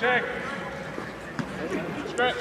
Check. Stretch.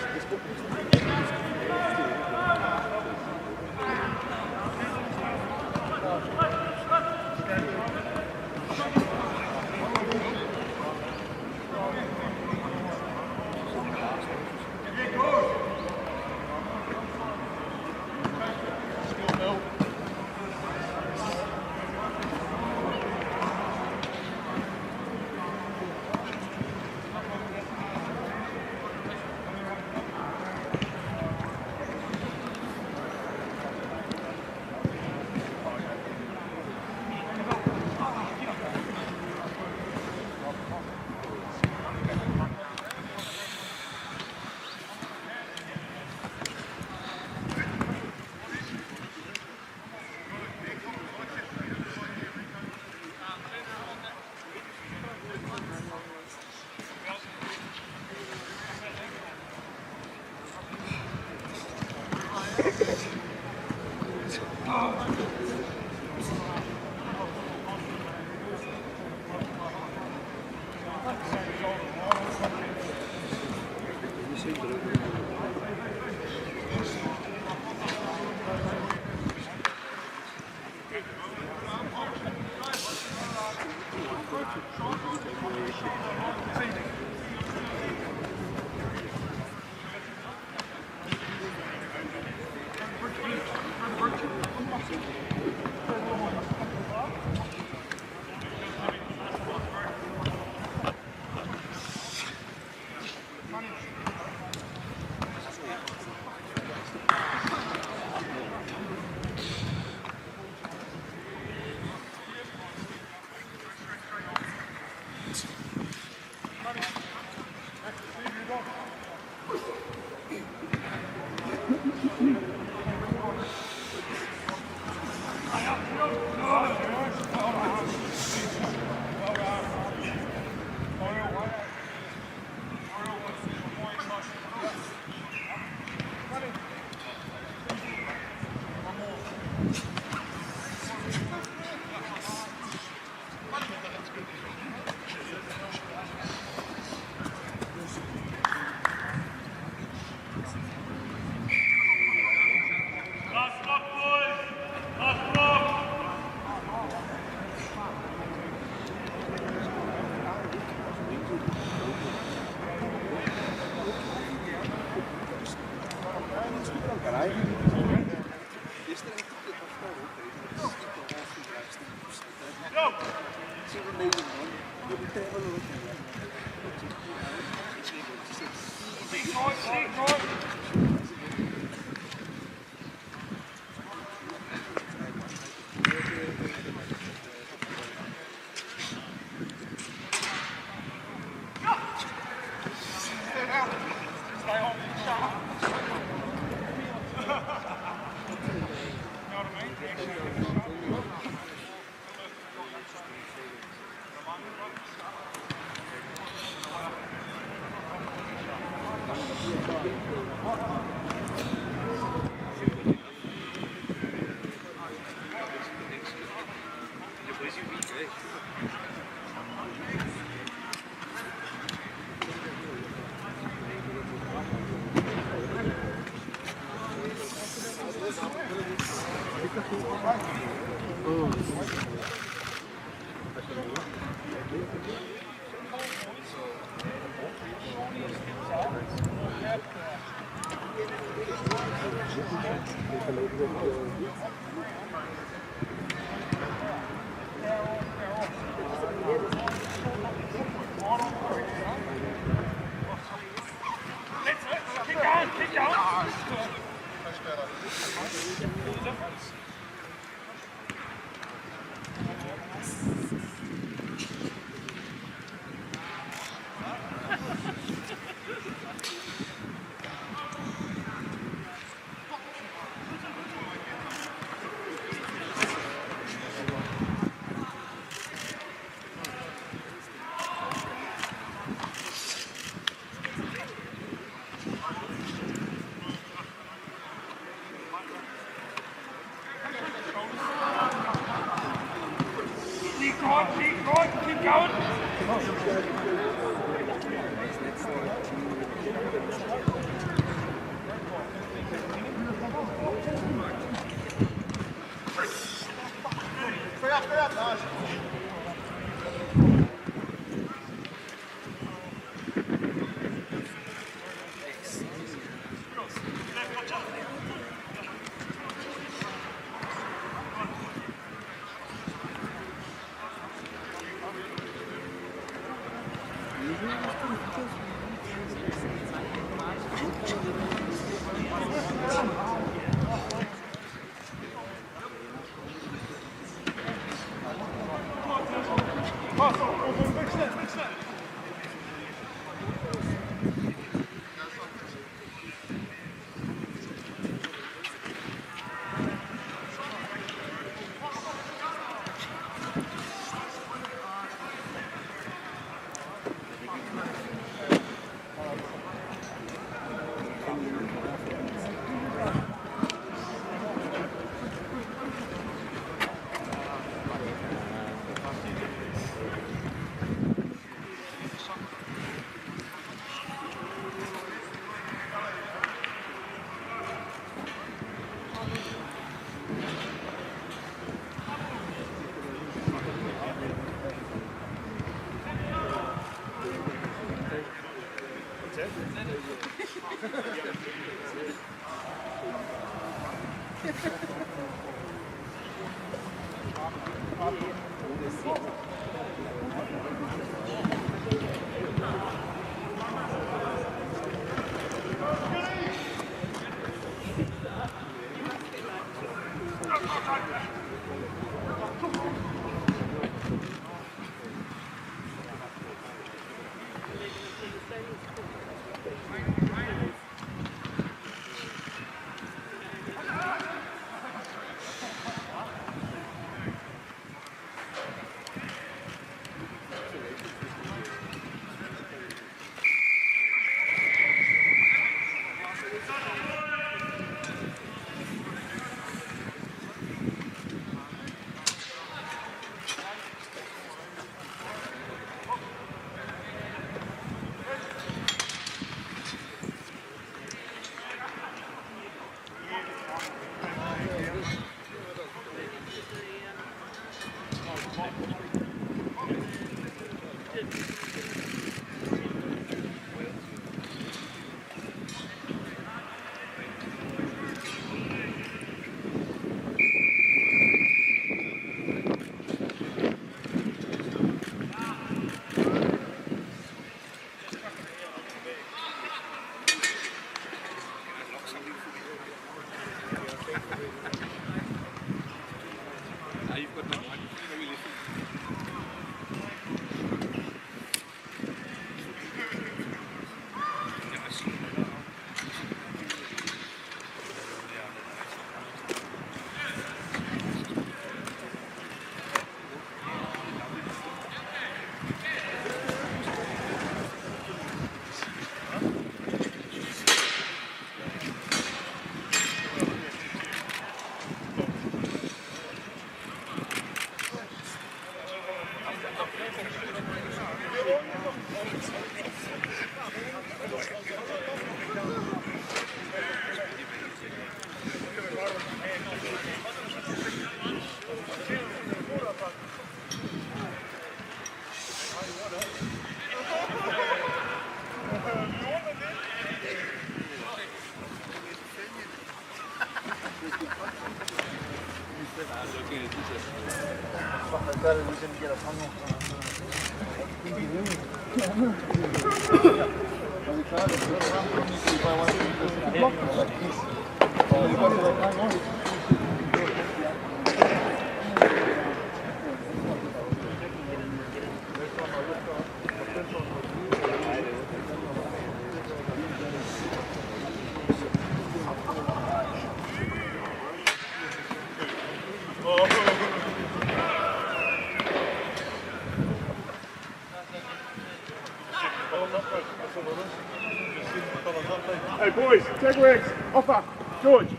Hey boys, tackle bags, offer. George,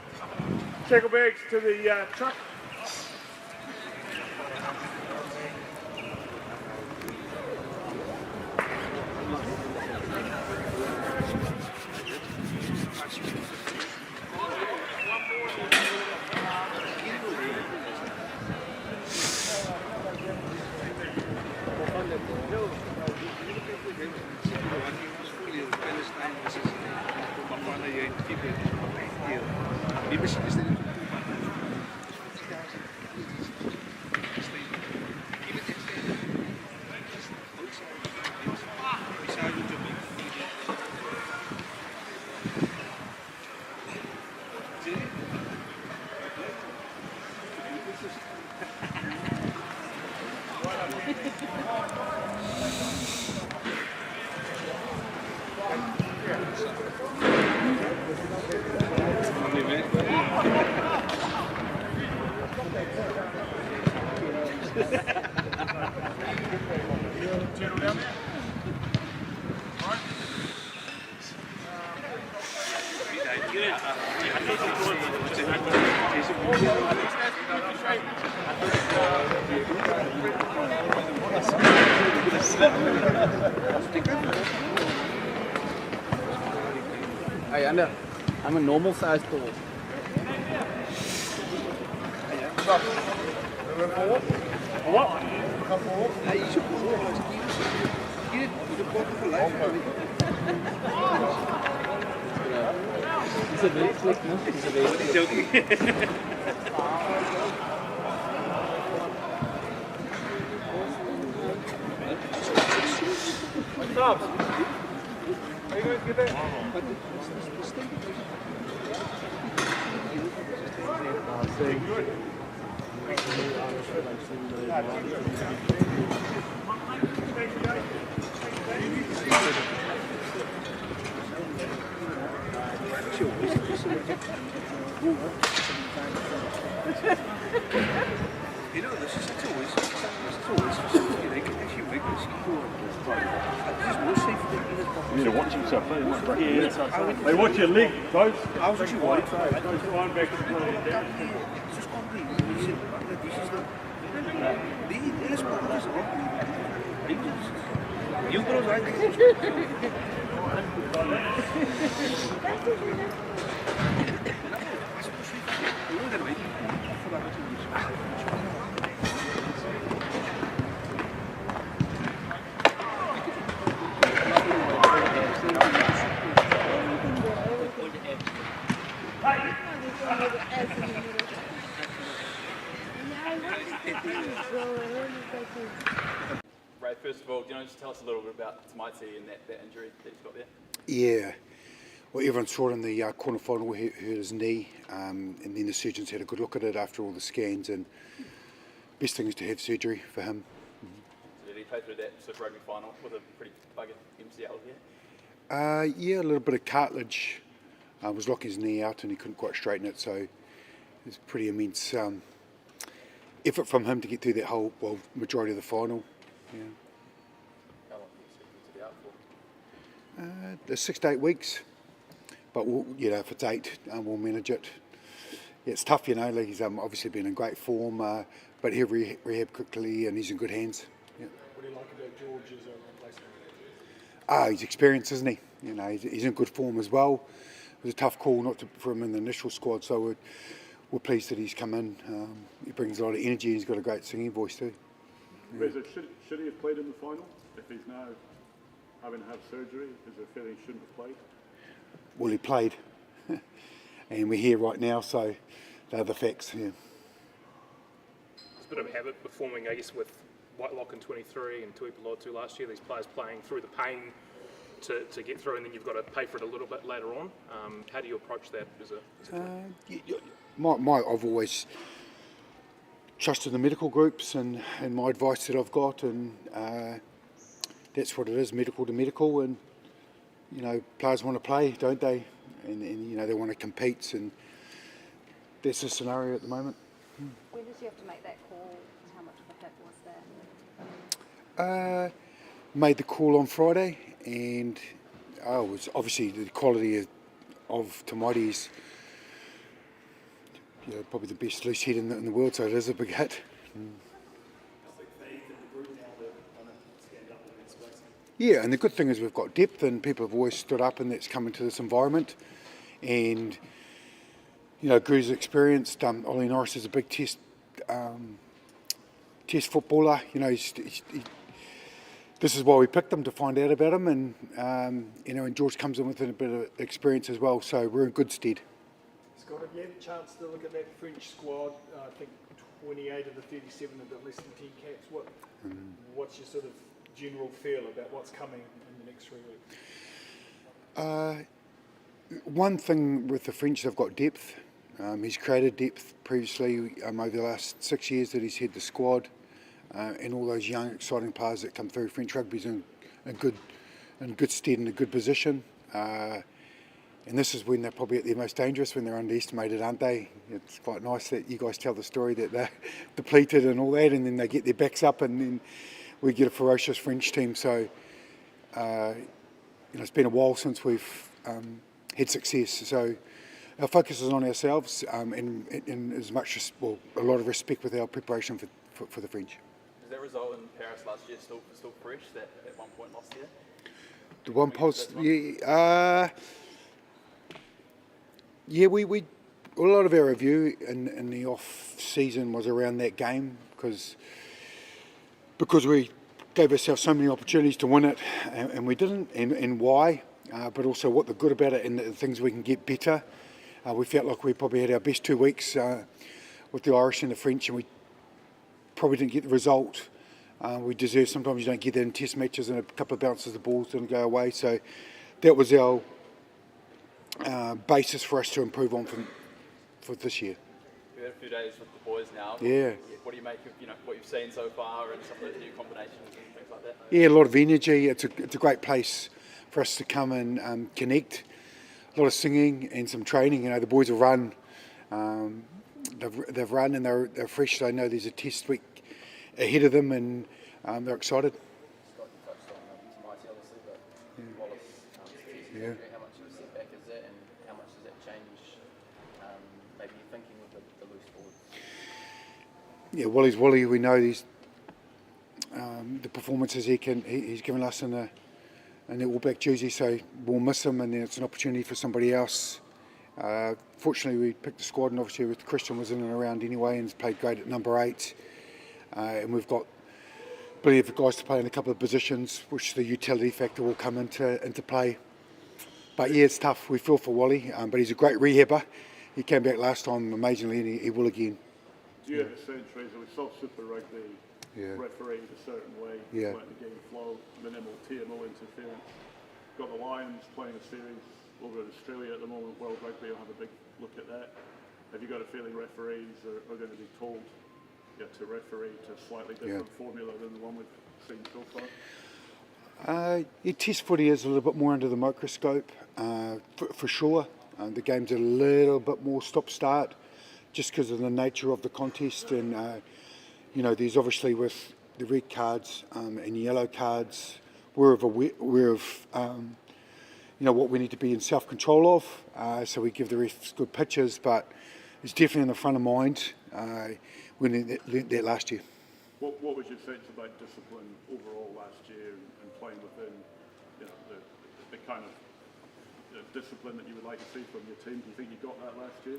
tackle bags to the truck. Hey, I'm a normal size ball. What? Is het weer slick, no? Is het weer Stop. Are you going to get that? You know, this is always they can actually make this it's more safe than You need to watch yourself. They watch your leg, folks. I was actually worried. Line back to the Just completely. Die is pas You bro, Ray, first of all, do you know, just tell us a little bit about Tamaiti and that injury that he's got there? Yeah, well, everyone saw in the quarter final he hurt his knee, and then the surgeons had a good look at it after all the scans, and best thing is to have surgery for him. So did he play through that Super Rugby final with a pretty buggered MCL here? Yeah, a little bit of cartilage was locking his knee out, and he couldn't quite straighten it, so it was pretty immense effort from him to get through that whole, well, majority of the final. Yeah. How long do you expect him to be out for? There's 6 to 8 weeks, but we'll, if it's 8, we'll manage it. Yeah, it's tough, like he's obviously been in great form, but he'll rehab quickly and he's in good hands. Yeah. Would he like like about George as a replacement? He's experienced, isn't he? You know, he's in good form as well. It was a tough call not to for him in the initial squad, so we're pleased that he's come in. He brings a lot of energy. He's got a great singing voice too. Should he have played in the final? If he's now having to have surgery, is there a feeling he shouldn't have played? Well, he played, and we're here right now, so they're the facts. Yeah. It's a bit of a habit performing, I guess, with Whitelock in 23 and Tuipolotu last year. These players playing through the pain to get through, and then you've got to pay for it a little bit later on. How do you approach that as a club? I've always trusted the medical groups and my advice that I've got, and that's what it is, medical to medical. And you know, players want to play, don't they? And you know, they want to compete, and that's the scenario at the moment. When did you have to make that call? How much of a hit was that? Made the call on Friday, and it was obviously the quality of Tamaiti's, you know, probably the best loose head in the world, so it is a big hit. Yeah, and the good thing is we've got depth, and people have always stood up, and that's come into this environment. And you know, Gru's experienced. Ollie Norris is a big test footballer. You know, this is why we picked him, to find out about him, and you know, and George comes in with a bit of experience as well, so we're in good stead. Scott, have you had a chance to look at that French squad? I think 28 of the 37 have got less than 10 caps. What's your sort of general feel about what's coming in the next 3 weeks? One thing with the French, they've got depth. He's created depth previously over the last 6 years that he's had the squad, and all those young, exciting players that come through. French rugby's in good stead, in a good position. And this is when they're probably at their most dangerous, when they're underestimated, aren't they? It's quite nice that you guys tell the story that they're depleted and all that, and then they get their backs up, and then we get a ferocious French team. So, you know, it's been a while since we've had success. So our focus is on ourselves, and as much as, well, a lot of respect with our preparation for the French. Does that result in Paris last year still fresh, that at one point lost here? The one post, yeah, we a lot of our review in the off season was around that game, because we gave ourselves so many opportunities to win it, and we didn't, and why, but also what the good about it and the things we can get better. We felt like we probably had our best 2 weeks with the Irish and the French, and we probably didn't get the result we deserve. Sometimes you don't get that in test matches, and a couple of bounces the balls didn't go away. So that was our basis for us to improve on for this year. We've had a few days with the boys now. Yeah. What do you make of, you know, what you've seen so far and some of the new combinations and things like that? Yeah, a lot of energy. It's a great place for us to come and connect. A lot of singing and some training. You know, the boys have run. They've run, and they're fresh. They know there's a test week ahead of them, and they're excited. Scott, you touched on Tamaiti obviously, but Wallace, Yeah. how much of a setback is that, and how much does that change maybe your thinking with the loose forwards? Yeah, Wally's Wally. We know these the performances he's given us in the All Black jersey, so we'll miss him, and then it's an opportunity for somebody else. Fortunately, we picked the squad, and obviously with Christian was in and around anyway, and has played great at number 8. And we've got plenty of guys to play in a couple of positions, which the utility factor will come into play. But yeah, it's tough. We feel for Wally, but he's a great rehabber. He came back last time amazingly, and he will again. Do you have a sense, Fraser, we saw Super Rugby refereed a certain way, letting the game flow, minimal TMO interference? Got the Lions playing a series over in Australia at the moment. World Rugby will have a big look at that. Have you got a feeling referees are going to be told to referee to a slightly different formula than the one we've seen so far? Test footy is a little bit more under the microscope, for sure. The game's a little bit more stop-start, just because of the nature of the contest, and you know, there's obviously with the red cards and yellow cards, we're aware of you know, what we need to be in self-control of, so we give the refs good pitches, but it's definitely in the front of mind. We learned that last year. What was your sense about discipline overall last year and playing within, you know, the kind of discipline that you would like to see from your team? Do you think you got that last year?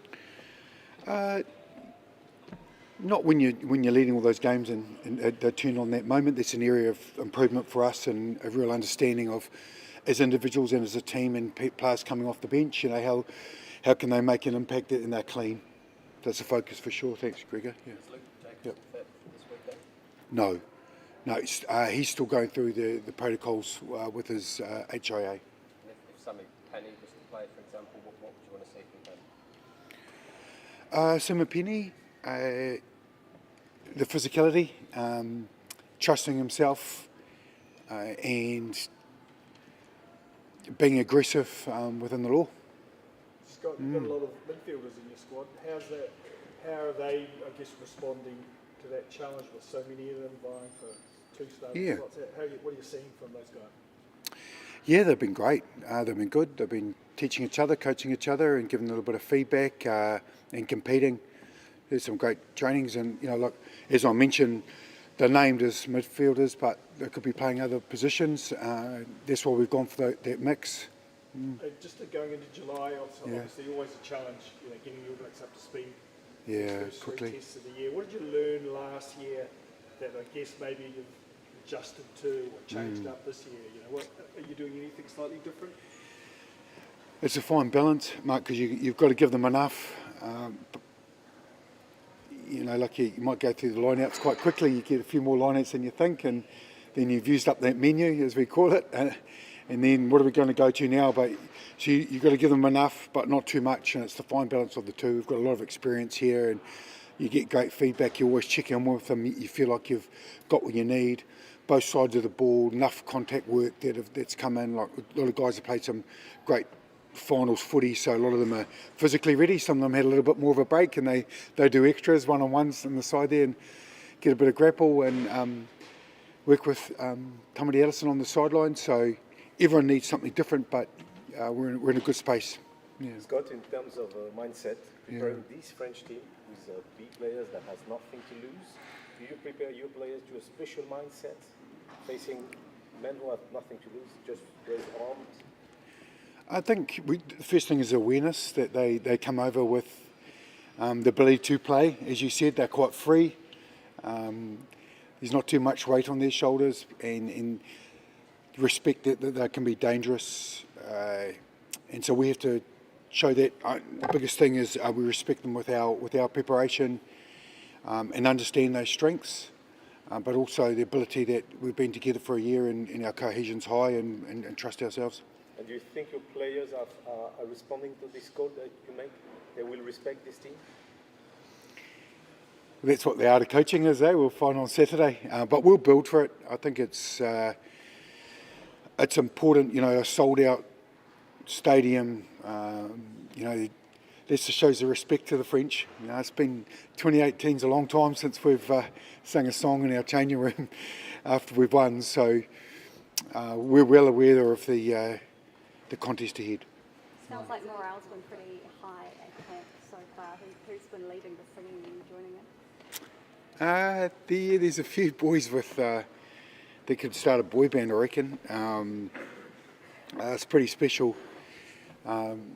Not when you're leading all those games and they turn on that moment. That's an area of improvement for us and a real understanding of, as individuals and as a team and players coming off the bench, you know, how can they make an impact and they're clean. That's a focus for sure. Thanks, Gregor. Yeah. Yep. No, he's still going through the protocols with his HIA. If somebody Penny was to play, for example, what would you want to see from him? Simapini, the physicality, trusting himself, and being aggressive within the law. Scott, you've got a lot of midfielders in your squad. How are they, I guess, responding to that challenge with so many of them vying for 2 stars? Yeah. What are you seeing from those guys? Yeah, they've been great. They've been good. They've been teaching each other, coaching each other, and giving a little bit of feedback and competing. There's some great trainings, and you know, look, as I mentioned, they're named as midfielders, but they could be playing other positions. That's why we've gone for that mix. Just going into July, obviously always a challenge, you know, getting your blokes up to speed. Yeah, First quickly. 3 tests of the year. What did you learn last year that I guess maybe you've adjusted to or changed up this year? You know, are you doing anything slightly different? It's a fine balance, Mark, because you've got to give them enough. You know, like you might go through the lineouts quite quickly. You get a few more lineouts than you think, and then you've used up that menu, as we call it. And then what are we going to go to now? But so you've got to give them enough, but not too much. And it's the fine balance of the two. We've got a lot of experience here, and you get great feedback. You always check in with them. You feel like you've got what you need. Both sides of the ball, enough contact work that's come in. Like a lot of guys have played some great finals footy, so a lot of them are physically ready. Some of them had a little bit more of a break, and they do extras, one-on-ones on the side there, and get a bit of grapple and work with Tamati Ellison on the sideline. So everyone needs something different, but we're in a good space. Yeah. Scott, in terms of mindset, preparing this French team with B players that has nothing to lose, do you prepare your players to a special mindset, facing men who have nothing to lose, just raise arms? I think the first thing is awareness, that they come over with the ability to play. As you said, they're quite free. There's not too much weight on their shoulders, and respect that they can be dangerous. And so we have to show that. The biggest thing is we respect them with our preparation and understand those strengths, but also the ability that we've been together for a year and our cohesion's high and trust ourselves. And do you think your players are responding to this code that you make? They will respect this team? That's what the art of coaching is, eh? We'll find on Saturday. But we'll build for it. I think it's important, you know, a sold-out stadium, you know, this just shows the respect to the French. You know, it's been 2018's a long time since we've sung a song in our changing room after we've won. So we're well aware of the contest ahead. Sounds like morale's been pretty high at camp so far. Who's been leading the singing and joining in? There's a few boys with they could start a boy band, I reckon. It's pretty special.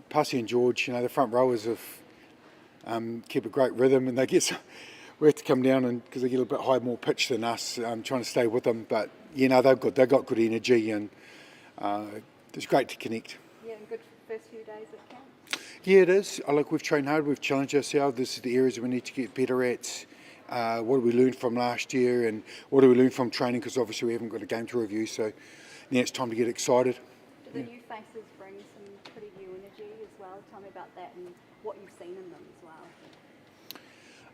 Pussy and George, you know, the front rowers have keep a great rhythm, and we have to come down and because they get a bit high, more pitch than us. Trying to stay with them, but you know they've got good energy, and it's great to connect. Yeah, and good first few days at camp. Yeah, it is. We've trained hard, we've challenged ourselves. This is the areas we need to get better at. What did we learn from last year, and what do we learn from training? Because obviously we haven't got a game to review, so now it's time to get excited. Do the new faces bring some pretty new energy as well? Tell me about that and what you've seen in them as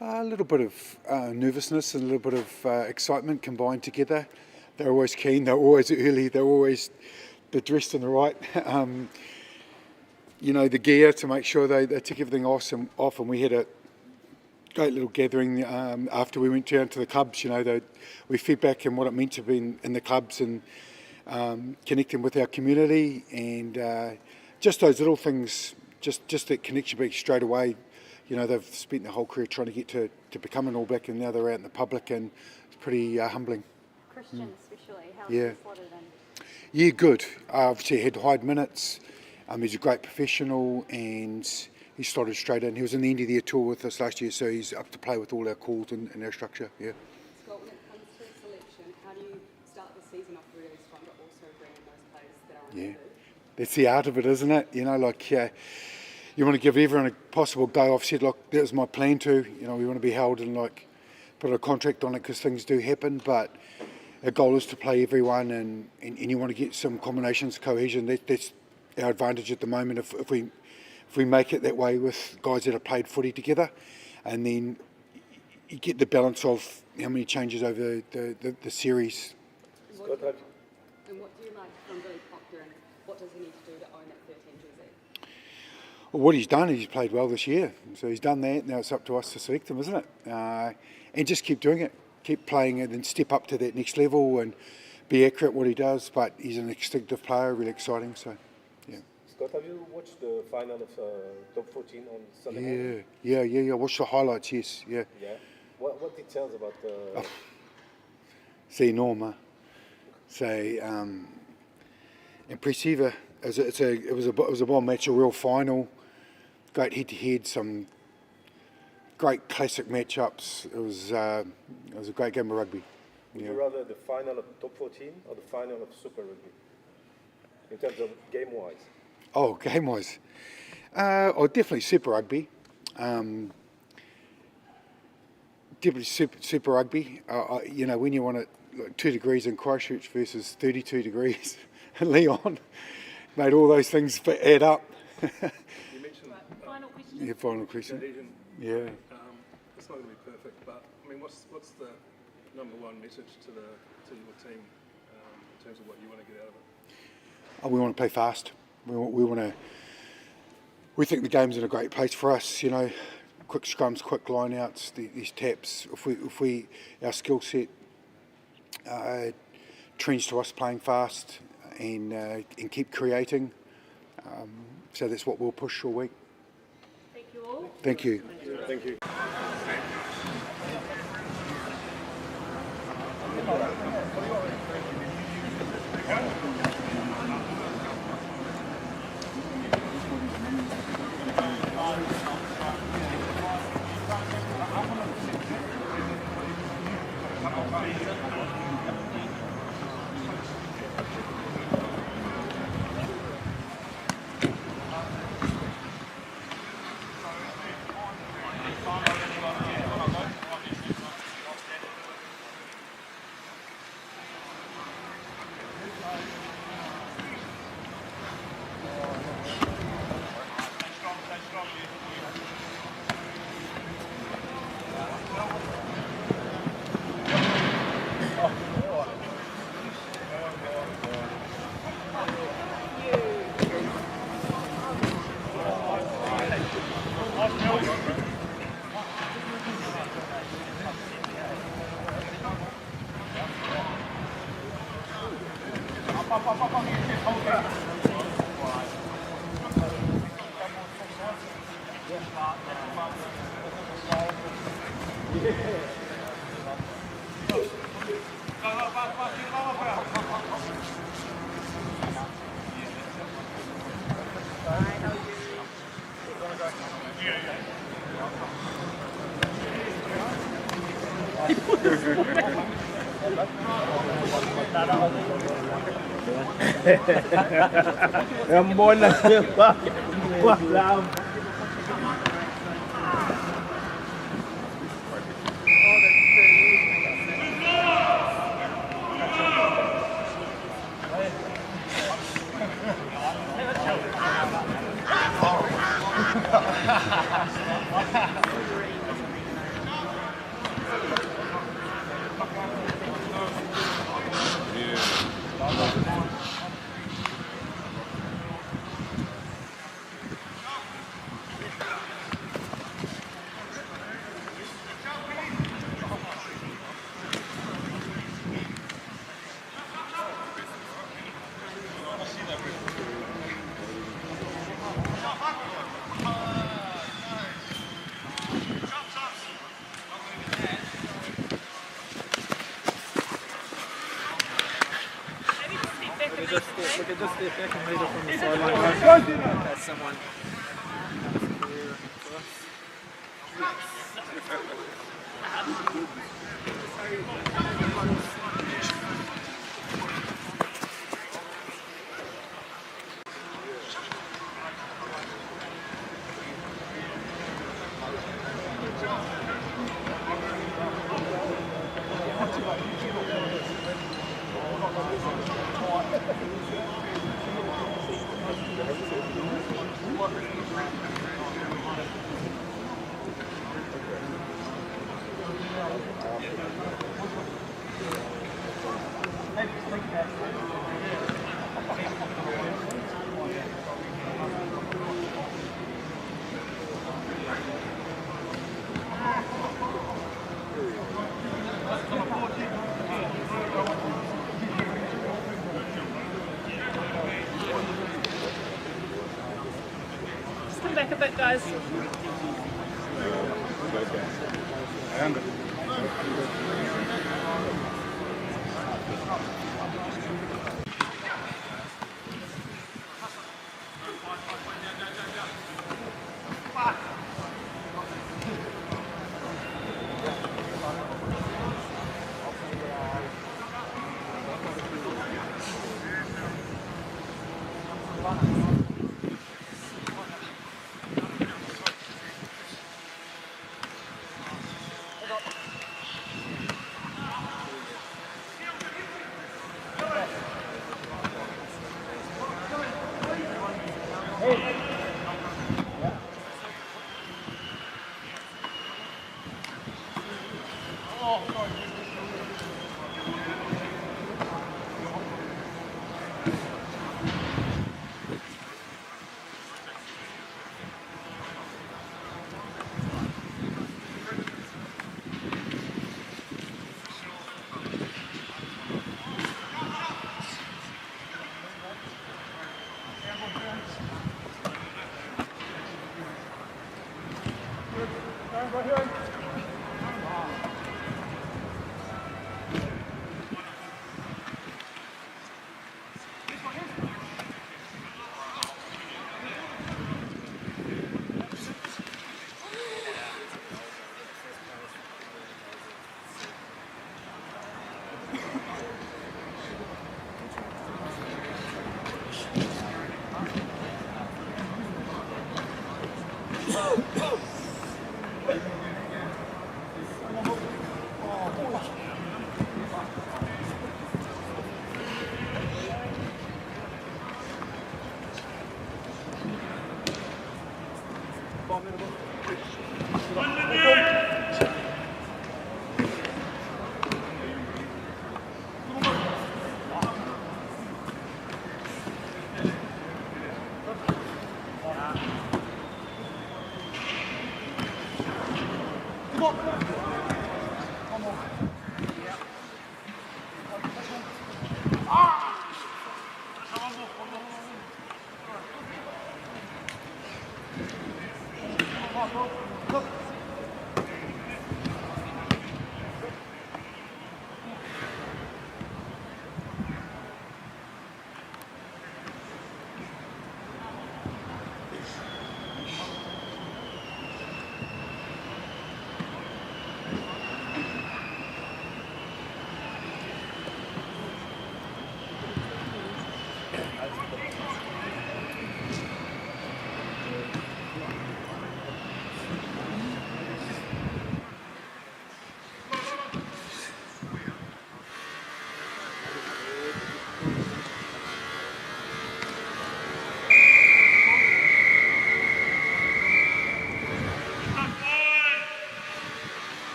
well. A little bit of nervousness and a little bit of excitement combined together. They're always keen, they're always early, they're dressed in the right, you know, the gear to make sure they tick everything off, and we had a great little gathering after we went down to the clubs. You know, we feedback on what it meant to be in the clubs and connecting with our community, and just those little things, just that connection being straight away. You know, they've spent their whole career trying to get to become an All Black, and now they're out in the public, and pretty humbling. Christian especially, how's Yeah. he slotted in? Yeah, good. Obviously, he had high minutes. He's a great professional, and he slotted straight in. He was in the end of the year tour with us last year, so he's up to play with all our calls and our structure. Yeah. Scott, when it comes to selection, how do you start the season off really strong, but also bring in those players that are on Yeah. the move? That's the art of it, isn't it? You know, like you want to give everyone a possible go. I've said, like, that was my plan too. You know, we want to be held and like put a contract on it because things do happen, but our goal is to play everyone, and you want to get some combinations, cohesion. That's our advantage at the moment. If we make it that way with guys that have played footy together, and then you get the balance of how many changes over the series. And what do you like from Billy Proctor, and what does he need to do to own that 13 jersey? Well, what he's done is he's played well this year. So he's done that. Now it's up to us to select him, isn't it? And just keep doing it. Keep playing it and step up to that next level and be accurate what he does. But he's an instinctive player, really exciting. So, yeah. Scott, have you watched the final of Top 14 on Sunday morning? Yeah. Watch the highlights, yes. Yeah. Yeah. What details about the... C'est enorme. C'est impressive. It was a bon match, a real final. Great head-to-head, some great classic matchups. It was a great game of rugby. Would you rather the final of Top 14 or the final of Super Rugby? In terms of game-wise? Oh, game-wise. Definitely Super Rugby. Definitely Super Rugby. You know, when you want it like 2 degrees in Christchurch versus 32 degrees in Leon, made all those things add up. You mentioned Final question. Yeah, final question. cohesion. Yeah. It's not going to be perfect, but I mean, what's the number one message to your team in terms of what you want to get out of it? We want to play fast. We think the game's in a great place for us. You know, quick scrums, quick lineouts, these taps. If we our skill set trends to us playing fast and keep creating. So that's what we'll push all week. Thank you all. Thank you. Thank you. just step back and lead it from the sideline. That's someone. Come back a bit, guys.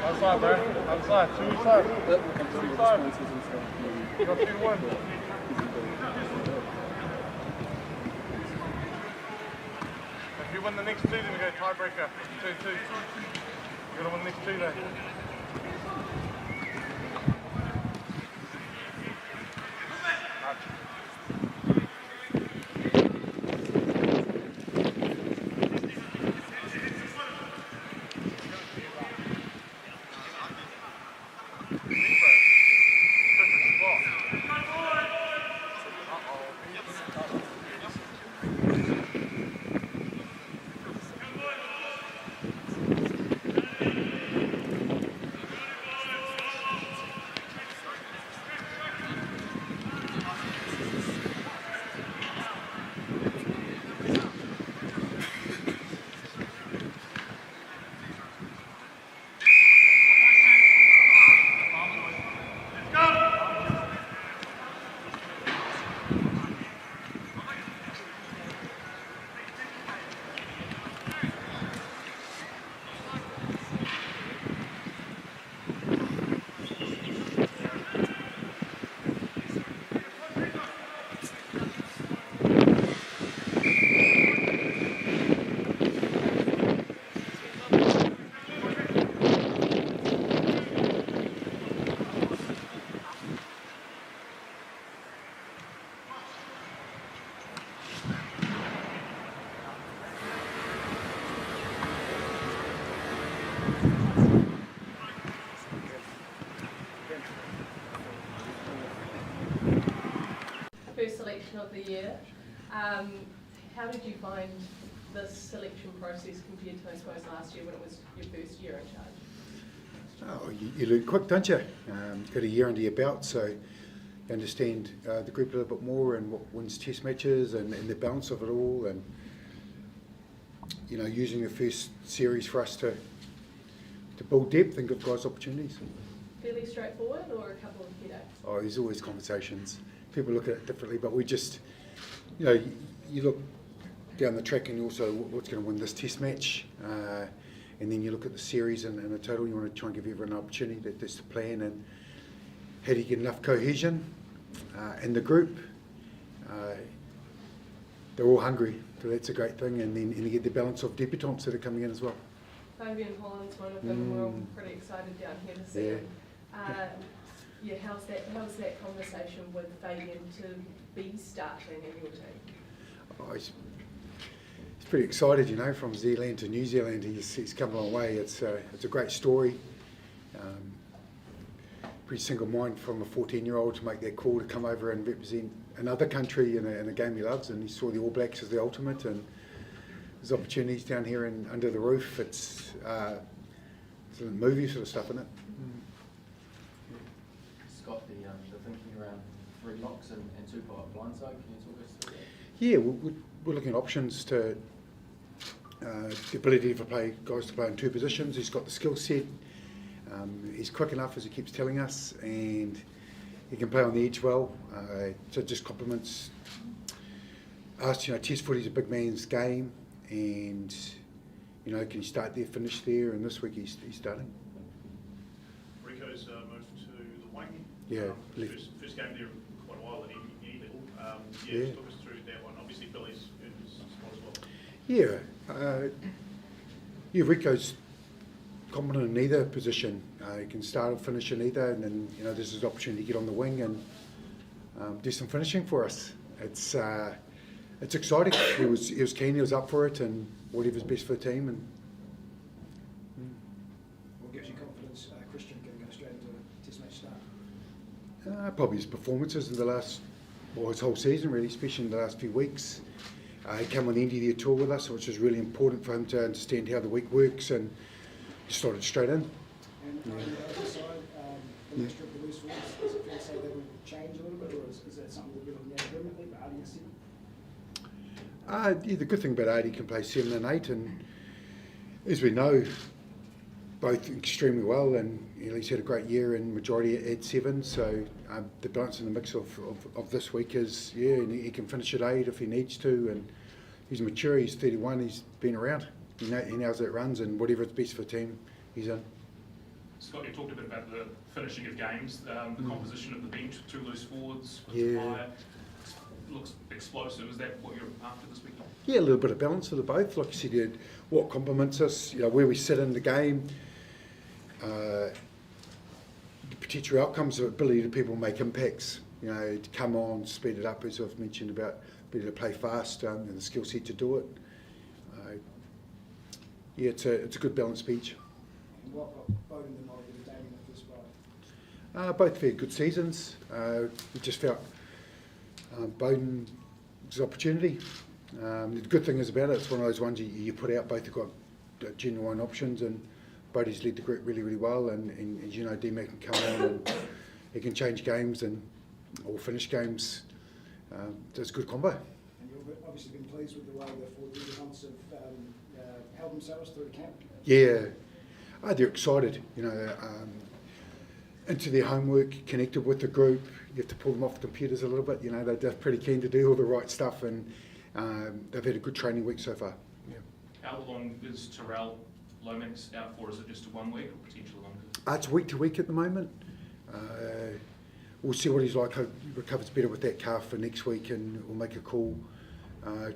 Outside, bro. Outside. To your side. To your side. You got 2-1. If you win the next two, then we go tiebreaker. 2-2. You got to win the next two, though. First selection of the year. How did you find this selection process compared to, I suppose, last year when it was your first year in charge? Oh, you learn quick, don't you? Got a year under your belt, so you understand the group a little bit more and what wins test matches and the balance of it all, and you know, using the first series for us to build depth and give guys opportunities. Fairly straightforward, or a couple of headaches? Oh, there's always conversations. People look at it differently, but we just, you know, you look down the track and also what's going to win this test match, and then you look at the series and the total. You want to try and give everyone an opportunity. That's the plan. And how do you get enough cohesion in the group? They're all hungry, so that's a great thing. And then you get the balance of debutants that are coming in as well. Fabian Holland's one of them. We're all pretty excited down here to see him. Yeah, how's that conversation with Fabian to be starting in your team? Oh, he's pretty excited, you know, from Zealand to New Zealand. He's come a long way. It's a great story. Pretty single mind from a 14-year-old to make that call to come over and represent another country in a game he loves, and he saw the All Blacks as the ultimate, and there's opportunities down here and under the roof. It's a movie sort of stuff, isn't it? Scott, the thinking around 3 locks and 2 blindside, can you talk us through that? Yeah, we're looking at options to the ability for guys to play in 2 positions. He's got the skill set. He's quick enough, as he keeps telling us, and he can play on the edge well. So it just complements us. You know, Test footy's a big man's game, and you know, can he start there, finish there? And this week he's starting. Rico's moved to the wing. Yeah, first game there in quite a while at any level. Just talk us through that one. Obviously, Billy's earned his spot as well. Yeah, Rico's competent in either position. He can start or finish in either, and then you know, there's his opportunity to get on the wing and do some finishing for us. It's exciting. He was keen. He was up for it, and whatever's best for the team. And what gives you confidence, Christian, going straight into a test match start? Probably his performances in the last, well, his whole season really, especially in the last few weeks. He came on the end of the tour with us, which was really important for him to understand how the week works, and he started straight in. And on the other side, the mixture of the loose forwards, is it fair to say that will change a little bit, or is that something that you're looking at permanently, but Adi is Yeah, the good thing about Adi, can play 7 and 8, and as we know, both extremely well, and he's had a great year in majority at 7, so the balance in the mix of this week is, and he can finish at 8 if he needs to, and he's mature, he's 31, he's been around, he knows how it runs, and whatever is best for the team, he's in. Scott, you talked a bit about the finishing of games, the composition of the bench, 2 loose forwards, looks explosive. Is that what you're after this weekend? Yeah, a little bit of balance of the both. Like you said, what complements us, where we sit in the game, the potential outcomes, the ability to people make impacts, to come on, speed it up, as I've mentioned about ability to play fast, and the skill set to do it. It's a good balanced pitch. And what Bowden and Oliver and Damien at this spot? Both very good seasons. We just felt Bowden's opportunity. The good thing is about it, it's one of those ones you put out, both have got genuine options, and Bodie's led the group really, really well, and as you know, D-Mac can come on and he can change games or finish games. It's a good combo. And you've obviously been pleased with the way the 4 Lieutenants have held themselves through the camp? Yeah, they're excited, into their homework, connected with the group. You have to pull them off the computers a little bit, they're pretty keen to do all the right stuff, and they've had a good training week so far. Yeah. How long is Terrell Lomax out for? Is it just a 1 week or potentially longer? It's week to week at the moment. We'll see what he's like. Hope he recovers better with that calf for next week, and we'll make a call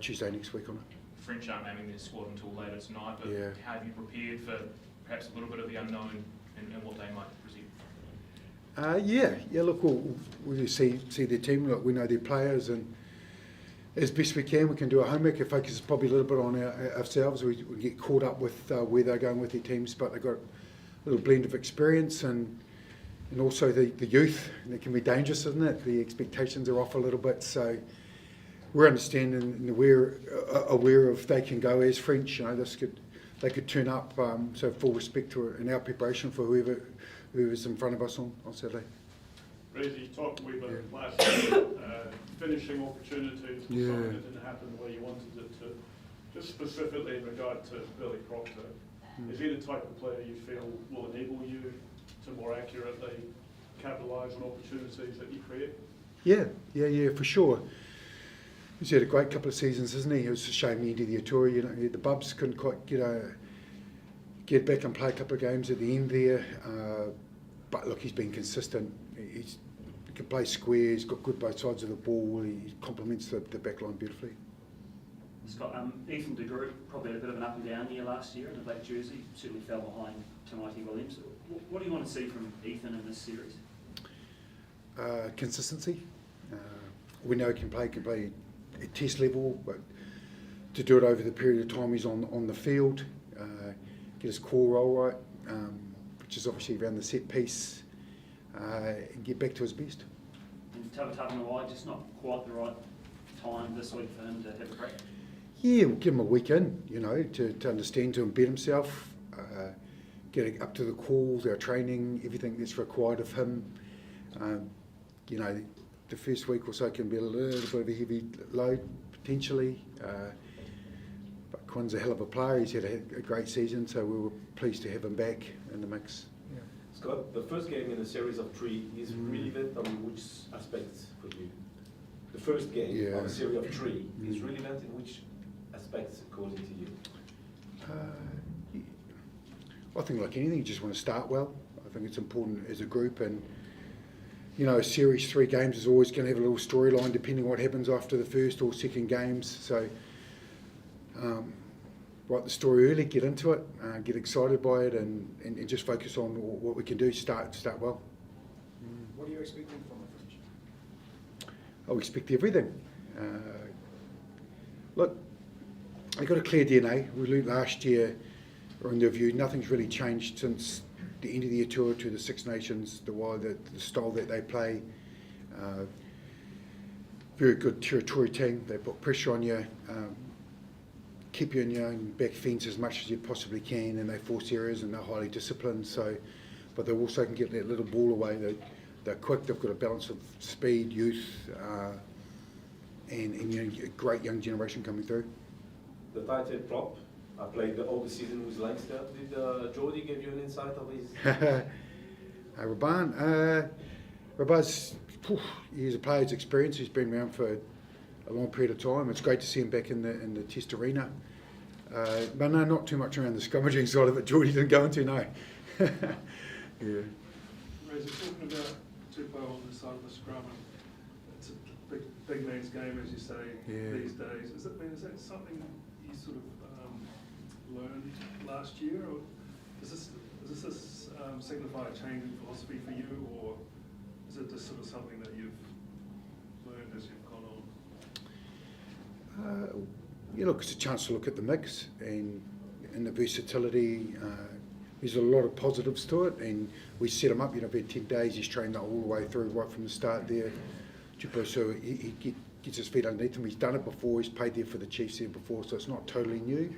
Tuesday next week on it. French aren't naming their squad until later tonight, but how have you prepared for perhaps a little bit of the unknown and what they might present? Look, we'll see their team. Look, we know their players, and as best we can do our homework. Our focus is probably a little bit on ourselves. We get caught up with where they're going with their teams, but they've got a little blend of experience and also the youth. And it can be dangerous, isn't it? The expectations are off a little bit, so we're understanding and aware of they can go as French. They could turn up. So full respect to in our preparation for whoever's in front of us on Saturday. Razor, you talked a wee bit last year, finishing opportunities, something that didn't happen the way you wanted it to. Just specifically in regard to Billy Proctor, is he the type of player you feel will enable you to more accurately capitalise on opportunities that you create? Yeah, for sure. He's had a great couple of seasons, hasn't he? It was a shame the end of the tour. The Bubs couldn't quite get back and play a couple of games at the end there. But look, he's been consistent. He can play square. He's got good both sides of the ball. He complements the back line beautifully. Scott, Ethan de Groot probably had a bit of an up and down year last year in the black jersey. Certainly fell behind Tamaiti Williams. What do you want to see from Ethan in this series? Consistency. We know he can play at test level, but to do it over the period of time he's on the field, get his core role right, which is obviously around the set piece, and get back to his best. And Tavanawai, just not quite the right time this week for him to have a crack? Yeah, we'll give him a week in, to understand, to embed himself, get up to the calls, our training, everything that's required of him. The first week or so can be a little bit of a heavy load, potentially. But Quinn's a hell of a player. He's had a great season, so we were pleased to have him back in the mix. Yeah. Scott, the first game in a series of 3 is relevant on which aspects for you? The first game of a series of 3 is relevant in which aspects according to you? I think like anything, you just want to start well. I think it's important as a group, and a series 3 games is always going to have a little storyline depending on what happens after the first or second games. So write the story early, get into it, get excited by it, and just focus on what we can do, start well. What are you expecting from the French? I expect everything. Look, they've got a clear DNA. We learned last year, or in the review, nothing's really changed since the end of the year tour to the Six Nations, the style that they play. Very good territory team. They put pressure on you, keep you in your own back fence as much as you possibly can, and they force errors, and they're highly disciplined. So, but they also can get that little ball away. They're quick. They've got a balance of speed, youth, and you know, a great young generation coming through. The tight head prop. I played all the season with Leinster. Did Geordie give you an insight of his? Raban's, he's a player's experience. He's been around for a long period of time. It's great to see him back in the test arena. But no, not too much around the scrummaging side of it. Geordie didn't go into, no. Yeah. Razor, talking about Tupou on the side of the scrum, and it's a big man's game, as you say, these days. Is that something you sort of learned last year, or does this signify a change in philosophy for you, or is it just sort of something that you've learned as you've gone on? Yeah, look, it's a chance to look at the mix and the versatility. There's a lot of positives to it, and we set him up. You know, for 10 days, he's trained all the way through, right from the start there. So he gets his feet underneath him. He's done it before. He's played there for the Chiefs there before, so it's not totally new.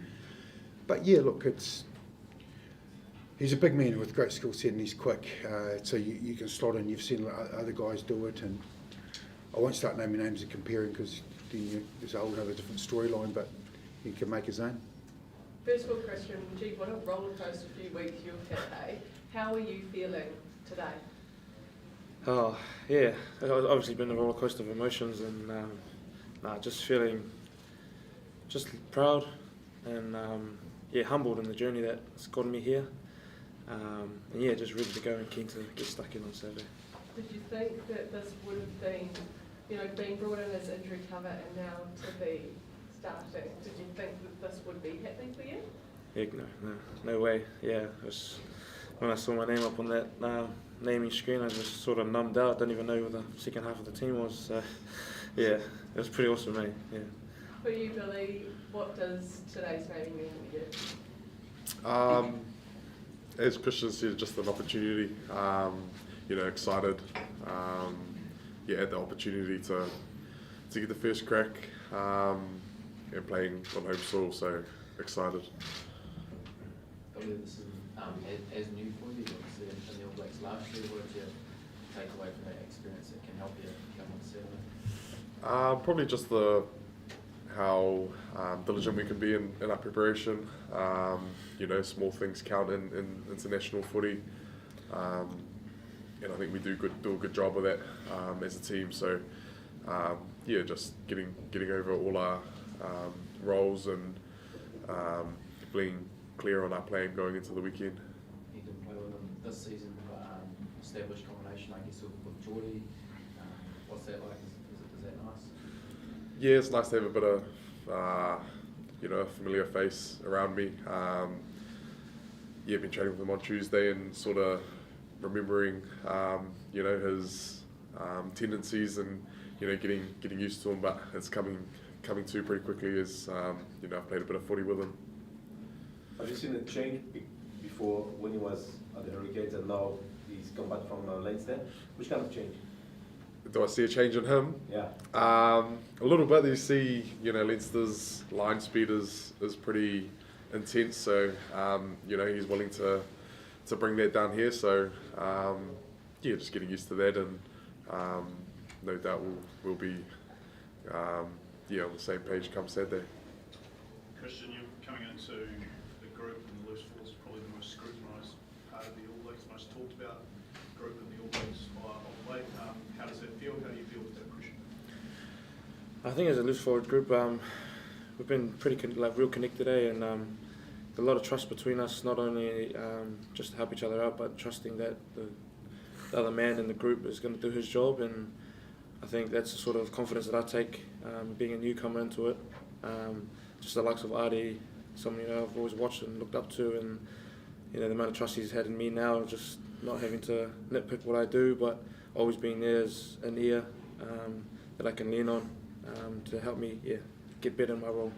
But yeah, look, he's a big man with great skill set, and he's quick. So you can slot in. You've seen other guys do it, and I won't start naming names and comparing, because then there's a whole other different storyline. But he can make his own. First of all, Christian, gee, what a roller coaster few weeks you've had, eh? How are you feeling today? Oh, yeah, it's obviously been a roller coaster of emotions, and just feeling just proud and humbled in the journey that's gotten me here. And yeah, just ready to go and keen to get stuck in on Saturday. Did you think that this would have been, being brought in as injury cover and now to be starting, did you think that this would be happening for you? Yeah, no way. Yeah, when I saw my name up on that naming screen, I just sort of numbed out. Didn't even know who the second half of the team was. So, yeah, it was pretty awesome, mate. Yeah. For you, Billy, what does today's naming mean for you? As Christian said, just an opportunity. Excited. Had the opportunity to get the first crack. And playing on home soil, so excited. I believe this is as new for you, obviously in the All Blacks last year. What did you take away from that experience that can help you come on Saturday? Probably just how diligent we can be in our preparation. Small things count in international footy, and I think we do a good job of that as a team. So just getting over all our roles and being clear on our plan going into the weekend. You didn't play with them this season, but established combination, I guess, with Geordie. What's that like? Is that nice? Yeah, it's nice to have a bit of a familiar face around me. Been training with him on Tuesday and sort of remembering his tendencies and getting used to him, but it's coming to pretty quickly as I've played a bit of footy with him. Have you seen a change before when he was at the Hurricanes and now he's come back from Leinster? Which kind of change? Do I see a change in him? Yeah. A little bit. You see, Leinster's line speed is pretty intense, so he's willing to bring that down here. So just getting used to that, and no doubt we'll be on the same page come Saturday. Christian, you're coming into the group, and the loose force is probably the most scrutinised part of the All Blacks, most talked about group in the All Blacks of late. How does that feel? How do you feel with that pressure? I think as a loose forward group, we've been pretty real connected today, and a lot of trust between us, not only just to help each other out, but trusting that the other man in the group is going to do his job. And I think that's the sort of confidence that I take, being a newcomer into it. Just the likes of Adi, someone I've always watched and looked up to, and the amount of trust he's had in me now, just not having to nitpick what I do, but always being there as an ear that I can lean on to help me get better in my role.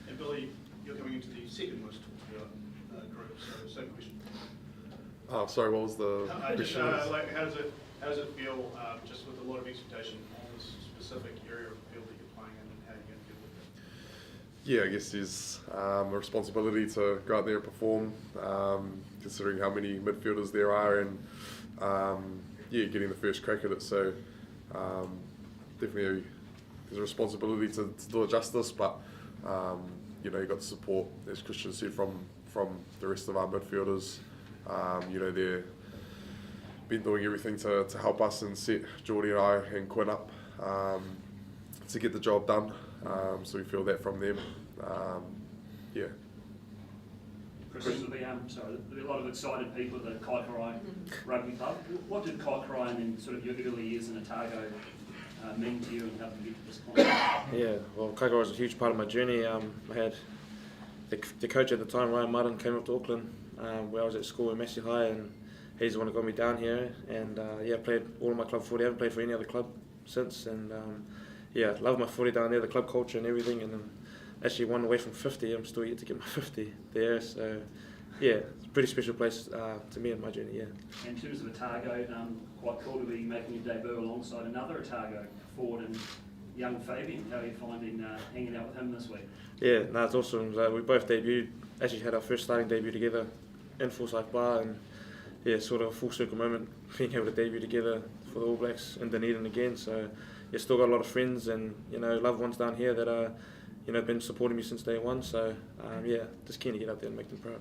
And Billy, you're coming into the second most talked about group, so same question. Oh, sorry, what was the question? Like, how does it feel just with a lot of expectation on this specific area of the field that you're playing in, and how you're going to deal with it? Yeah, I guess there's a responsibility to go out there and perform, considering how many midfielders there are, and yeah, getting the first crack at it. So definitely there's a responsibility to do it justice, but you know, you got the support, as Christian said, from the rest of our midfielders. You know, they've been doing everything to help us and set Geordie and I and Quinn up to get the job done. So we feel that from them. Yeah. Chris, there'll be a lot of excited people at the Kaikorai Rugby Club. What did Kaikorai and then sort of your early years in Otago mean to you and help you get to this point? Yeah, well, Kaikorai was a huge part of my journey. I had the coach at the time, Ryan Martin, came up to Auckland where I was at school in Massey High, and he's the one who got me down here. And yeah, I played all of my club footy. I haven't played for any other club since. And yeah, love my footy down there, the club culture and everything. And actually 1 away from 50. I'm still yet to get my 50 there. So yeah, it's a pretty special place to me in my journey. Yeah. In terms of Otago, quite cool to be making your debut alongside another Otago forward and young Fabian. How are you finding hanging out with him this week? Yeah, no, it's awesome. We both debuted. Actually had our first starting debut together in Forsyth Bar, and yeah, sort of a full circle moment being able to debut together for the All Blacks in Dunedin again. So yeah, still got a lot of friends and, you know, loved ones down here that are, you know, been supporting me since day one. So yeah, just keen to get out there and make them proud.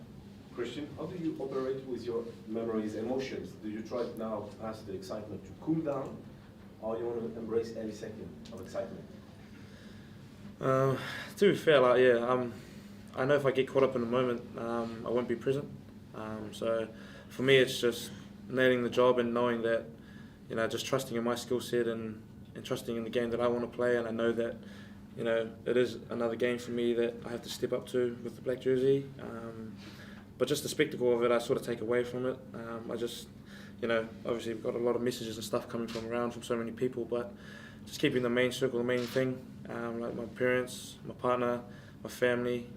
Christian, how do you operate with your memories, emotions? Do you try now to pass the excitement to cool down, or you want to embrace every second of excitement? To be fair, like, yeah, I know if I get caught up in the moment, I won't be present. So for me, it's just nailing the job and knowing that, you know, just trusting in my skill set and trusting in the game that I want to play. And I know that, you know, it is another game for me that I have to step up to with the black jersey. But just the spectacle of it, I sort of take away from it. I just, you know, obviously we've got a lot of messages and stuff coming from around from so many people, but just keeping the main circle, the main thing, like my parents, my partner, my family,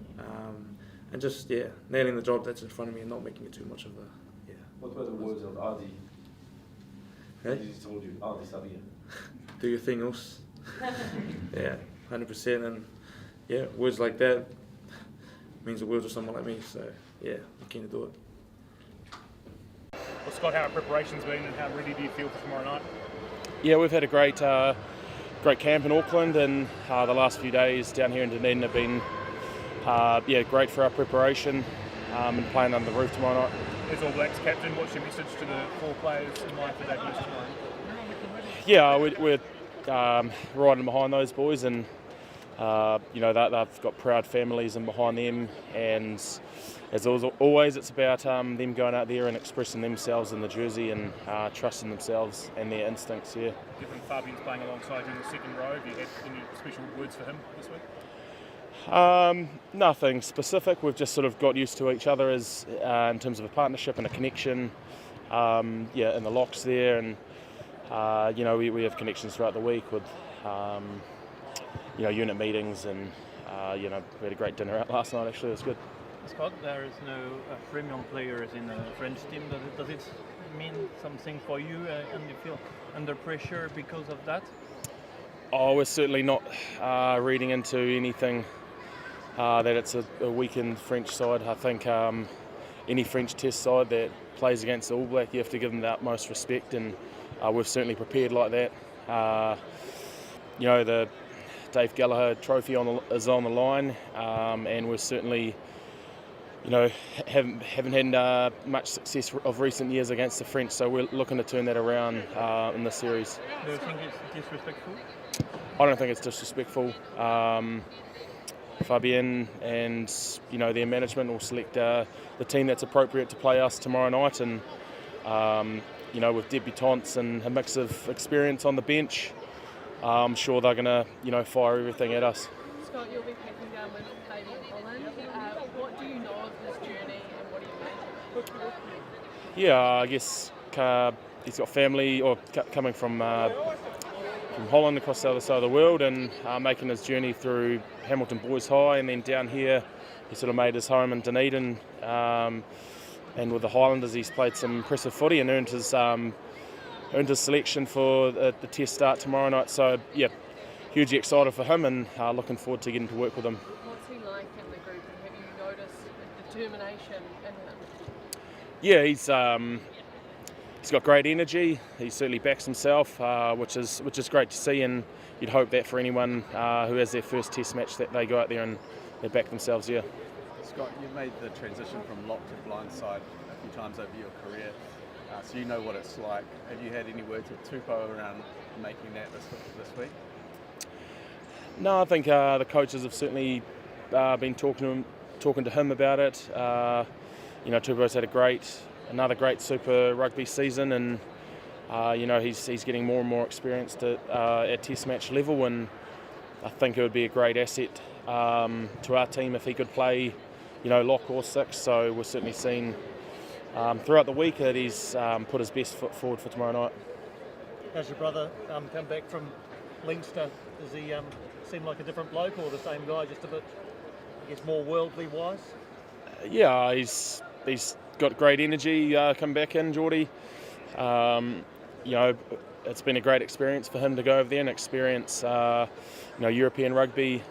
and just, yeah, nailing the job that's in front of me and not making it too much of a, yeah. What were the words of Adi? Hey? He told you, Adi Sabia. Do your thing, Us. Yeah, 100%, and yeah, words like that means the world to someone like me, so yeah, I'm keen to do it. Well, Scott, how have preparations been and how ready do you feel for tomorrow night? Yeah, we've had a great camp in Auckland, and the last few days down here in Dunedin have been great for our preparation and playing under the roof tomorrow night. As All Blacks captain, what's your message to the 4 players in line for debuts tomorrow? Yeah, we're riding behind those boys, and you know, they've got proud families and behind them, and as always, it's about them going out there and expressing themselves in the jersey and trusting themselves and their instincts. Yeah. Given Fabian's playing alongside you in the second row, have you had any special words for him this week? Nothing specific. We've just sort of got used to each other as in terms of a partnership and a connection. In the locks there, and you know, we have connections throughout the week with you know, unit meetings, and you know, we had a great dinner out last night. Actually, it was good. Scott, there is no premium players in the French team. Does it mean something for you, and you feel under pressure because of that? Oh, we're certainly not reading into anything that it's a weakened French side. I think any French test side that plays against the All Black, you have to give them the utmost respect, and we've certainly prepared like that. You know, the Dave Gallagher trophy is on the line, and we're certainly, you know, haven't had much success of recent years against the French, so we're looking to turn that around in this series. Do you think it's disrespectful? I don't think it's disrespectful. Fabien and, you know, their management will select the team that's appropriate to play us tomorrow night, and you know, with debutants and a mix of experience on the bench, I'm sure they're going to, you know, fire everything at us. Scott, you'll be packing down with Fabian Holland. What do you know of his journey, and what do you make? Yeah, I guess he's got family, or coming from Holland across the other side of the world, and making his journey through Hamilton Boys High, and then down here he sort of made his home in Dunedin. and with the Highlanders he's played some impressive footy and earned his selection for the Test start tomorrow night. So yeah, hugely excited for him and looking forward to getting to work with him. What's he like in the group, and have you noticed the determination in him? Yeah, he's got great energy. He certainly backs himself, which is great to see. And you'd hope that for anyone who has their first Test match that they go out there and they back themselves. Yeah. Scott, you made the transition from lock to blindside a few times over your career, so you know what it's like. Have you had any words with Tupou around making that this week? No, I think the coaches have certainly been talking to him about it. Tupou's had another great Super Rugby season, and he's getting more and more experienced at Test match level, and I think it would be a great asset to our team if he could play, lock or six. So we're certainly seeing throughout the week that he's put his best foot forward for tomorrow night. How's your brother come back from Leinster? Does he seem like a different bloke or the same guy, just a bit, I guess, more worldly wise? Yeah, he's got great energy come back in, Geordie. It's been a great experience for him to go over there and experience European rugby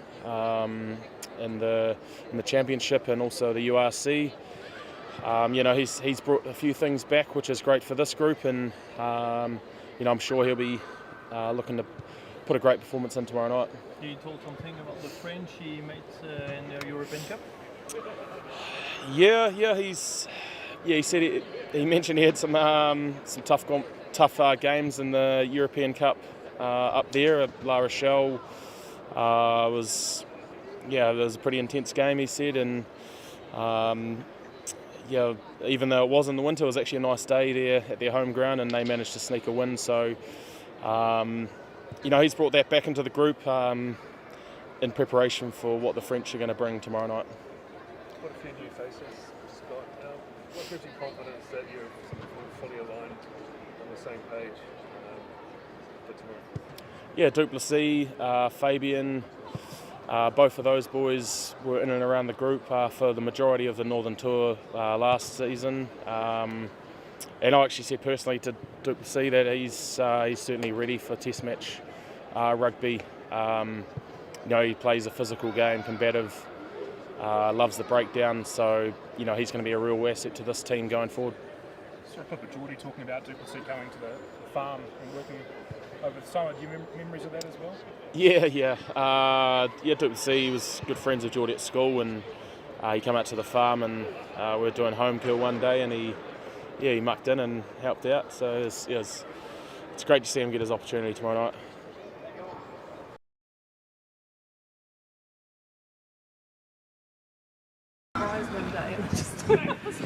in the championship and also the URC. He's brought a few things back, which is great for this group, and I'm sure he'll be looking to put a great performance in tomorrow night. You told something about the French he made in the European Cup? Yeah. He said he mentioned he had some tough games in the European Cup up there at La Rochelle. It was a pretty intense game, he said, and even though it was in the winter, it was actually a nice day there at their home ground, and they managed to sneak a win. So he's brought that back into the group in preparation for what the French are going to bring tomorrow night. Quite a few new faces, Scott. What gives you confidence that you're fully aligned on the same page for tomorrow? Yeah, Duplessis, Fabian, both of those boys were in and around the group for the majority of the Northern Tour last season. And I actually said personally to Duplessis that he's certainly ready for Test match rugby. He plays a physical game, combative, loves the breakdown, so he's going to be a real asset to this team going forward. So I remember Geordie talking about Duplessis coming to the farm and working over the summer. Do you have memories of that as well? Yeah. Duplessis was good friends with Geordie at school, and he came out to the farm, and we were doing home kill one day, and he mucked in and helped out. So it's great to see him get his opportunity tomorrow night. One day and just That's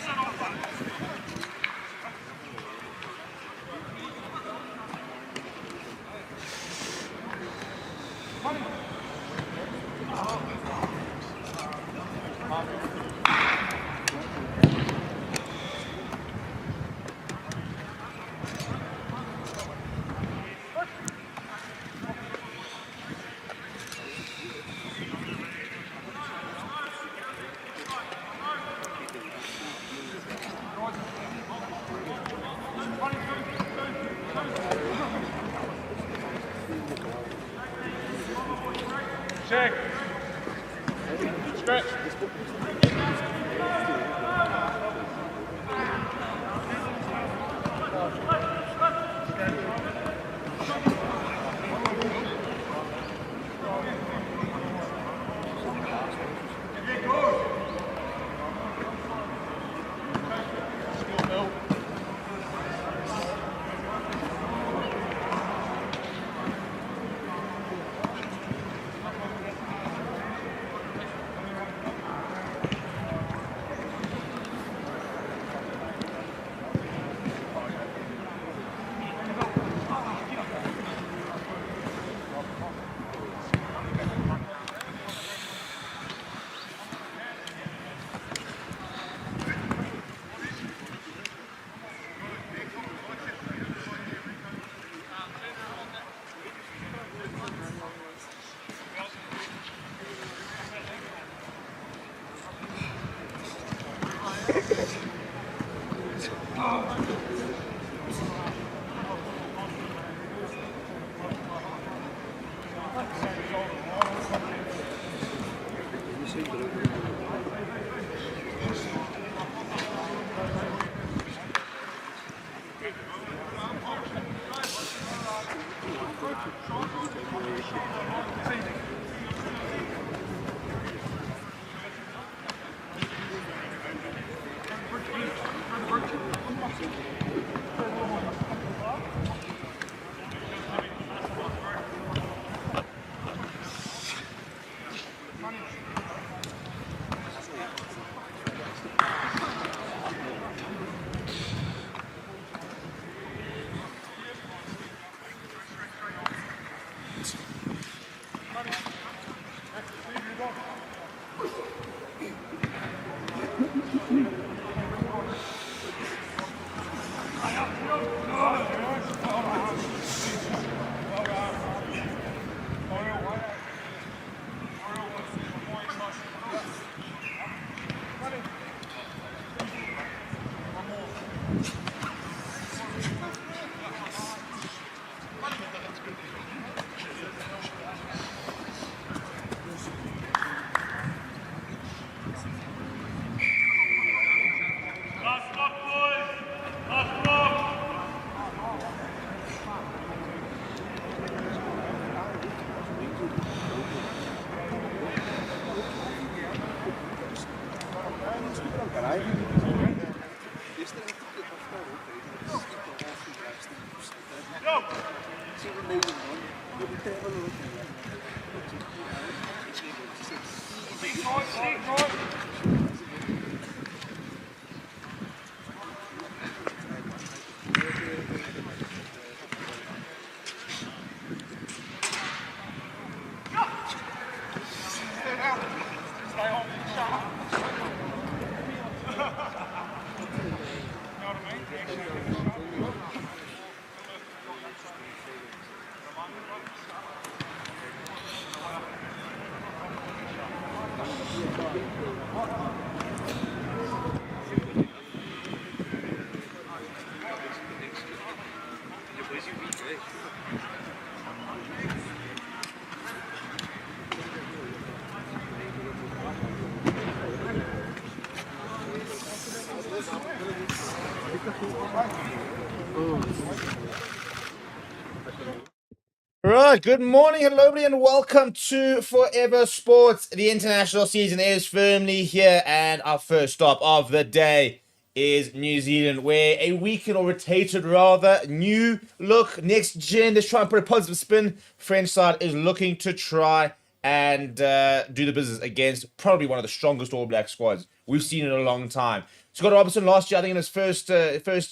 an offer. Check. Stretch. Right, good morning, hello everybody, and welcome to Forever Sports. The international season is firmly here, and our first stop of the day is New Zealand, where a weakened or rotated rather new look, next gen, let's try and put a positive spin. French side is looking to try and do the business against probably one of the strongest All Black squads we've seen in a long time. Scott Robertson last year, I think in his first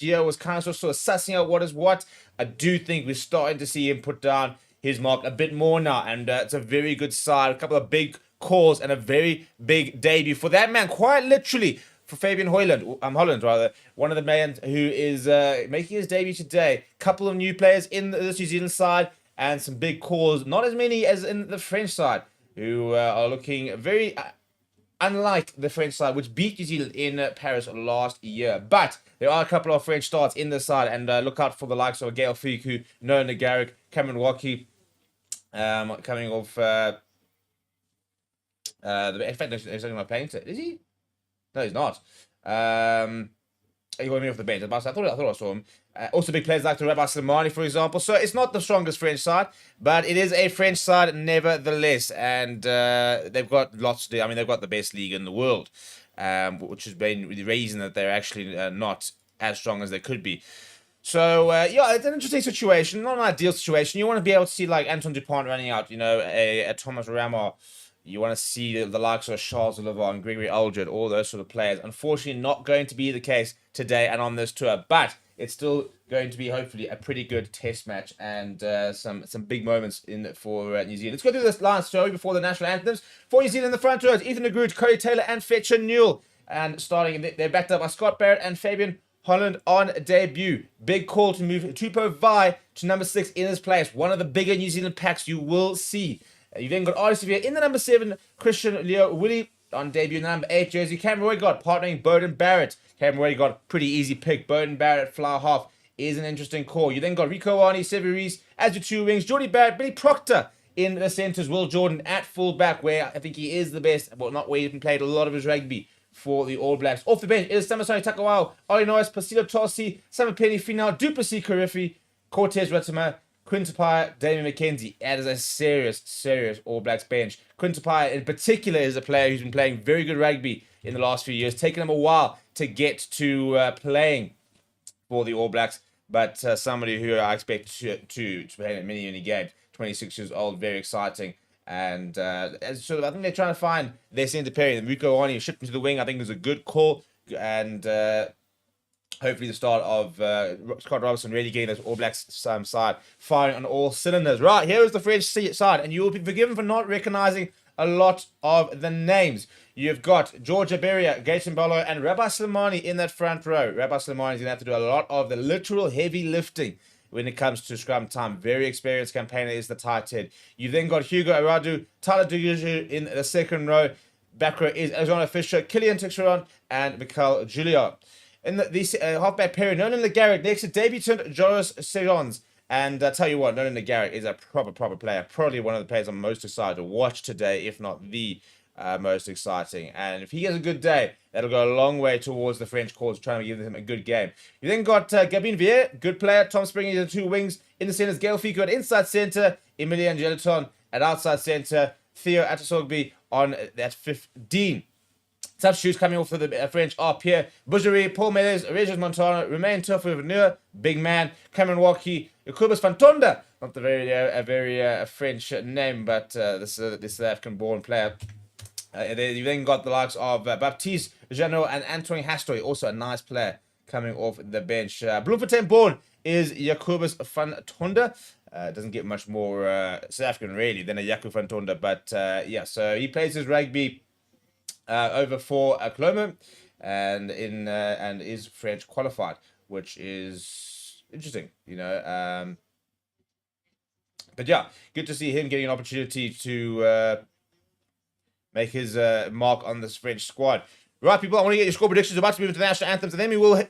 year, was kind of sort of sussing out what is what. I do think we're starting to see him put down his mark a bit more now, and it's a very good side. A couple of big calls and a very big debut for that man, quite literally, for Fabian Holland, rather, one of the men who is making his debut today. Couple of new players in this New Zealand side and some big calls, not as many as in the French side, who are looking very unlike the French side, which beat New Zealand in Paris last year. But there are a couple of French starts in this side, and look out for the likes of Gael Fiku, Noah Nagaric, Cameron Waki, coming off. In fact, he's not playing today. Is he? No, he's not. He got me off the bench. I thought I saw him. Also, big players like the Rabbi Slimani, for example. So it's not the strongest French side, but it is a French side nevertheless, and they've got lots to do. I mean, they've got the best league in the world, which has been the reason that they're actually not as strong as they could be. So, yeah, it's an interesting situation, not an ideal situation. You want to be able to see, like, Anton Dupont running out, you know, a Thomas Ramar. You want to see the likes of Charles Oliver and Gregory Aldred, all those sort of players. Unfortunately, not going to be the case today and on this tour, but it's still going to be, hopefully, a pretty good test match and some big moments for New Zealand. Let's go through this last show before the national anthems. For New Zealand in the front rows, Ethan de Groot, Corey Taylor and Fletcher Newell. And starting, they're backed up by Scott Barrett and Fabian Holland on debut. Big call to move Tupou Vai to number 6 in his place. One of the bigger New Zealand packs you will see. You then got Artie Severe in the number 7, Christian Leo Willie on debut in the number 8 jersey. Cameron Roygaard partnering Bowden Barrett. Cameron Roygaard, pretty easy pick. Bowden Barrett, flower half, is an interesting call. You then got Rico Arnie, Severies as your 2 wings. Geordie Barrett, Billy Proctor in the centres. Will Jordan at full-back, where I think he is the best, but not where he's played a lot of his rugby for the All Blacks. Off the bench is Samasoni Takawao, Ollie Norris, Pasilo Tosi, Samapeni Final, Duplessis Karifi, Cortez Ratama, Quintapaya, Damien McKenzie. That is a serious All Blacks bench. Quintapaya in particular is a player who's been playing very good rugby in the last few years. Taken him a while to get to playing for the All Blacks, but somebody who I expect to play in many games. 26 years old, very exciting. And sort of, I think they're trying to find their centre pairing. Rico Arnie shipped into the wing, I think is a good call. And hopefully the start of Scott Robertson really getting this All Blacks side firing on all cylinders. Right, here is the French side, and you will be forgiven for not recognising a lot of the names. You've got George Aberia, Gaten Barlow, and Rabbi Slimani in that front row. Rabbi Slimani is going to have to do a lot of the literal heavy lifting when it comes to scrum time. Very experienced campaigner is the tight head. You then got Hugo Aradu, Tyler Duguju in the second row. Back row is Alexander Fisher, Killian Tixeron, and Mikhail Julio. In the halfback pairing, Nolan Garrett next to debutant Joris Serons. And I tell you what, Nolan Garrett is a proper player. Probably one of the players I'm most excited to watch today, if not the most exciting. And if he has a good day, that'll go a long way towards the French cause, trying to give him a good game. You then got Gabin Vier, good player. Tom Springer is the 2 wings. In the centres, Gael Fico at inside centre. Emilian Gelaton at outside centre. Theo Atasogbi on that 15. Substitutes coming off for the French are Pierre Bougerie, Paul Meles, Regis Montano, Romain Tofu-Veneur, big man, Cameron Waki, Jacobus Fantonda, not the very French name, but this South African-born player. You then got the likes of Baptiste Jeannot and Antoine Hastoy, also a nice player coming off the bench. Bloemfontein-born is Jacobus Fantonda. Doesn't get much more South African really than a Jaco Fantonda, but yeah, so he plays his rugby over for Cloma and is French qualified, which is interesting, you know. But yeah, good to see him getting an opportunity to make his mark on this French squad. Right, people, I want to get your score predictions. We're about to move into the national anthems, and then we will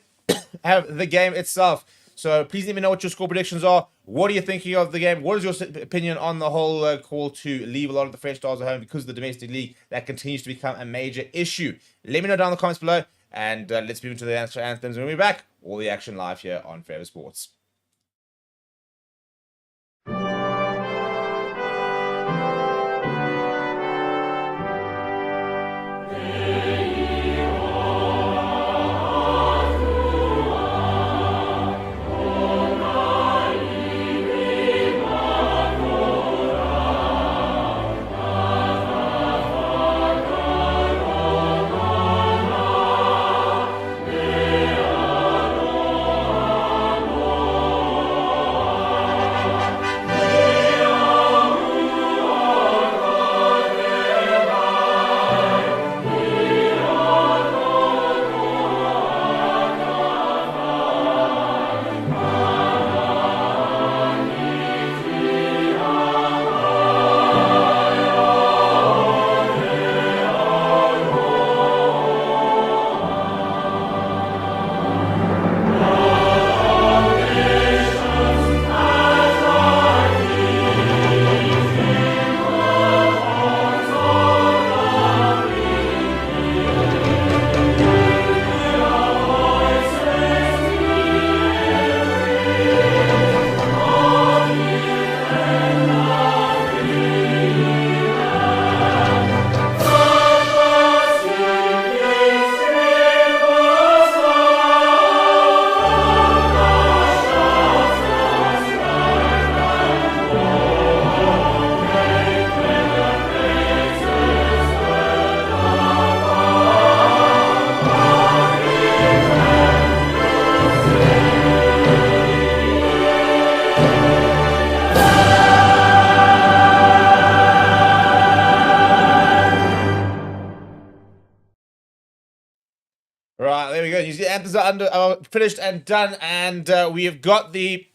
have the game itself. So please let me know what your score predictions are. What are you thinking of the game? What is your opinion on the whole call to leave a lot of the French stars at home because of the domestic league? That continues to become a major issue. Let me know down in the comments below, and let's move into the national anthems. When we're back, all the action live here on Forever Sports. Oh New Zealand anthems are finished and done, and we have got the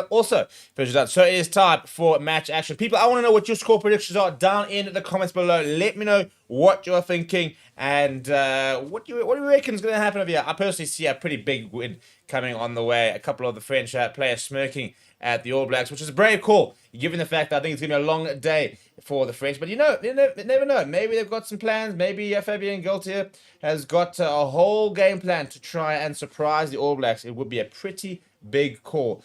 also finished done. So it is time for match action. People, I want to know what your score predictions are down in the comments below. Let me know what you're thinking and what do you reckon is going to happen over here. I personally see a pretty big win coming on the way. A couple of the French players smirking at the All Blacks, which is a brave call, given the fact that I think it's going to be a long day for the French. But you never know. Maybe they've got some plans. Maybe Fabien Gaultier has got a whole game plan to try and surprise the All Blacks. It would be a pretty big call.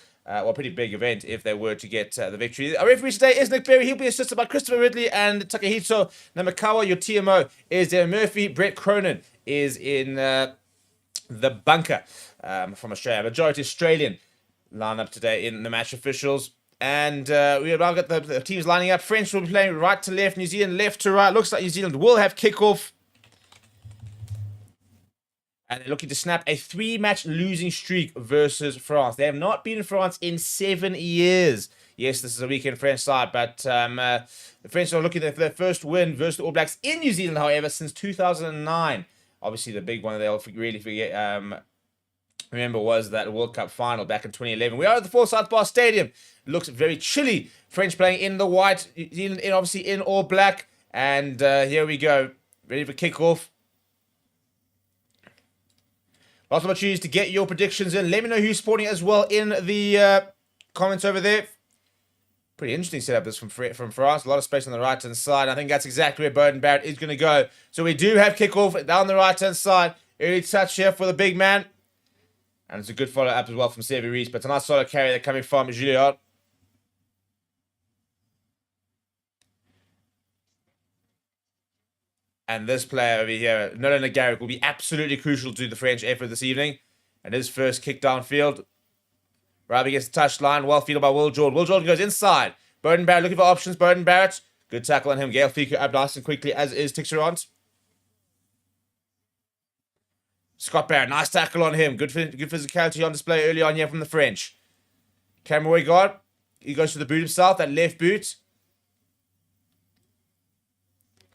Pretty big event if they were to get the victory. Our referee today is Nick Berry. He'll be assisted by Christopher Ridley and Takahito Namakawa. Your TMO is Darren Murphy. Brett Cronin is in the bunker from Australia. Majority Australian lineup today in the match officials. And we have now got the teams lining up. French will be playing right to left. New Zealand left to right. Looks like New Zealand will have kickoff. And they're looking to snap a 3-match losing streak versus France. They have not been in France in 7 years. Yes, this is a weekend French side, but the French are looking for their first win versus the All Blacks in New Zealand, however, since 2009. Obviously, the big one that they'll really forget, remember, was that World Cup final back in 2011. We are at the Forsyth Bar Stadium. It looks very chilly. French playing in the white, New Zealand obviously in all black. And here we go, ready for kickoff. Lots of opportunities to get your predictions in. Let me know who's supporting as well in the comments over there. Pretty interesting setup this from France. A lot of space on the right-hand side. I think that's exactly where Beauden Barrett is going to go. So we do have kickoff down the right-hand side. Early touch here for the big man. And it's a good follow-up as well from Sevi Reece. But it's a nice solo carry there coming from Julliard. And this player over here, Nolan Garrick, will be absolutely crucial to the French effort this evening. And his first kick downfield. Right against the touchline. Well fielded by Will Jordan. Will Jordan goes inside. Beauden Barrett looking for options. Beauden Barrett. Good tackle on him. Gail Fico up nice and quickly, as is Tixerant. Scott Barrett, nice tackle on him. Good physicality on display early on here from the French. Cameron Wigard. He goes to the boot himself. That left boot.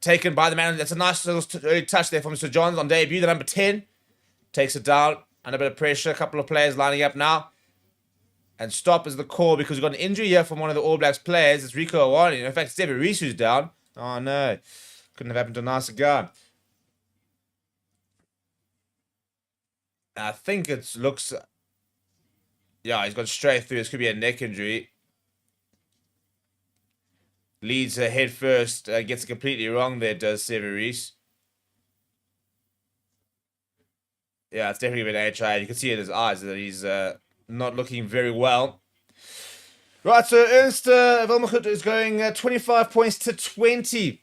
Taken by the man. That's a nice little early touch there from Mr. Johns on debut. The number 10 takes it down. Under a bit of pressure. A couple of players lining up now. And stop is the call because we've got an injury here from one of the All Blacks players. It's Rico Awani. In fact, it's Sevi Reece who's down. Oh, no. Couldn't have happened to a nicer guy. I think it looks... Yeah, he's gone straight through. This could be a neck injury. Leads head first. Gets it completely wrong there, does Sevi Reece. Yeah, it's definitely been HI. You can see in his eyes that he's not looking very well. Right, so Ernst Wilmechut is going 25 points to 20.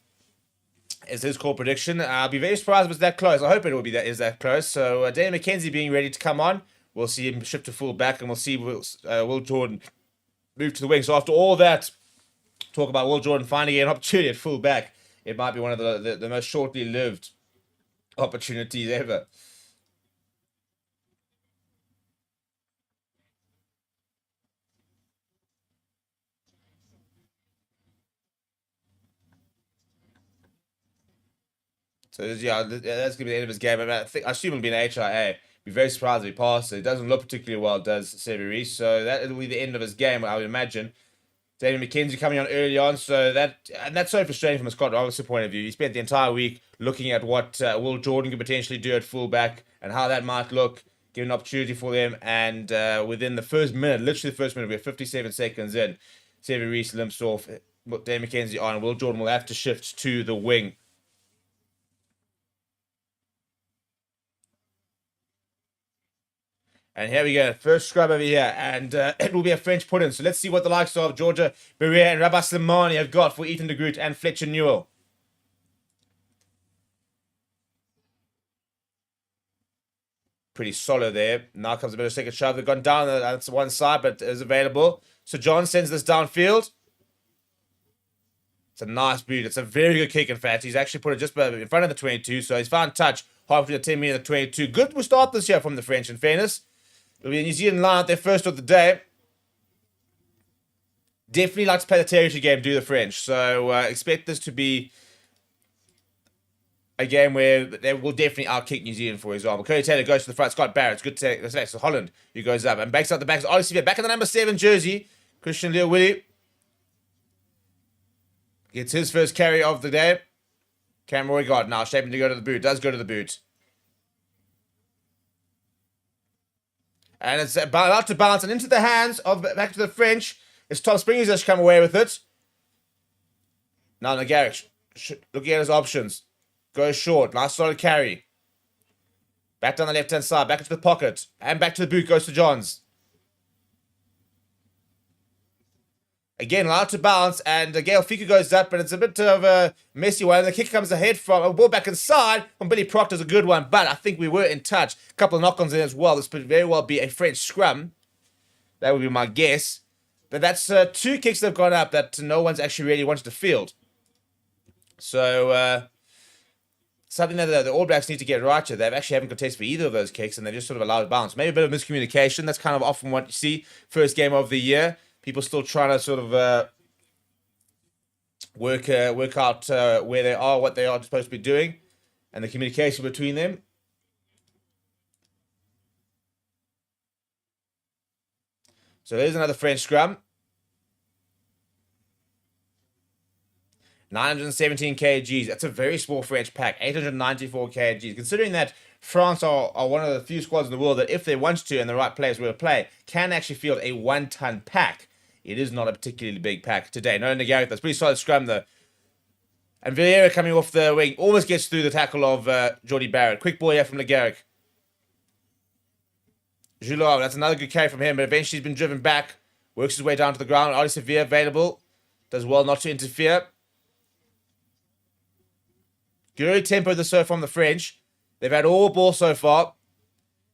Is his core prediction. I'll be very surprised if it's that close. I hope it will be that close. So Daniel McKenzie being ready to come on. We'll see him shift to full back, and we'll see Will Jordan move to the wing. So after all that talk about Will Jordan finding an opportunity at full back, it might be one of the most shortly lived opportunities ever. So yeah, that's going to be the end of his game. I assume it'll be an HIA. Be very surprised if he passes. It doesn't look particularly well, does Sevi Reece. So that will be the end of his game, I would imagine. David McKenzie coming on early on, so that's so frustrating from a Scott Robertson point of view. He spent the entire week looking at what Will Jordan could potentially do at fullback and how that might look, give an opportunity for them. And within the first minute, literally the first minute, we're 57 seconds in, Sevi Reece limps off. David McKenzie on. Will Jordan will have to shift to the wing. And here we go, first scrub over here, and it will be a French put-in. So let's see what the likes of Georgia Berea and Rabah Slimani have got for Ethan de Groot and Fletcher Newell. Pretty solid there. Now comes a bit of second shove. They've gone down that's one side, but is available. So John sends this downfield. It's a nice boot. It's a very good kick, in fact. He's actually put it just in front of the 22, so he's found touch halfway to the 10 meter, the 22. Good start this year from the French, in fairness. It'll be a New Zealand line out their first of the day. Definitely like to play the territory game, do the French. So expect this to be a game where they will definitely outkick New Zealand, for example. Cody Taylor goes to the front. Scott Barrett's good to select. So Holland, who goes up and backs up the backs. Odyssey back in the number 7 jersey. Christian Youe gets his first carry of the day. Cam Roy now shaping to go to the boot. Does go to the boot. And it's about to bounce and into the hands of back to the French. It's Tom Springers that's come away with it. Now Nagaric looking at his options. Goes short. Nice solid carry. Back down the left-hand side. Back into the pocket. And back to the boot. Goes to Johns. Again, allowed to bounce. And Gail Fiku goes up. But it's a bit of a messy one. And the kick comes ahead from a ball back inside from Billy Proctor's a good one. But I think we were in touch. A couple of knock-ons in as well. This could very well be a French scrum. That would be my guess. But that's 2 kicks that have gone up that no one's actually really wanted to field. So, something that the All Blacks need to get right here. They actually haven't contested for either of those kicks, and they just sort of allowed it bounce. Maybe a bit of miscommunication. That's kind of often what you see. First game of the year. People still trying to sort of work out where they are, what they are supposed to be doing, and the communication between them. So there's another French scrum. 917 kgs. That's a very small French pack. 894 kgs. Considering that France are one of the few squads in the world that, if they want to and the right players will play, can actually field a 1-ton pack. It is not a particularly big pack today. No Nagaric. That's pretty solid scrum though. And Vieira coming off the wing almost gets through the tackle of Jordy Barrett. Quick ball here from Nagaric. Joulard, that's another good carry from him, but eventually he's been driven back. Works his way down to the ground. Ari Sevilla available. Does well not to interfere. Good tempo this so from the French. They've had all ball so far.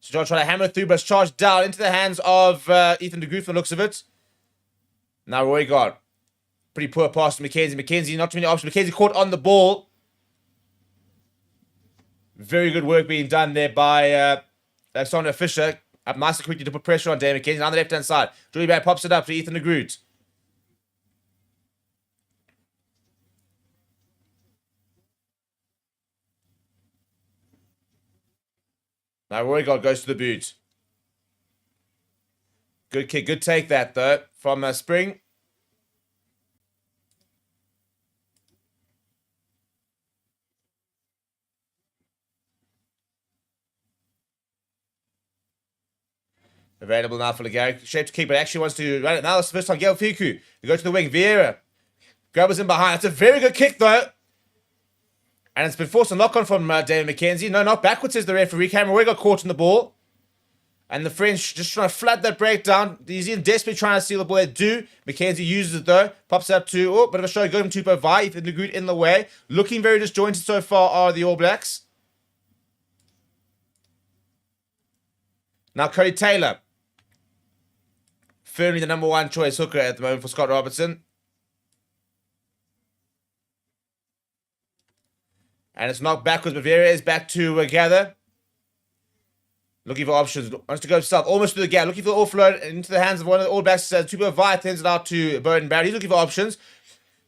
So John trying to hammer through, but it's charged down into the hands of Ethan de Groot from the looks of it. Now Roy got pretty poor pass to Mackenzie. Mackenzie, not too many options. Mackenzie caught on the ball. Very good work being done there by Alexander Fisher. Up nice and quickly to put pressure on Dave Mackenzie. On the left-hand side. Joey Barrett pops it up to Ethan de Groot. Now Roy goes to the boot. Good kick. Good take that, though, from Spring. Available now for Legaric. Shape to keep, but actually wants to run it. Now it's the first time. Gail Fiku. They go to the wing. Vieira. Grabber's in behind. It's a very good kick, though. And it's been forced a knock-on from David McKenzie. No, not backwards, says the referee. Cameron Roy got caught in the ball. And the French just trying to flood that breakdown. New Zealand desperately trying to steal the ball. They do. McKenzie uses it, though. Pops it up to, oh, bit of a show. Go from Tupo Vi. Ethan de Groot in the way. Looking very disjointed so far are the All Blacks. Now Cody Taylor. Firmly the number 1 choice hooker at the moment for Scott Robertson. And it's knocked backwards, but Vera is back to gather. Looking for options. Wants to go south, almost to the gap. Looking for the offload into the hands of one of the All Blacks. Tupo Vi sends it out to Bowden Barrett. He's looking for options.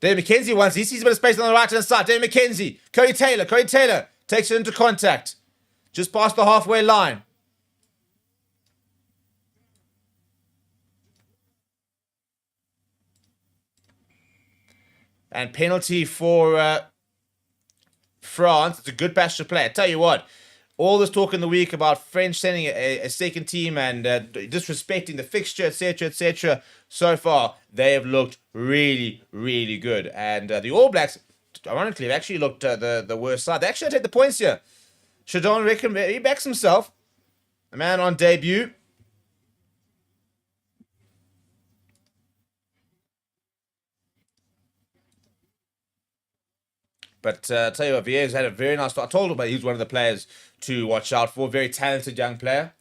David McKenzie wants. He sees a bit of space on the right-hand side. David McKenzie. Cody Taylor. Cody Taylor takes it into contact. Just past the halfway line. And penalty for France. It's a good patch to play. I tell you what, all this talk in the week about French sending a second team and disrespecting the fixture, etc., etc. So far, they have looked really, really good. And the All Blacks, ironically, have actually looked the worst side. They actually take the points here. Shadon reckon he backs himself. A man on debut. But I'll tell you what, Vieira's had a very nice start. I told him about he's one of the players to watch out for. Very talented young player.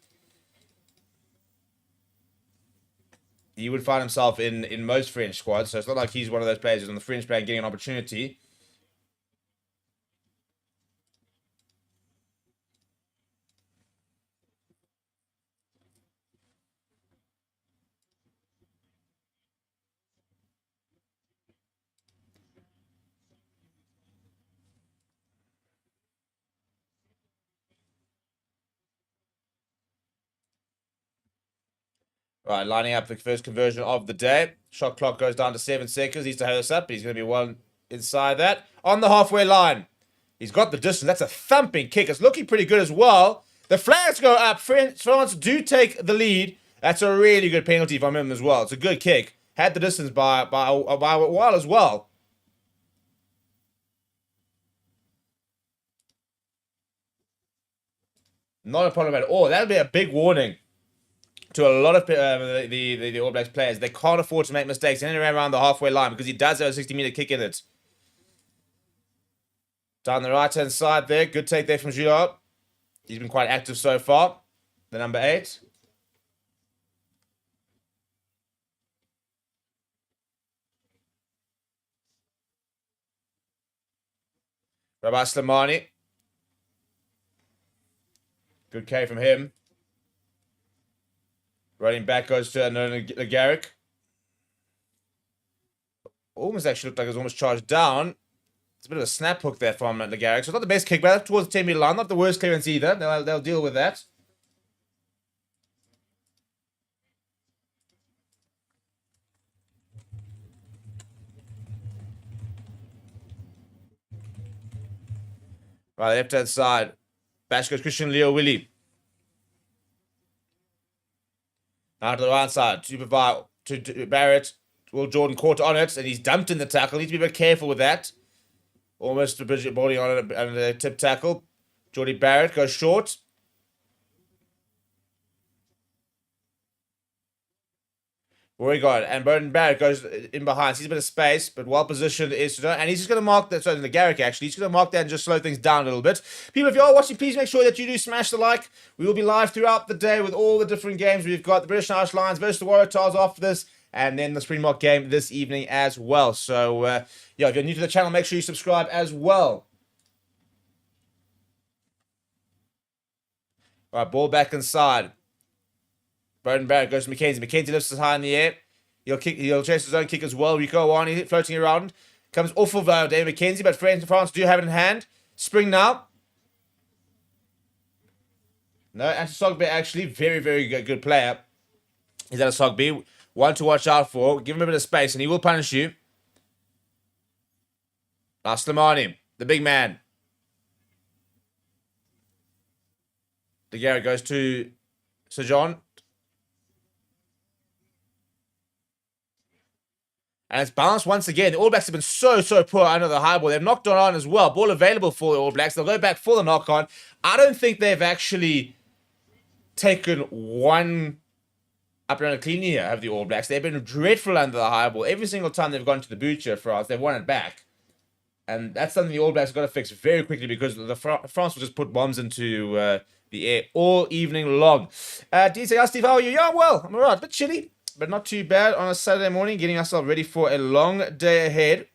He would find himself in most French squads, so it's not like he's one of those players who's on the French player getting an opportunity. Right, lining up the first conversion of the day. Shot clock goes down to 7 seconds. He's to hold us up, but he's going to be well inside that. On the halfway line. He's got the distance. That's a thumping kick. It's looking pretty good as well. The flags go up. France do take the lead. That's a really good penalty from him as well. It's a good kick. Had the distance by a while as well. Not a problem at all. That'll be a big warning to a lot of the All Blacks players. They can't afford to make mistakes in and around the halfway line because he does have a 60-meter kick in it. Down the right-hand side there. Good take there from Gillard. He's been quite active so far. The number 8. Rabbi Slimani. Good K from him. Running back goes to Garrick. Almost actually looked like it was almost charged down. It's a bit of a snap hook there from Garrick. So not the best kick, but towards the 10-meter line. Not the worst clearance either. They'll deal with that. Right, left-hand side. Bash goes Christian Leo Willie. Now to the right side. To Barrett. Will Jordan caught on it, and he's dumped in the tackle. Need to be a bit careful with that. Almost a Bridget body on a tip tackle. Jordy Barrett goes short. Where he got it. And Bowden Barrett goes in behind. Sees a bit of space, but well positioned is and he's just going to mark that. So the Garrick actually, he's going to mark that and just slow things down a little bit. People, if you are watching, please make sure that you do smash the like. We will be live throughout the day with all the different games. We've got the British Irish Lions versus the Waratahs after this, and then the Springbok game this evening as well. So, yeah, if you're new to the channel, make sure you subscribe as well. All right, ball back inside. Bowden Barrett goes to Mackenzie. Mackenzie lifts it high in the air. He'll chase his own kick as well. Rico on, he's floating around. Comes off of David Mackenzie, but France do have it in hand. Spring now. No, Anton Sogbe actually, very, very good player. He's at a Sogbe. One to watch out for. Give him a bit of space, and he will punish you. Now Slimani, the big man. De Guerra goes to Sir John. And it's bounced once again. The All Blacks have been so poor under the high ball. They've knocked on as well. Ball available for the All Blacks. They'll go back for the knock-on. I don't think they've actually taken one up and clean here, have the All Blacks. They've been dreadful under the high ball. Every single time they've gone to the butcher for us, they've won it back. And that's something the All Blacks have got to fix very quickly because France will just put bombs into the air all evening long. DJ, Steve, how are you? Yeah, well, I'm all right. A bit chilly, but not too bad on a Saturday morning, getting ourselves ready for a long day ahead.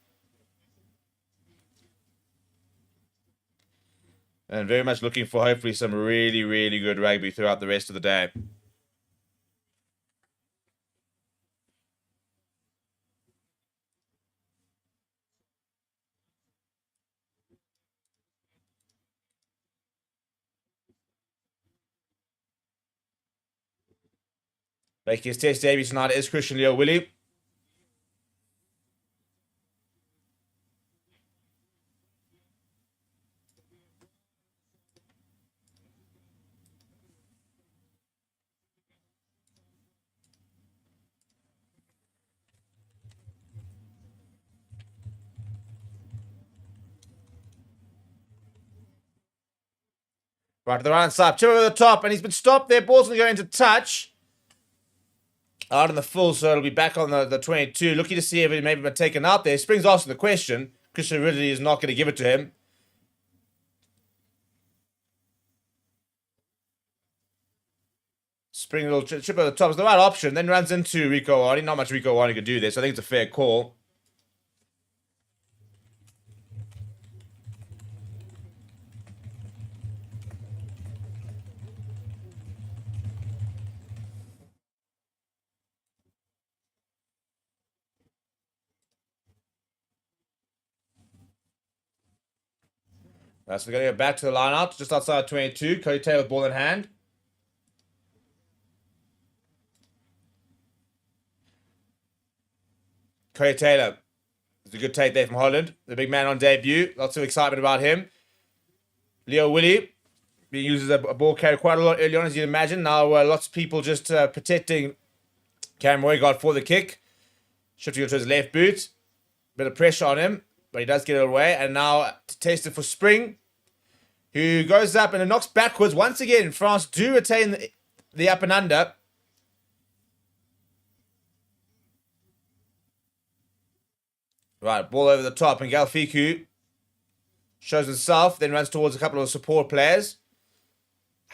And very much looking for hopefully some really, really good rugby throughout the rest of the day. Making his test debut tonight is Christian Leo Willie. Right to the right side, chip over the top, and he's been stopped there. Ball's going to go into touch. Out in the full, so it'll be back on the 22. Looking to see if it maybe been taken out there. Spring's asking the question. Christian Ridley is not going to give it to him. Spring little chip over the top is the right option. Then runs into Rico Arnie. Not much Rico Arnie could do there, so I think it's a fair call. So we're going to go back to the line out, just outside 22. Cody Taylor with ball in hand. Cody Taylor. It's a good take there from Holland. The big man on debut. Lots of excitement about him. Youe being used as a ball carrier quite a lot early on, as you'd imagine. Now lots of people just protecting Cameron Moygaard for the kick. Shifting to his left boot. Bit of pressure on him, but he does get it away. And now to test it for Spring, who goes up and it knocks backwards. Once again, France do retain the up and under. Right, ball over the top, and Galfiku shows himself, then runs towards a couple of support players.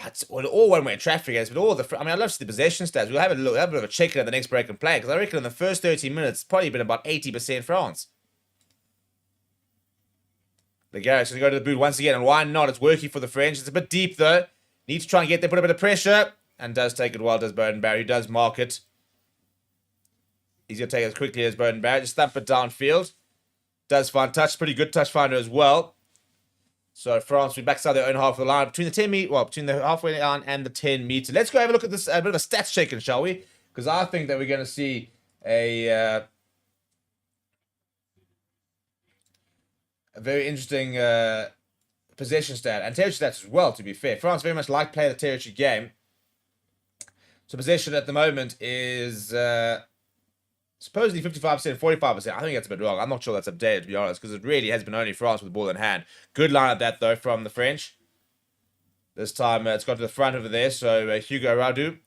It's all one-way traffic, but all the. I mean, I'd love to see the possession stats. We'll have a look, have a bit of a check at the next break and play, because I reckon in the first 30 minutes, it's probably been about 80% France. The Garrett's going to go to the boot once again, and why not? It's working for the French. It's a bit deep, though. Needs to try and get there, put a bit of pressure, and does take it well, does Bowden Barry. He does mark it. He's going to take it as quickly as Bowden Barry. Just thump it downfield. Does find touch. Pretty good touch finder as well. So France will be back inside their own half of the line. Between the 10 meter, well, between the halfway line and the 10 meter. Let's go have a look at this, a bit of a stats checking, shall we? Because I think that we're going to see a very interesting possession stat. And territory stats as well, to be fair. France very much like playing the territory game. So possession at the moment is supposedly 55%, 45%. I think that's a bit wrong. I'm not sure that's updated, to be honest, because it really has been only France with the ball in hand. Good line at that, though, from the French. This time it's got to the front over there, so Hugo Radu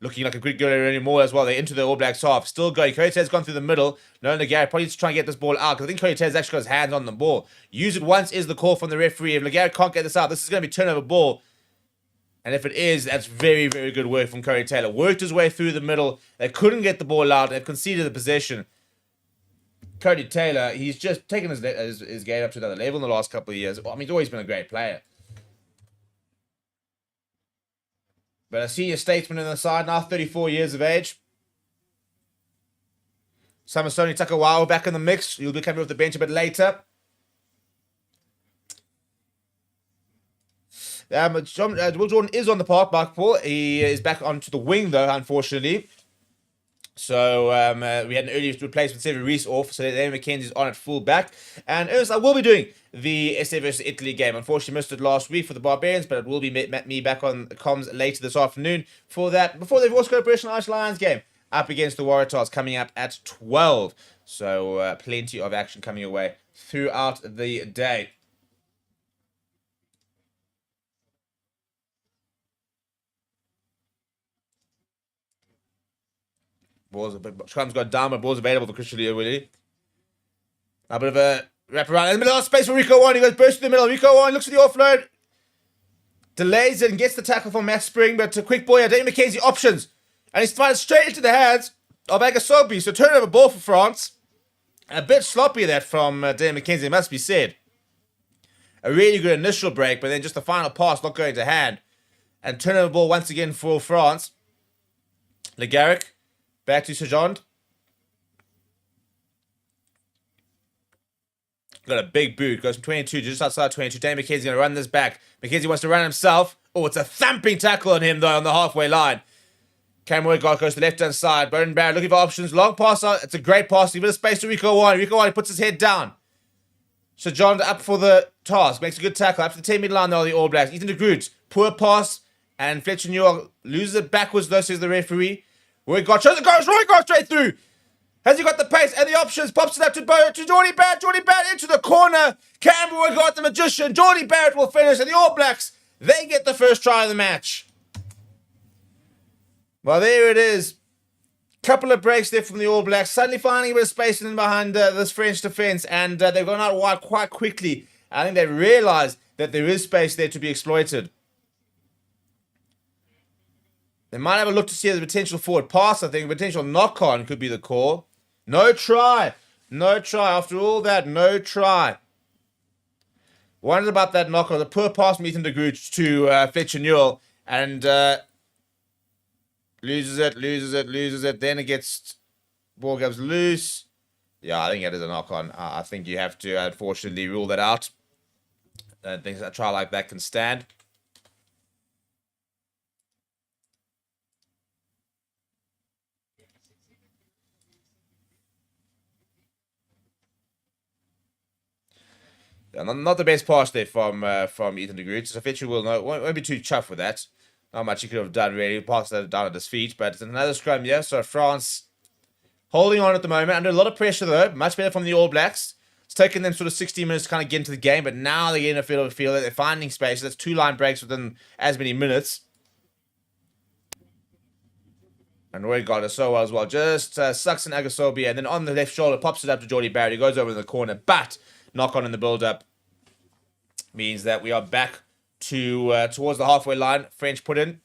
looking like a good goal anymore as well. They're into the All Blacks half. Still going. Coyote's gone through the middle. No, Lagarde probably needs to try and get this ball out, because I think Coyote's actually got his hands on the ball. Use it once is the call from the referee. If Lagarde can't get this out, this is going to be turnover ball. And if it is, that's very, very good work from Cody Taylor. Worked his way through the middle. They couldn't get the ball out. They've conceded the possession. Cody Taylor, he's just taken his game up to another level in the last couple of years. I mean, he's always been a great player. But a senior statesman on the side now, 34 years of age. Samisoni Takawawa back in the mix. He'll be coming off the bench a bit later. Will Jordan is on the park, Mark Paul. He is back onto the wing, though, unfortunately. So we had an early replacement, Sever Reese off, so then McKenzie's on at full back. And Ernst, I will be doing the SA versus Italy game. Unfortunately, missed it last week for the Barbarians, but it will be me back on comms later this afternoon for that. Before they've also got a British Irish Lions game up against the Waratahs coming up at 12. So plenty of action coming away throughout the day. Scrum's got down, but ball's available for Christian Youe. A bit of a wrap around. In the middle of space for Rico Warren. He goes burst through the middle. Rico Warren looks for the offload. Delays it and gets the tackle from Matt Spring, but a quick boy. Danny McKenzie options. And he's fired straight into the hands of Agasobi. So turnover ball for France. A bit sloppy that from Danny McKenzie, it must be said. A really good initial break, but then just the final pass not going to hand. And turnover ball once again for France. Le Garrick. Back to Sajond. Got a big boot. Goes from 22 to just outside 22. Danny McKenzie's going to run this back. McKenzie wants to run himself. Oh, it's a thumping tackle on him, though, on the halfway line. Cameron Moygaard goes to the left-hand side. Bowden Barrett looking for options. Long pass out. It's a great pass. Give it a space to Rico Wine. Rico Wine puts his head down. Sajond up for the task. Makes a good tackle. Up to the 10-meter line, though, the All Blacks. Ethan de Groot. Poor pass. And Fletcher Newell loses it backwards, though, says the referee. Roygaard shows it goes. Roygaard straight through. Has he got the pace and the options? Pops it up to Geordie Barrett. Geordie Barrett into the corner. Campbell Roygaard, the magician. Geordie Barrett will finish. And the All Blacks, they get the first try of the match. Well, there it is. Couple of breaks there from the All Blacks. Suddenly finding a bit of space in behind this French defence. And they've gone out wide quite quickly. I think they realised that there is space there to be exploited. They might have a look to see the potential forward pass. I think potential knock-on could be the call. No try. No try. After all that, no try. Wondered about that knock-on. The poor pass from Ethan de Groot to Fletcher Newell. And loses it. Then it gets... Ball goes loose. Yeah, I think that is a knock-on. I think you have to, unfortunately, rule that out. I don't think a try like that can stand. Not the best pass there from Ethan de Groot. So Fetcher will know, won't be too chuffed with that. Not much he could have done really. Passed that down at his feet, but it's another scrum here. So France holding on at the moment, under a lot of pressure though. Much better from the All Blacks. It's taken them sort of 16 minutes to kind of get into the game, but now they're getting a feel that they're finding space. That's 2 line breaks within as many minutes. And Roy got it so well as well. Just sucks in Agasobia, and then on the left shoulder, pops it up to Geordie Barrett. He goes over in the corner, but knock on in the build-up means that we are back to towards the halfway line. French put in.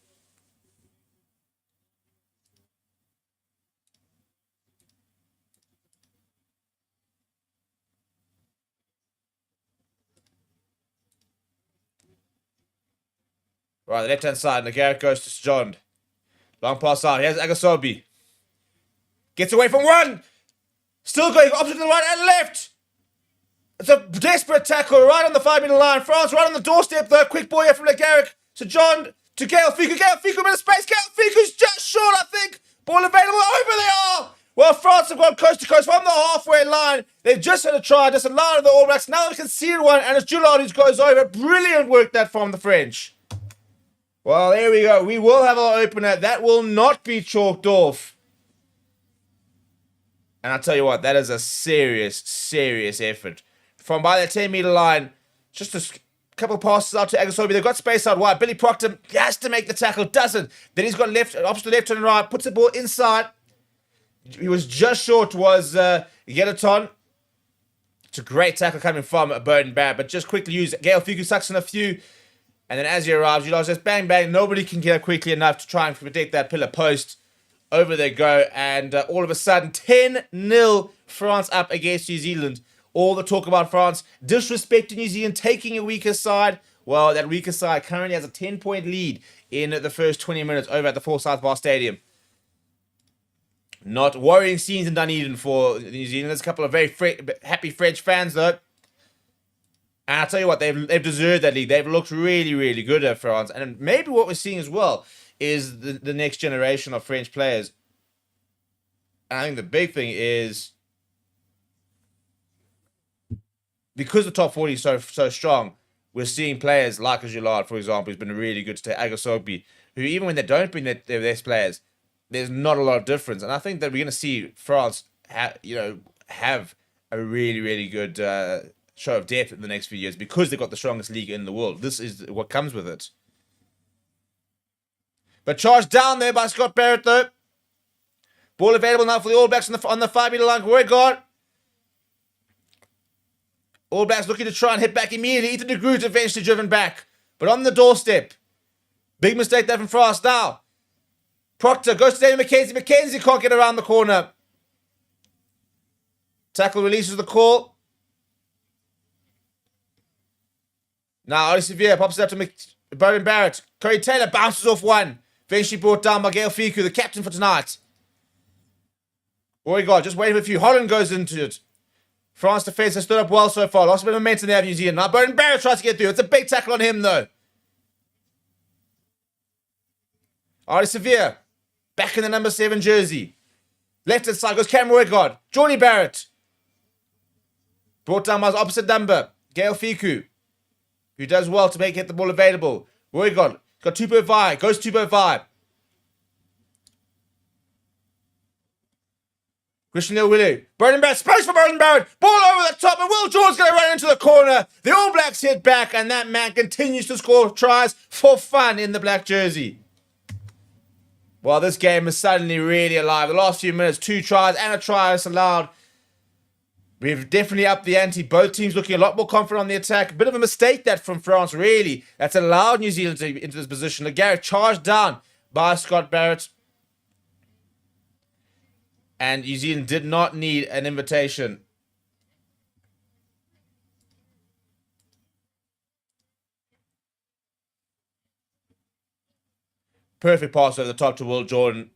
Right, the left-hand side, and Garrett goes to John. Long pass out. Here's Agasobi. Gets away from one. Still going opposite to the right and left. It's a desperate tackle right on the 5-meter line. France right on the doorstep though. Quick ball here from Garrett to John to Gael Fiku. Gael Fiku in space. Gael Fiku's just short, I think. Ball available. Over they are. Well, France have gone coast to coast from the halfway line. They've just had a try, just allowed the All Blacks. Now they can see one, and it's Gillard who goes over. Brilliant work that from the French. Well, there we go. We will have our opener. That will not be chalked off. And I'll tell you what, that is a serious, serious effort. From by the 10-meter line, just a couple of passes out to Agasobi. They've got space out wide. Billy Proctor has to make the tackle, doesn't. Then he's got opposite left and right, puts the ball inside. He was just short, was Yeleton. It's a great tackle coming from Burton Barrett, but just quickly use Gael Fiku sucks in a few. And then as he arrives, you know, just bang, bang. Nobody can get up quickly enough to try and protect that pillar post. Over they go. And all of a sudden, 10-0 France up against New Zealand. All the talk about France disrespecting New Zealand, taking a weaker side. Well, that weaker side currently has a 10-point lead in the first 20 minutes over at the Forsyth Bar Stadium. Not worrying scenes in Dunedin for New Zealand. There's a couple of very happy French fans, though. And I'll tell you what, they've deserved that lead. They've looked really, really good at France. And maybe what we're seeing as well is the next generation of French players. And I think the big thing is, because the top 40 is so strong, we're seeing players like Gillard, for example, who's been really good to Agasobi, who even when they don't bring their best players, there's not a lot of difference. And I think that we're going to see France have a really, really good show of depth in the next few years because they've got the strongest league in the world. This is what comes with it. But charged down there by Scott Barrett, though. Ball available now for the All Blacks on the 5-meter line. Roygaard. All Blacks looking to try and hit back immediately. Ethan de Groot eventually driven back. But on the doorstep. Big mistake there from France now. Proctor goes to David McKenzie. McKenzie can't get around the corner. Tackle releases the call. Now, Ollie Severe pops it up to Burton Barrett. Corey Taylor bounces off one. Eventually brought down by Gael Fiku, the captain for tonight. Roygaard just waiting for a few. Holland goes into it. France defense has stood up well so far. Lost a bit of momentum there, New Zealand. Now, Burton Barrett tries to get through. It's a big tackle on him, though. Ollie Severe. Back in the number 7 jersey. Left-hand side goes Cameron Roygaard. Geordie Barrett. Brought down by his opposite number. Gael Fiku, who does well to get the ball available. Roygaard got Tupou Vai. Goes Tupou Vai. Christian Lil-Willie. Burton Barrett. Space for Burton Barrett. Ball over the top. And Will George's going to run into the corner. The All Blacks hit back. And that man continues to score tries for fun in the black jersey. Well, this game is suddenly really alive. The last few minutes, 2 tries and a try is allowed. We've definitely upped the ante. Both teams looking a lot more confident on the attack. A bit of a mistake that from France, really. That's allowed New Zealand to into this position. Garrett charged down by Scott Barrett. And New Zealand did not need an invitation. Perfect pass over the top to Will Jordan.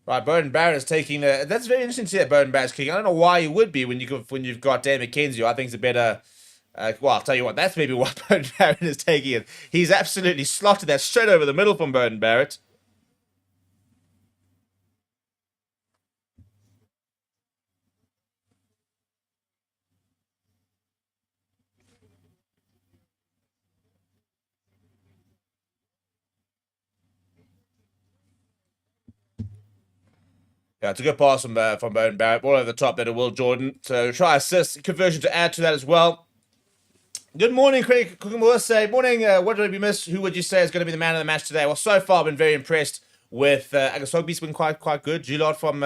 Right, Bowden Barrett is taking the. That's very interesting to see that Bowden Barrett's kicking. I don't know why you would be when you've got Dan McKenzie. I think it's a better. Well, I'll tell you what. That's maybe why Bowden Barrett is taking it. He's absolutely slotted that straight over the middle from Bowden Barrett. Yeah, it's a good pass from Bowden Barrett. Ball over the top there to Will Jordan. So try assist conversion to add to that as well. Good morning, Craig Kukumawase. Morning, what did we miss? Who would you say is going to be the man of the match today? Well, so far I've been very impressed with Agasogi's been quite good. Gillard from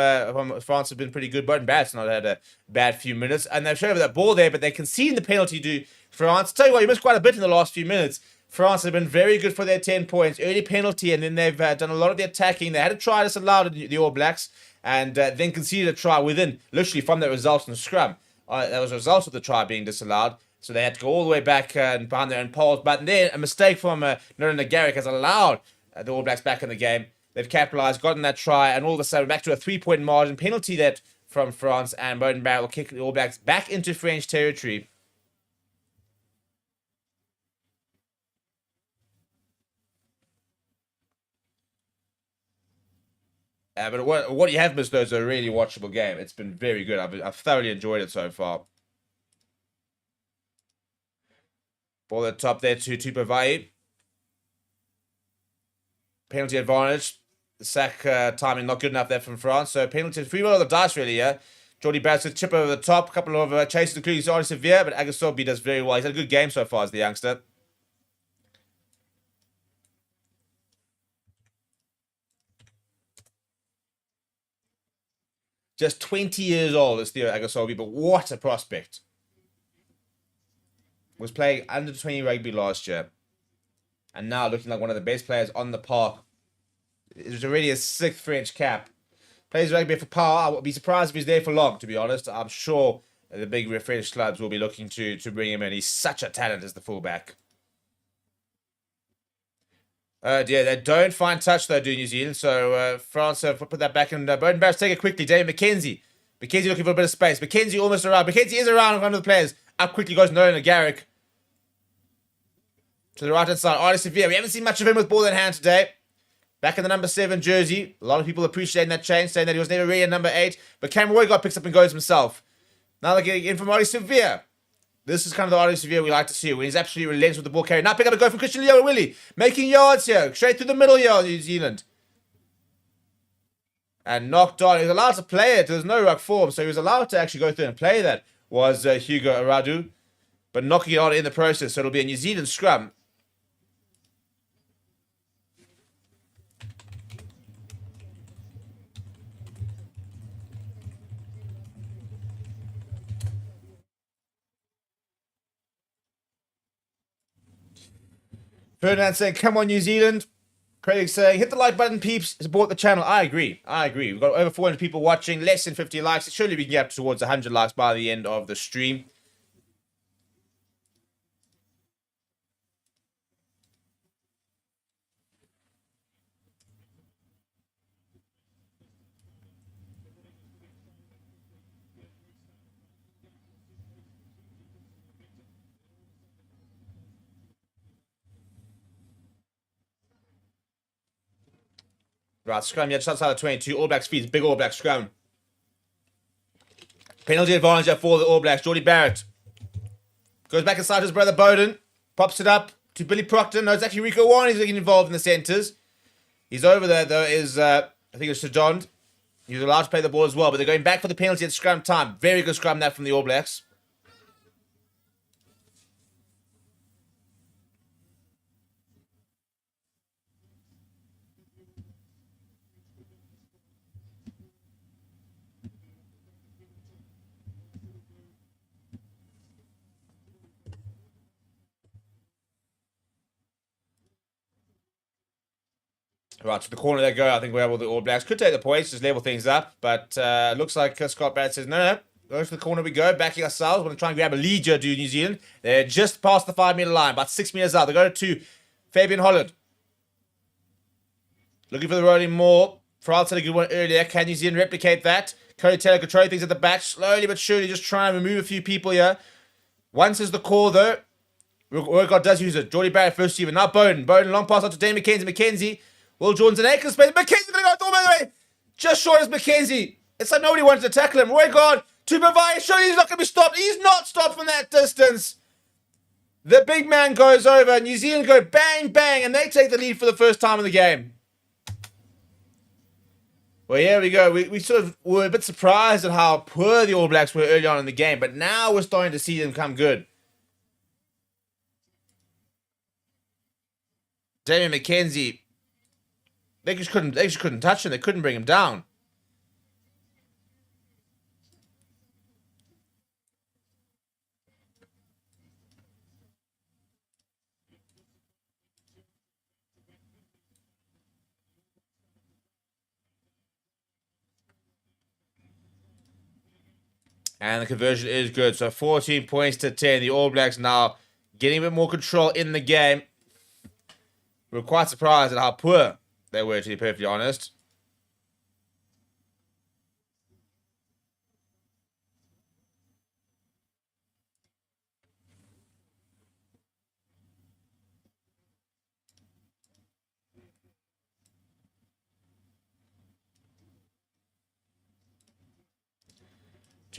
France has been pretty good. Bowden Barrett's not had a bad few minutes. And they've shown over that ball there, but they conceded the penalty to France. Tell you what, you missed quite a bit in the last few minutes. France have been very good for their 10 points. Early penalty, and then they've done a lot of the attacking. They had a try disallowed the All Blacks, and then conceded a try within, literally from that result in the scrum. That was a result of the try being disallowed. So they had to go all the way back and behind their own poles. But then a mistake from Nolan Garrick has allowed the All Blacks back in the game. They've capitalised, gotten that try, and all of a sudden back to a 3-point margin. Penalty that from France, and Bowden Barrett will kick the All Blacks back into French territory. But what you have missed, though, is a really watchable game. It's been very good. I've thoroughly enjoyed it so far. Ball at the top there to Tupavai. Penalty advantage. The sack timing not good enough there from France. So penalty, free roll of the dice really, yeah. Jordy Barrett's a chip over the top. A couple of chases including Zari Severe, but Agasobi does very well. He's had a good game so far as the youngster. Just 20 years old is Theo Agasobi, but what a prospect. Was playing under 20 rugby last year. And now looking like one of the best players on the park. It was already his 6th French cap. Plays rugby for power. I would be surprised if he's there for long, to be honest. I'm sure the big French clubs will be looking to bring him in. He's such a talent as the fullback. Oh dear, they don't find touch though, do New Zealand. So France have put that back in. Bowden Barrett's take it quickly. David McKenzie. McKenzie looking for a bit of space. McKenzie almost around. McKenzie is around in front of the players. Up quickly goes Nolan Garrick. To the right-hand side, Artie Severe. We haven't seen much of him with ball in hand today. Back in the number 7 jersey. A lot of people appreciating that change, saying that he was never really a number 8. But Cameron Roygaard picks up and goes himself. Now they're getting in from Artie Severe. This is kind of the Artie Severe we like to see, when he's absolutely relentless with the ball carry. Now pick up a go from Christian Leo Willie. Making yards here. Straight through the middle here, New Zealand. And knocked on. He was allowed to play it. There's no ruck form, so he was allowed to actually go through and play that. Was Hugo Aradu. But knocking it on in the process, so it'll be a New Zealand scrum. Ferdinand saying, come on, New Zealand. Craig saying, hit the like button, peeps. Support the channel. I agree. We've got over 400 people watching, less than 50 likes. Surely we can get up towards 100 likes by the end of the stream. Right, scrum, yeah, just outside of 22. All Blacks feeds, big All Black scrum. Penalty advantage for the All Blacks. Jordy Barrett goes back inside his brother Bowden. Pops it up to Billy Proctor. No, it's actually Rico Warren who's getting involved in the centres. He's over there, though, I think it's Sir John. He was allowed to play the ball as well, but they're going back for the penalty at scrum time. Very good scrum that from the All Blacks. Right, to the corner they go. I think we're able, the All Blacks could take the points, just level things up. But looks like Scott Barrett says, no. Go to the corner we go, backing ourselves. We're going to try and grab a lead here to New Zealand. They're just past the 5-metre line, about 6 metres out. They go to Fabian Holland. Looking for the rolling more. France had a good one earlier. Can New Zealand replicate that? Cody Taylor controlling things at the back. Slowly but surely just trying to remove a few people here. Once is the call though. Workout does use it. Geordie Barrett first receiver. Now Bowden. Bowden long pass out to Dane McKenzie. McKenzie. Will Jordan's in acre space. McKenzie's going to go all the way. Just short as McKenzie. It's like nobody wanted to tackle him. Roy God to provide. Surely he's not going to be stopped. He's not stopped from that distance. The big man goes over. New Zealand go bang, bang. And they take the lead for the first time in the game. Well, here we go. We sort of were a bit surprised at how poor the All Blacks were early on in the game. But now we're starting to see them come good. Damian McKenzie. They just couldn't touch him. They couldn't bring him down. And the conversion is good. So 14 points to 10. The All Blacks now getting a bit more control in the game. We're quite surprised at how poor they were, to be perfectly honest.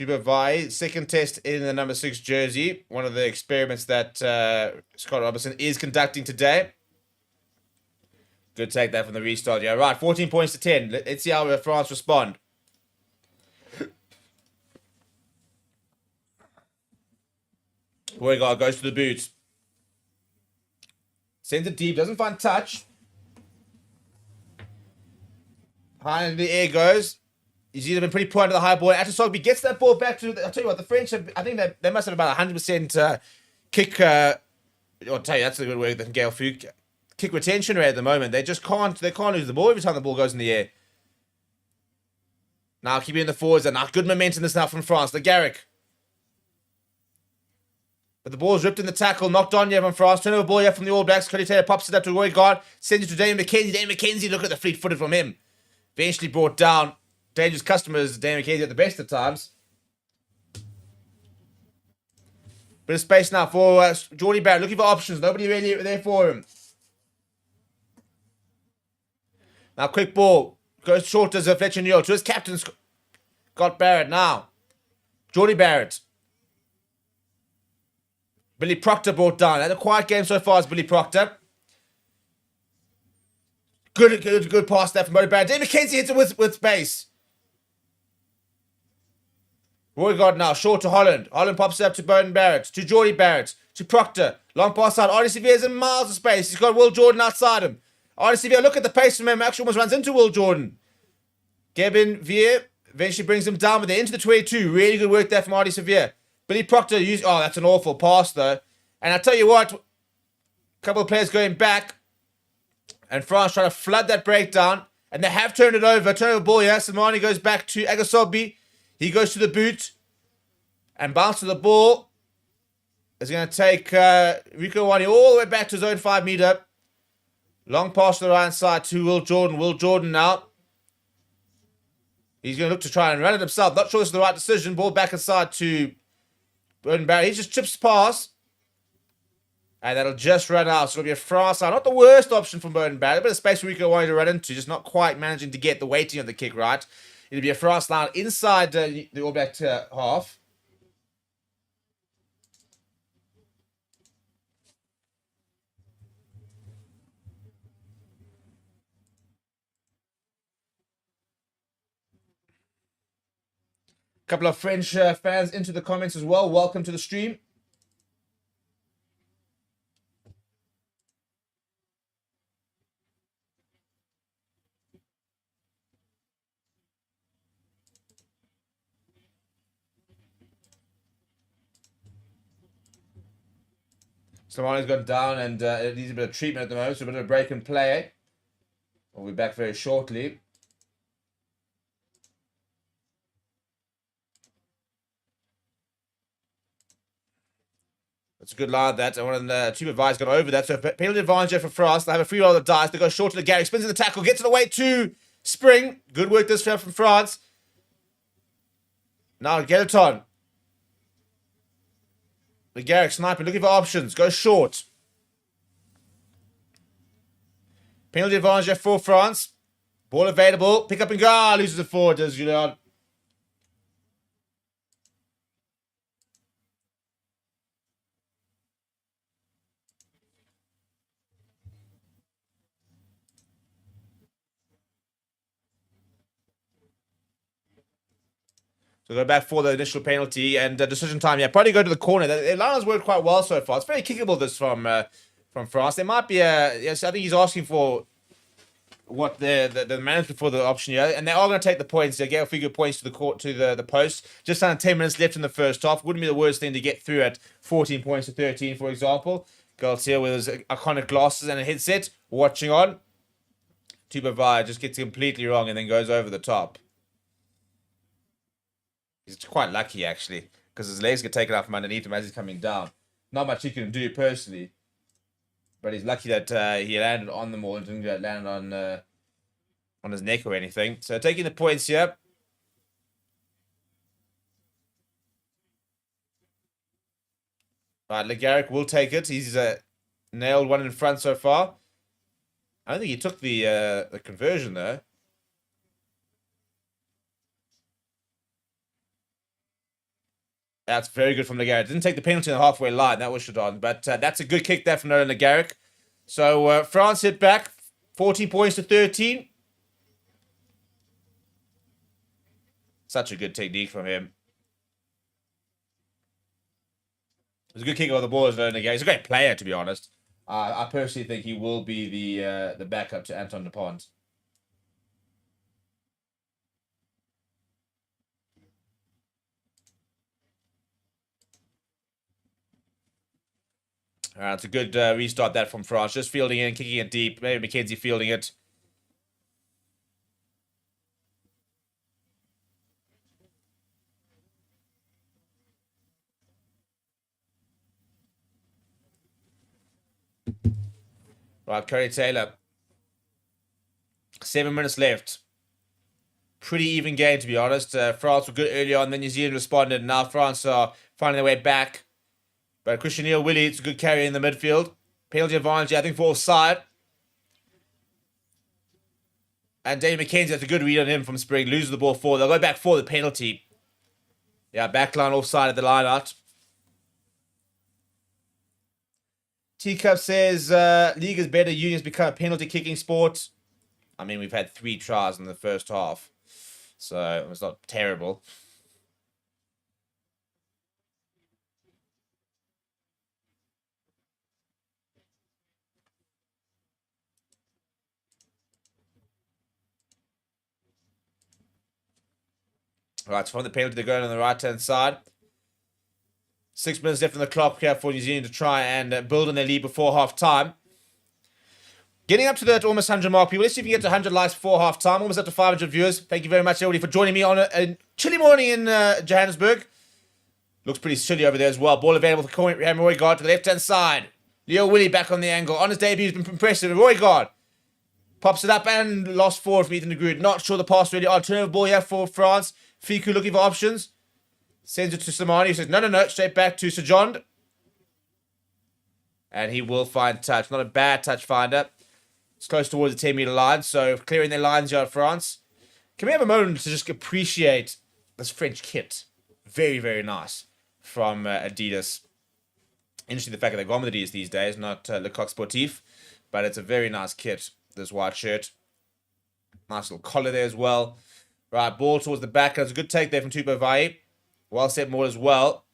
Vai, second test in the number 6 jersey. One of the experiments that Scott Robertson is conducting today. Good take that from the restart. Yeah, right. 14 points to 10. Let's see how France respond. Boygaard goes to the boot. Sends it deep. Doesn't find touch. High in the air goes. He's either been pretty poor under the high ball. Atasogby gets that ball back to... I'll tell you what, the French, I think they must have about 100% kick... I'll tell you, that's a good word than Gail Fuke. Kick retention rate at the moment. They just can't lose the ball every time the ball goes in the air. Now keeping in the forwards and now good momentum this now from France. The Garrick. But the ball's ripped in the tackle, knocked on here from France. Turnover ball here from the All Blacks. Cody Taylor pops it up to Roy Guard. Sends it to Dane McKenzie. Dane McKenzie, look at the fleet-footed from him. Eventually brought down. Dangerous customers, Dane McKenzie at the best of times. Bit of space now for Geordie Barrett, looking for options. Nobody really there for him. Now quick ball. Goes short as Fletcher Newell. To his captain, Scott Barrett now. Geordie Barrett. Billy Proctor brought down. Had a quiet game so far as Billy Proctor. Good pass there from Geordie Barrett. Dane McKenzie hits it with space. Roygaard now, short to Holland. Holland pops it up to Bowden Barrett, to Geordie Barrett, to Proctor. Long pass out. Arnie Sevier's in miles of space. He's got Will Jordan outside him. Arnie Sevier, look at the pace from him. Actually almost runs into Will Jordan. Gavin Veer eventually brings him down, but they're into the 22. Really good work there from Arnie Sevier. Billy Proctor used... Oh, that's an awful pass, though. And I tell you what, a couple of players going back, and France trying to flood that breakdown, and they have turned it over. Turnover ball here. Samani goes back to Agasobi. He goes to the boot and bounces the ball. It's going to take Rico Wani all the way back to zone 5 meter. Long pass to the right side to Will Jordan. Will Jordan now. He's going to look to try and run it himself. Not sure this is the right decision. Ball back inside to Bowden Barrett. He just chips past. And that'll just run out. So it'll be a France out. Not the worst option from Bowden Barrett. A bit of space for Rico Wani to run into. Just not quite managing to get the weighting of the kick right. It'll be a France line inside the All Black half. Couple of French fans into the comments as well. Welcome to the stream. Somali's gone down and it needs a bit of treatment at the moment, so a bit of a break and play. We'll be back very shortly. That's a good line, that. And one of the two advisors got over that. So penalty advantage for France. They have a free roll of the dice. They go short to the Gary. Spins in the tackle. Gets it away to Spring. Good work this time from France. Now Gelaton. The Garrick sniping, looking for options. Go short. Penalty advantage for France. Ball available. Pick up and go. Loses the forward, does Julian. So go back for the initial penalty and decision time. Yeah, probably go to the corner. The line's worked quite well so far. It's very kickable, this from France. There might be yes, I think he's asking for what the management for the option here, and they are going to take the points. They get a few good points to the court to the post. Just under 10 minutes left in the first half. Wouldn't be the worst thing to get through at 14 points to 13, for example. Girls here with his iconic glasses and a headset, watching on. Tupavai just gets it completely wrong and then goes over the top. He's quite lucky, actually, because his legs get taken out from underneath him as he's coming down. Not much he can do, personally. But he's lucky that he landed on them all and didn't land on his neck or anything. So taking the points here. Right, LeGarrick will take it. He's nailed one in front so far. I don't think he took the conversion, though. That's very good from LeGarrick. Didn't take the penalty on the halfway line. That was Shadon. But that's a good kick there from Nolan LeGarrick. So France hit back. 14 points to 13. Such a good technique from him. It was a good kick over the ball as Nolan LeGarrick. He's a great player, to be honest. I personally think he will be the backup to Anton Dupont. It's a good restart that from France. Just fielding in, kicking it deep. Maybe McKenzie fielding it. Right, Curry Taylor. 7 minutes left. Pretty even game, to be honest. France were good early on, then New Zealand responded. Now France are finding their way back. But Christian Neil-Willie, it's a good carry in the midfield. Penalty advantage, I think, for offside. And Dave McKenzie, that's a good read on him from Spring. Loses the ball forward. They'll go back for the penalty. Yeah, backline offside at the line out. Teacup says, league is better. Union's become a penalty kicking sport. I mean, we've had 3 tries in the first half. So, it's not terrible. Right, so from the penalty, they're going on the right-hand side. 6 minutes left on the clock here for New Zealand to try and build on their lead before half-time. Getting up to that almost 100 mark, people. Let's see if we can get to 100 likes before half-time. Almost up to 500 viewers. Thank you very much, everybody, for joining me on a chilly morning in Johannesburg. Looks pretty chilly over there as well. Ball available for Roygaard to the left-hand side. Leo Willie back on the angle. On his debut, he's been impressive. Roygaard pops it up and lost forward from Ethan de Groot. Not sure the pass really. Alternative ball here for France. Fiku looking for options. Sends it to Samani. He says, no. Straight back to Sajond. And he will find touch. Not a bad touch finder. It's close towards the 10-meter line. So clearing their lines here at France. Can we have a moment to just appreciate this French kit? Very, very nice from Adidas. Interesting the fact that they've gone with Adidas these days, not Le Coq Sportif. But it's a very nice kit, this white shirt. Nice little collar there as well. Right, ball towards the back. That's a good take there from Tupavai. Well set more as well.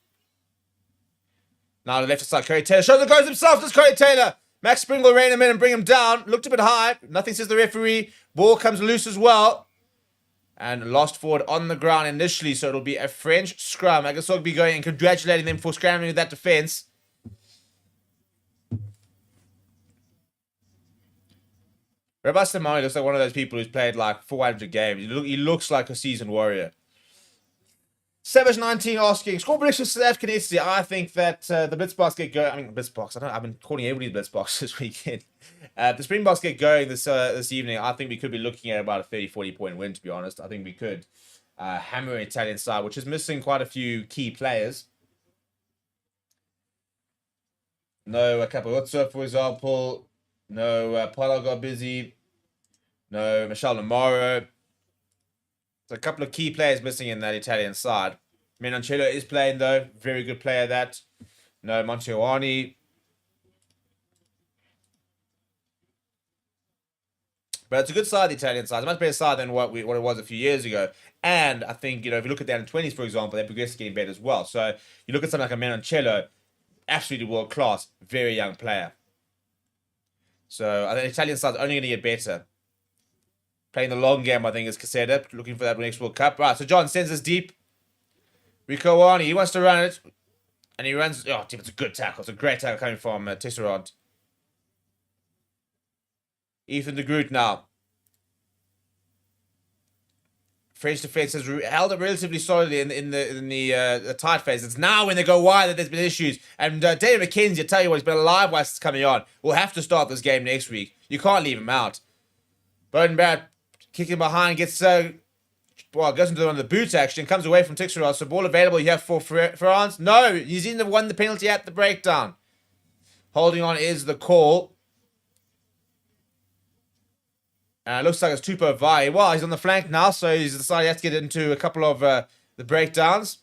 Now the left side, Curry Taylor shows the goes himself. This Curry Taylor. Max Spring will rein him in and bring him down. Looked a bit high. Nothing says the referee. Ball comes loose as well. And lost forward on the ground initially. So it'll be a French scrum. I guess I'll be going and congratulating them for scrambling with that defense. Rabbi Samani looks like one of those people who's played like 400 games. He looks like a seasoned warrior. Savage19 asking, score predictions for South African. I think that the Blitzboks get going. I mean, Blitzboks. I've been calling everybody Blitzboks this weekend. The Springboks get going this evening. I think we could be looking at about a 30-40 point win, to be honest. I think we could hammer an Italian side, which is missing quite a few key players. No Capozzo, for example. No Paulo got busy. No Michel Lamaro. There's a couple of key players missing in that Italian side. Menoncello is playing, though. Very good player, that. No Monteoani. But it's a good side, the Italian side. It's a much better side than what it was a few years ago. And I think, if you look at the under-20s, for example, they're progressing getting better as well. So you look at something like a Menoncello, absolutely world-class, very young player. So I think the Italian side's only going to get better. Playing the long game, I think, is Caseta, looking for that next World Cup. Right, so John sends us deep. Rico Wani, he wants to run it. And he runs... Oh, it's a good tackle. It's a great tackle coming from Tisserand. Ethan de Groot now. French defence has held up relatively solidly in the tight phase. It's now when they go wide that there's been issues. And David McKenzie, I tell you what, he's been alive whilst it's coming on. We'll have to start this game next week. You can't leave him out. Bowden Barrett kicking behind, gets goes into one of the boots actually, and comes away from Tixeral. So ball available here for France. No, New Zealand won the penalty at the breakdown. Holding on is the call. Looks like it's Tupou Vaa'i. Well, he's on the flank now, so he's decided he has to get into a couple of the breakdowns.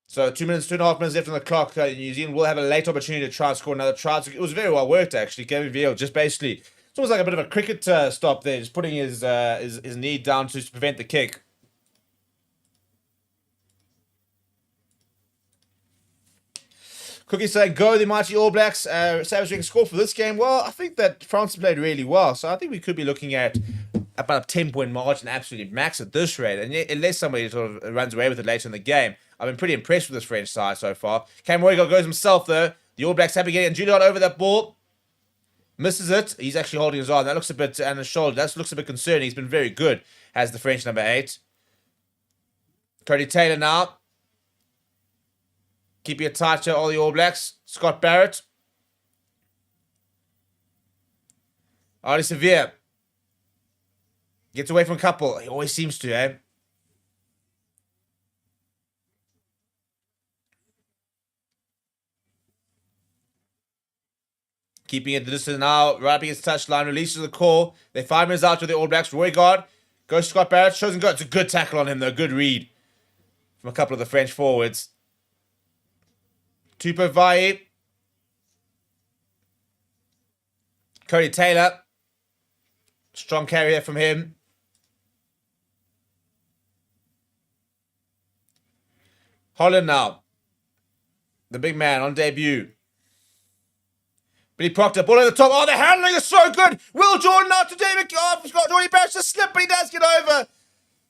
So 2 minutes, 2.5 minutes left on the clock. New Zealand will have a late opportunity to try and score another try. So it was very well worked, actually. Kevin Veal just basically, it's almost like a bit of a cricket stop there, just putting his knee down to prevent the kick. Cookie saying, go the mighty All Blacks. Savage, we can score for this game. Well, I think that France played really well. So I think we could be looking at about a 10-point margin, absolutely max at this rate. And unless somebody sort of runs away with it later in the game, I've been pretty impressed with this French side so far. Cam Roygal goes himself, though. The All Blacks happy getting Julian over that ball. Misses it. He's actually holding his arm. That looks a bit, and his shoulder. That looks a bit concerning. He's been very good, has the French number 8. Cody Taylor now. Keeping it tight to all the All Blacks. Scott Barrett. Artie Severe. Gets away from a couple. He always seems to, eh? Keeping it the distance now. Right up against touchline. Releases the call. They're 5 minutes out to the All Blacks. Roy Guard. Goes to Scott Barrett. Shows him good. It's a good tackle on him, though. Good read from a couple of the French forwards. Tupou Vaa'i. Cody Taylor. Strong carry here from him. Holland now. The big man on debut. Billy Proctor, ball over the top. Oh, the handling is so good. Will Jordan out to David. Oh, Scott Jordan Barrett's a slip, but he does get over.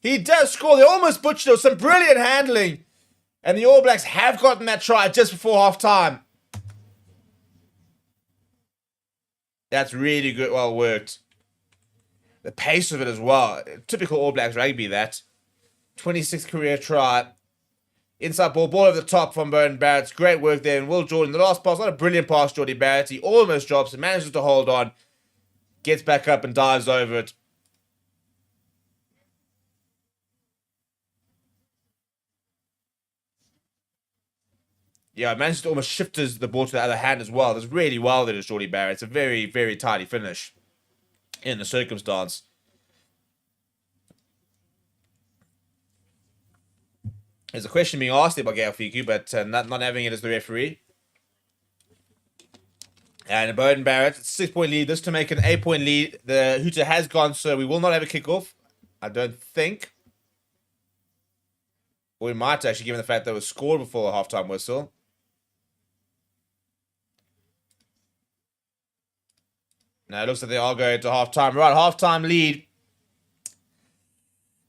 He does score. They almost butchered it with some brilliant handling. And the All Blacks have gotten that try just before half-time. That's really good. Well worked. The pace of it as well. Typical All Blacks rugby, that. 26th career try. Inside ball over the top from Bowden Barrett. Great work there. And Will Jordan, the last pass, not a brilliant pass, Jordy Barrett. He almost drops it, manages to hold on. Gets back up and dives over it. Yeah, manages to almost shift the ball to the other hand as well. Does really well there to Jordy Barrett. It's a very, very tidy finish in the circumstance. There's a question being asked there by Gail Fiku, but not having it as the referee. And Bowden Barrett, 6-point lead. This to make an 8-point lead. The hooter has gone, so we will not have a kickoff. I don't think. Or we might actually, given the fact that it was scored before the halftime whistle. Now it looks like they are going to halftime. Right, halftime lead.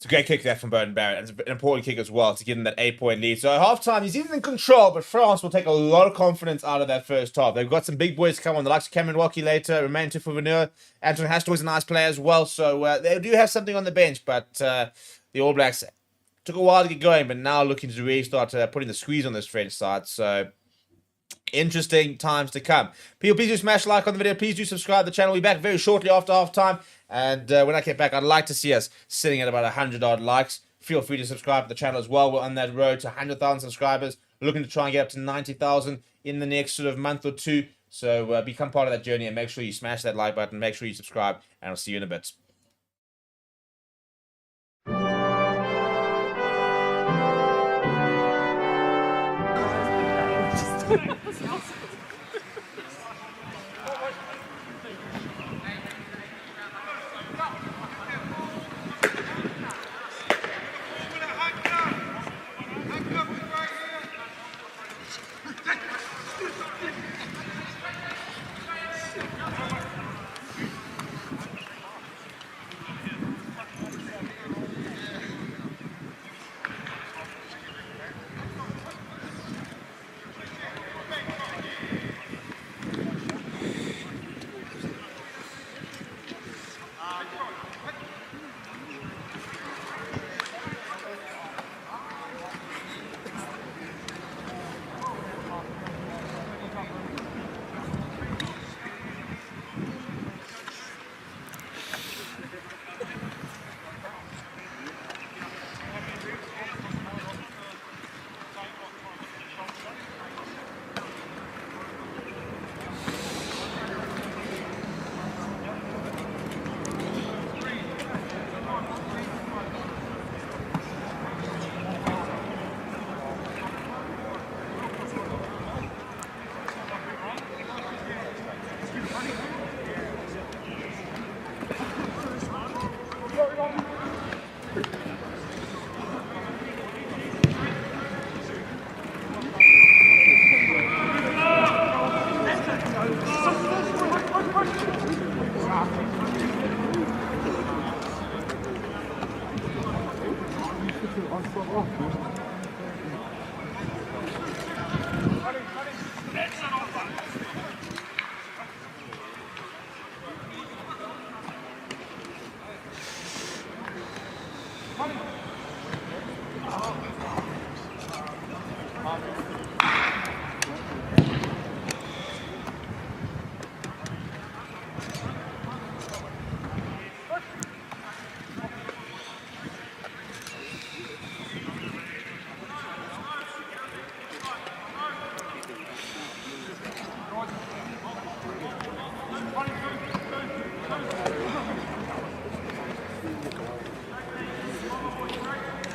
It's a great kick there from Burton Barrett, and it's an important kick as well to give them that 8-point lead. So at halftime, New Zealand in control, but France will take a lot of confidence out of that first half. They've got some big boys to come on, the likes of Cameron Walkie later, Romain Tufuvanua, Anton Hastaway's a nice player as well. So they do have something on the bench, but the All Blacks took a while to get going, but now looking to really start putting the squeeze on this French side. So interesting times to come. People, please do smash like on the video. Please do subscribe. The channel will be back very shortly after halftime. And when I get back, I'd like to see us sitting at about 100 odd likes. Feel free to subscribe to the channel as well. We're on that road to 100,000 subscribers. We're looking to try and get up to 90,000 in the next sort of month or two. So become part of that journey and make sure you smash that like button. Make sure you subscribe. And I'll see you in a bit.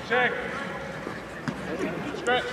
Check. Stretch.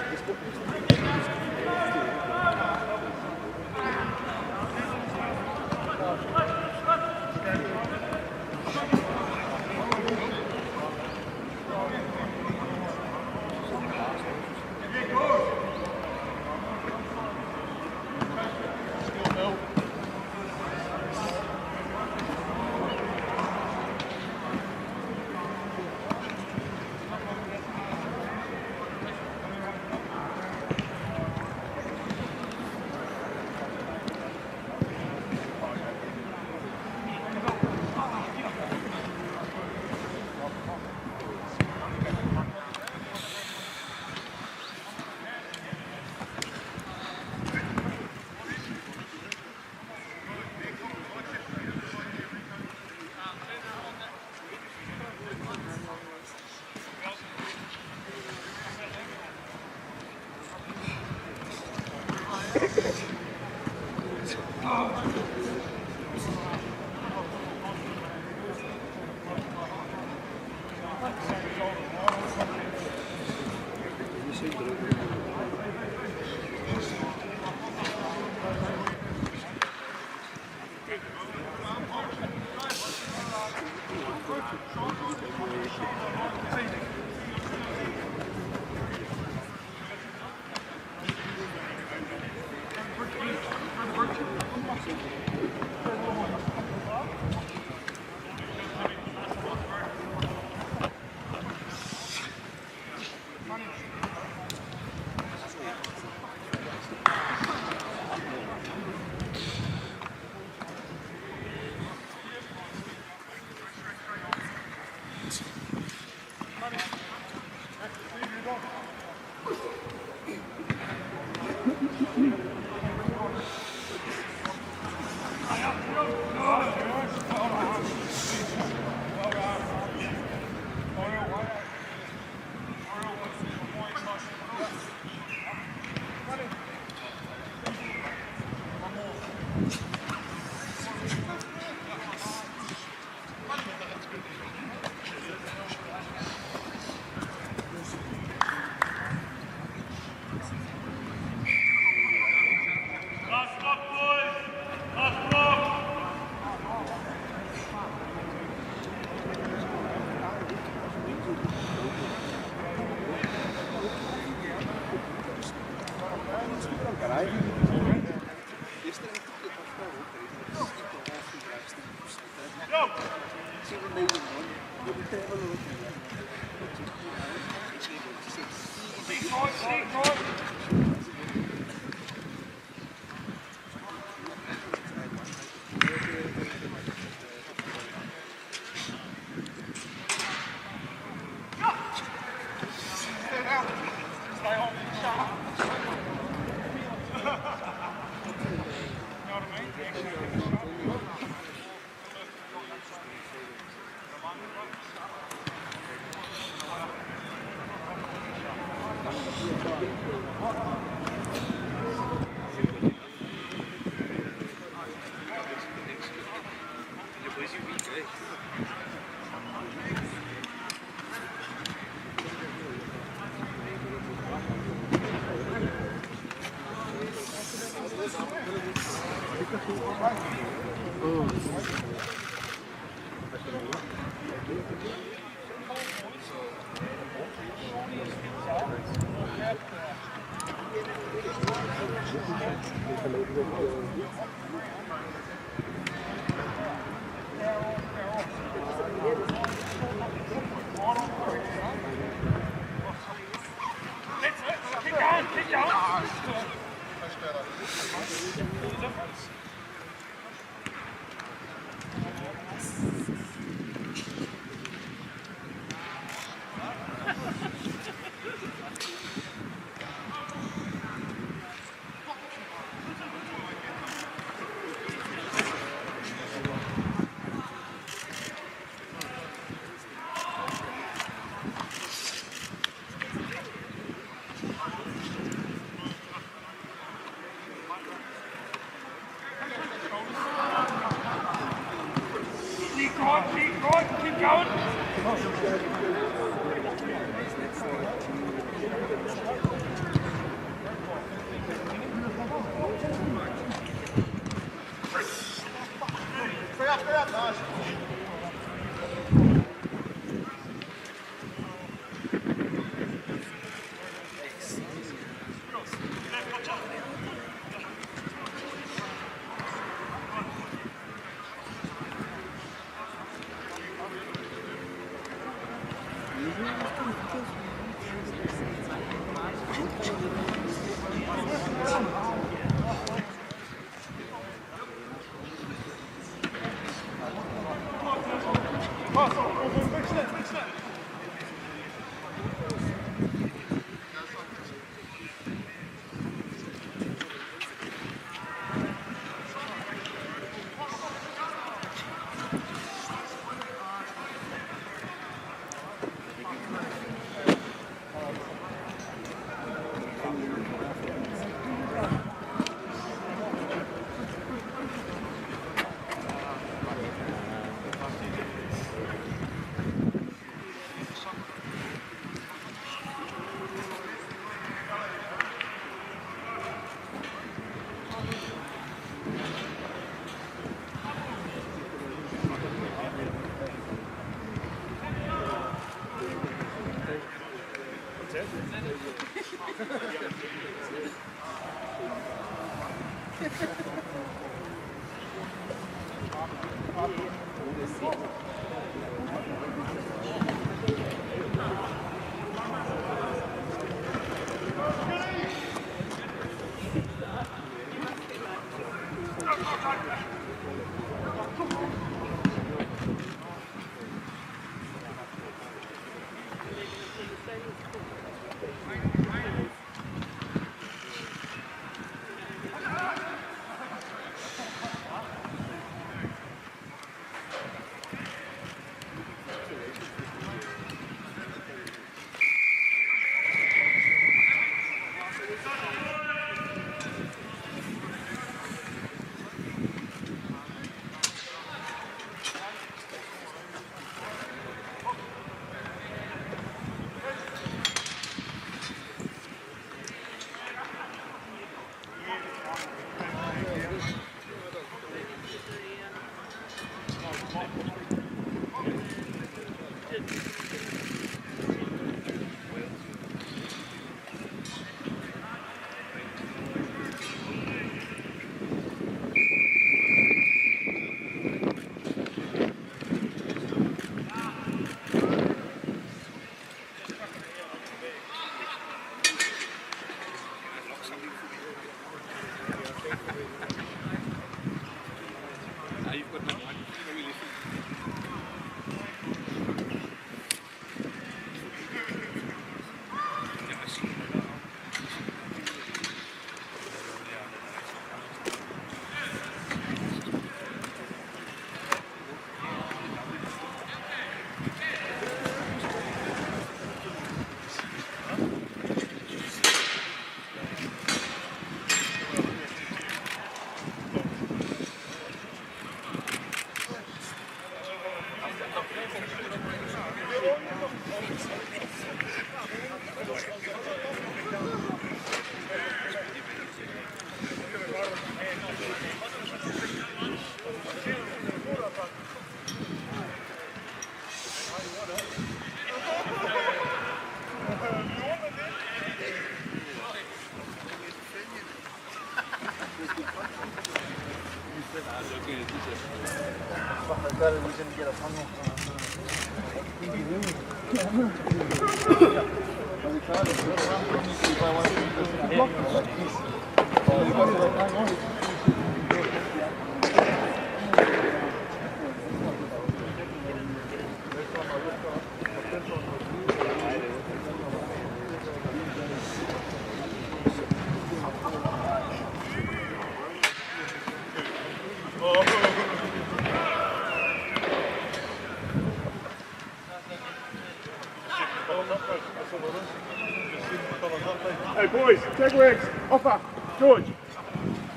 Hey boys, tackle bags, offer. George,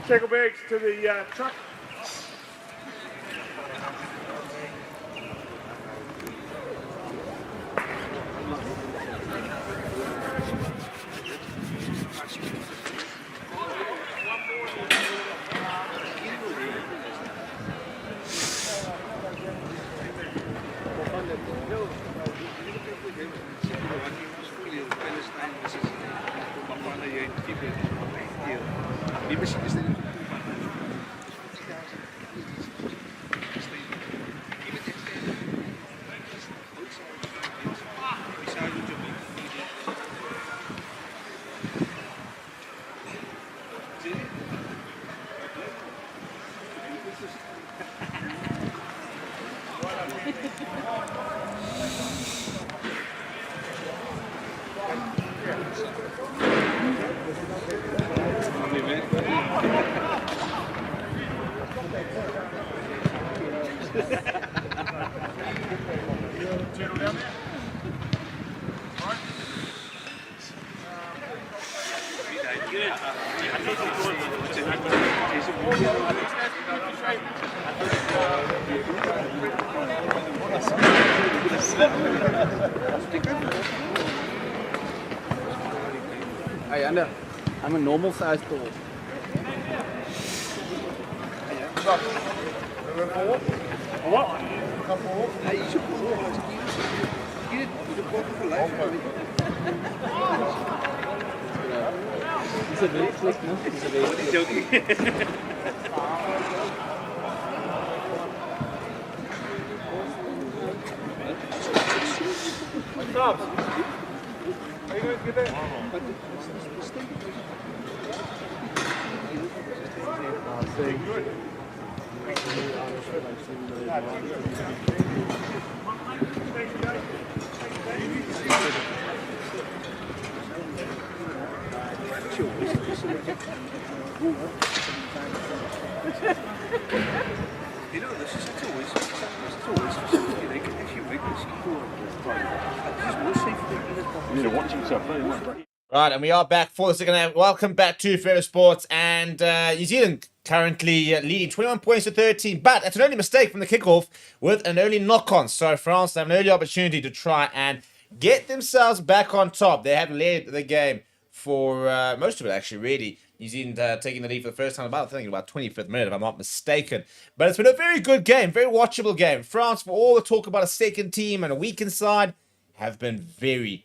tackle bags to the truck. Hey, Anna, I'm a normal size dog. What? Hey, je moet hier de boven gelijk. Is het weer slecht, man? Is het weer? Is ook niet. What's up? Are you going to get that? Good. You know, this is always you know, if you make this it's more safe than You need to watch yourself very much. Right, and we are back for the second half. Welcome back to Forever Sports, and New Zealand currently leading 21 points to 13, but it's an early mistake from the kickoff with an early knock-on. So France have an early opportunity to try and get themselves back on top. They have led the game for most of it, actually, really. New Zealand taking the lead for the first time, I think about 25th minute, if I'm not mistaken. But it's been a very good game, very watchable game. France, for all the talk about a second team and a weakened side, have been very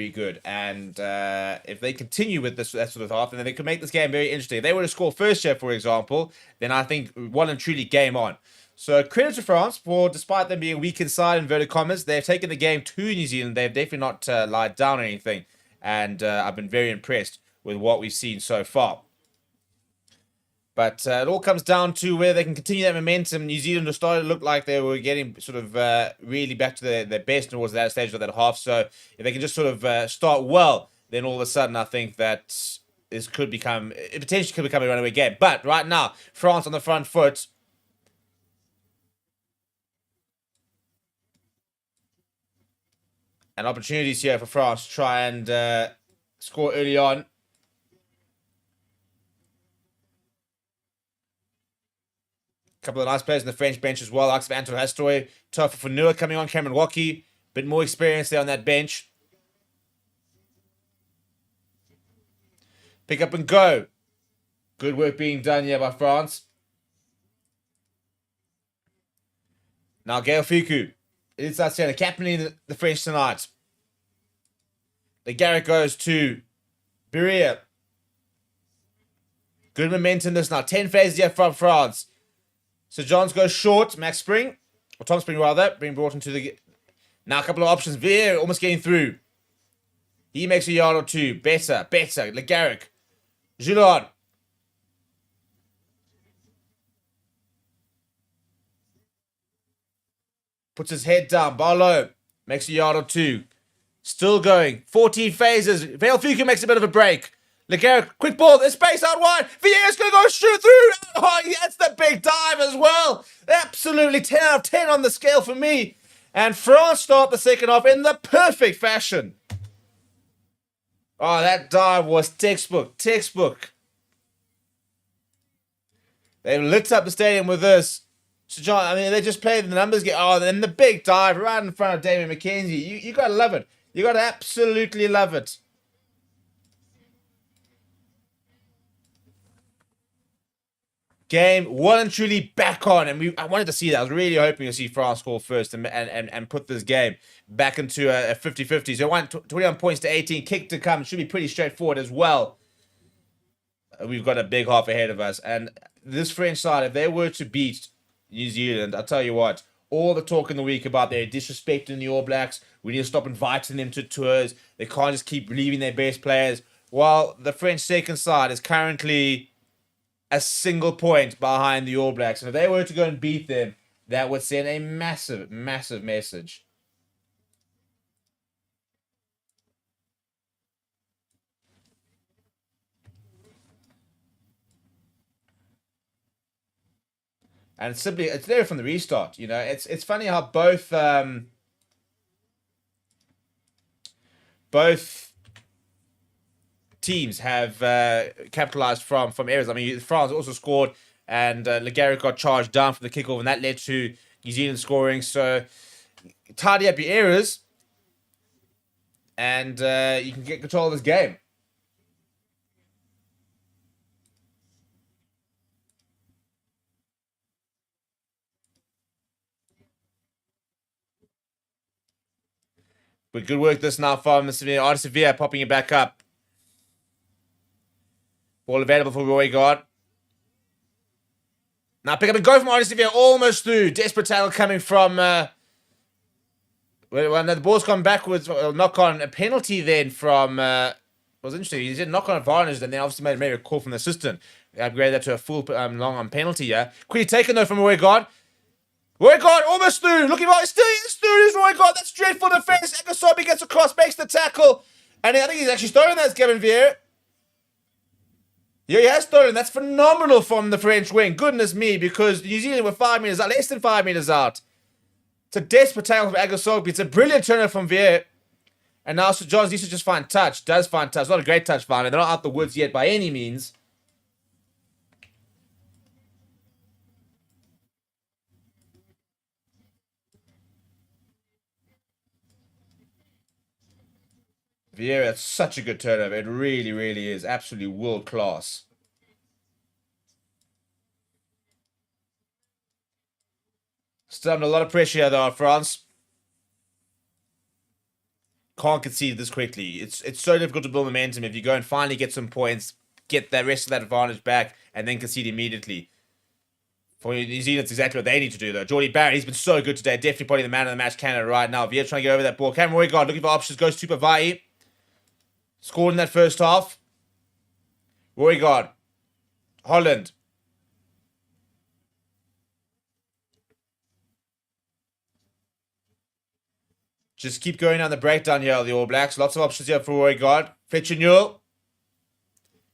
good. And if they continue with this that sort of half, then they could make this game very interesting. If they were to score first share, for example, then I think well and truly game on. So credit to France for, despite them being weak inside, inverted commas, they've taken the game to New Zealand. They've definitely not lied down or anything. And I've been very impressed with what we've seen so far. But it all comes down to whether they can continue that momentum. New Zealand started to look like they were getting sort of really back to their best towards that stage of that half. So if they can just sort of start well, then all of a sudden I think that it potentially could become a runaway game. But right now, France on the front foot. And opportunities here for France to try and score early on. Couple of nice players in the French bench as well. Likes of Anton Hastoy, Tofa Fanua coming on, Cameron Wacky. Bit more experience there on that bench. Pick up and go. Good work being done here by France. Now Gael Fiku. It's that center, captaining the French tonight. The Garrett goes to Berea. Good momentum this now. 10 phases here from France. So Johns goes short. Max Spring, or Tom Spring rather, being brought into the... Now a couple of options. Veer almost getting through. He makes a yard or two. Better. Le Garrick. Gillard. Puts his head down. Barlow makes a yard or two. Still going. 14 phases. Vale Fuku makes a bit of a break. LeGarrette, quick ball, there's space out wide. Vieira's going to go shoot through. Oh, that's the big dive as well. Absolutely 10 out of 10 on the scale for me. And France start the second half in the perfect fashion. Oh, that dive was textbook. They lit up the stadium with this. So, John, I mean, they just played the numbers. Then the big dive right in front of Damien McKenzie. You got to love it. You got to absolutely love it. Game well and truly back on, and I wanted to see that. I was really hoping to see France score first and put this game back into a 50-50. So 21 points to 18, kick to come. Should be pretty straightforward as well. We've got a big half ahead of us, and this French side, if they were to beat New Zealand, I'll tell you what, all the talk in the week about their disrespecting the All Blacks, we need to stop inviting them to tours, they can't just keep leaving their best players. Well, the French second side is currently a single point behind the All Blacks. And if they were to go and beat them, that would send a massive, massive message. And it's there from the restart. You know, it's funny how both teams have capitalized from errors. I mean, France also scored, and Le Garrett got charged down for the kickoff, and that led to New Zealand scoring. So tidy up your errors, and you can get control of this game. But good work this now from Sevilla. Sevilla popping it back up. Ball available for Roy God. Now pick up and go from Sevilla. Almost through. Desperate tackle coming from... well, the ball's gone backwards. Knock on a penalty then from... it was interesting. He did knock on advantage and then obviously made a call from the assistant. Upgraded that to a full long on penalty, yeah. Quickly taken though from Roy God. Roy God almost through. Looking right. Still is through. Is Roy God. That's dreadful defense. Agasobi gets across, makes the tackle. And I think he's actually stolen that, Gavin Vieira. Yeah, he has stolen. That's phenomenal from the French wing. Goodness me, because New Zealand were 5 meters out, less than 5 meters out. It's a desperate tackle from Agasobi. It's a brilliant turnover from Vieira. And now Sir John needs to just find touch. Does find touch. Not a great touch finally. They're not out the woods yet by any means. Vieira, it's such a good turnover. It really, really is. Absolutely world class. Still under a lot of pressure here, though, France. Can't concede this quickly. It's so difficult to build momentum if you go and finally get some points, get the rest of that advantage back, and then concede immediately. For New Zealand, that's exactly what they need to do, though. Jordy Barrett, he's been so good today. Definitely probably the man of the match candidate right now. Vieira trying to get over that ball. Cameron Roygaard looking for options. Goes to Pavai. Scored in that first half. Roygaard. Holland. just keep going down the breakdown here, the All Blacks. Lots of options here for Roy guard. Fletcher Newell.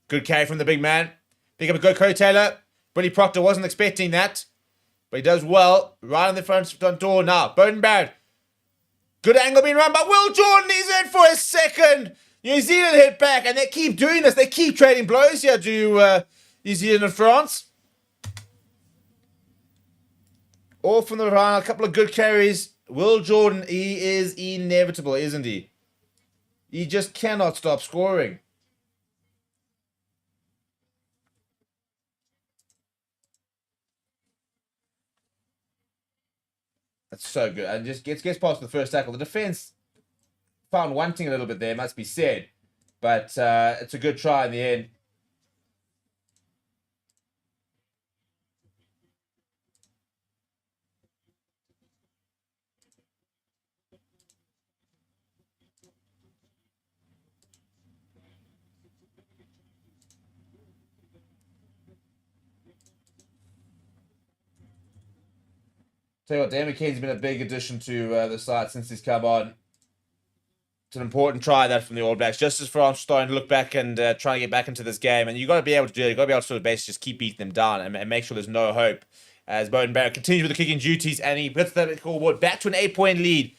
Good carry from the big man. Pick up a good Cody Taylor. Billy Proctor wasn't expecting that. But he does well. Right on the front door now. Beauden Barrett. Good angle being run by Will Jordan. He's in for his second. New Zealand hit back. And they keep doing this. They keep trading blows here to New Zealand and France. All from the run. A couple of good carries. Will Jordan, he is inevitable, isn't he? He just cannot stop scoring. That's so good. And just gets past the first tackle. The defense found wanting a little bit there, must be said. But it's a good try in the end. Tell you what, Dan McCain's been a big addition to the side since he's come on. It's an important try that from the All Blacks. Just as France starting to look back and trying to get back into this game. And you've got to be able to do it. You've got to be able to sort of basically just keep beating them down and make sure there's no hope. As Beauden Barrett continues with the kicking duties and he puts the scoreboard back to an 8-point lead.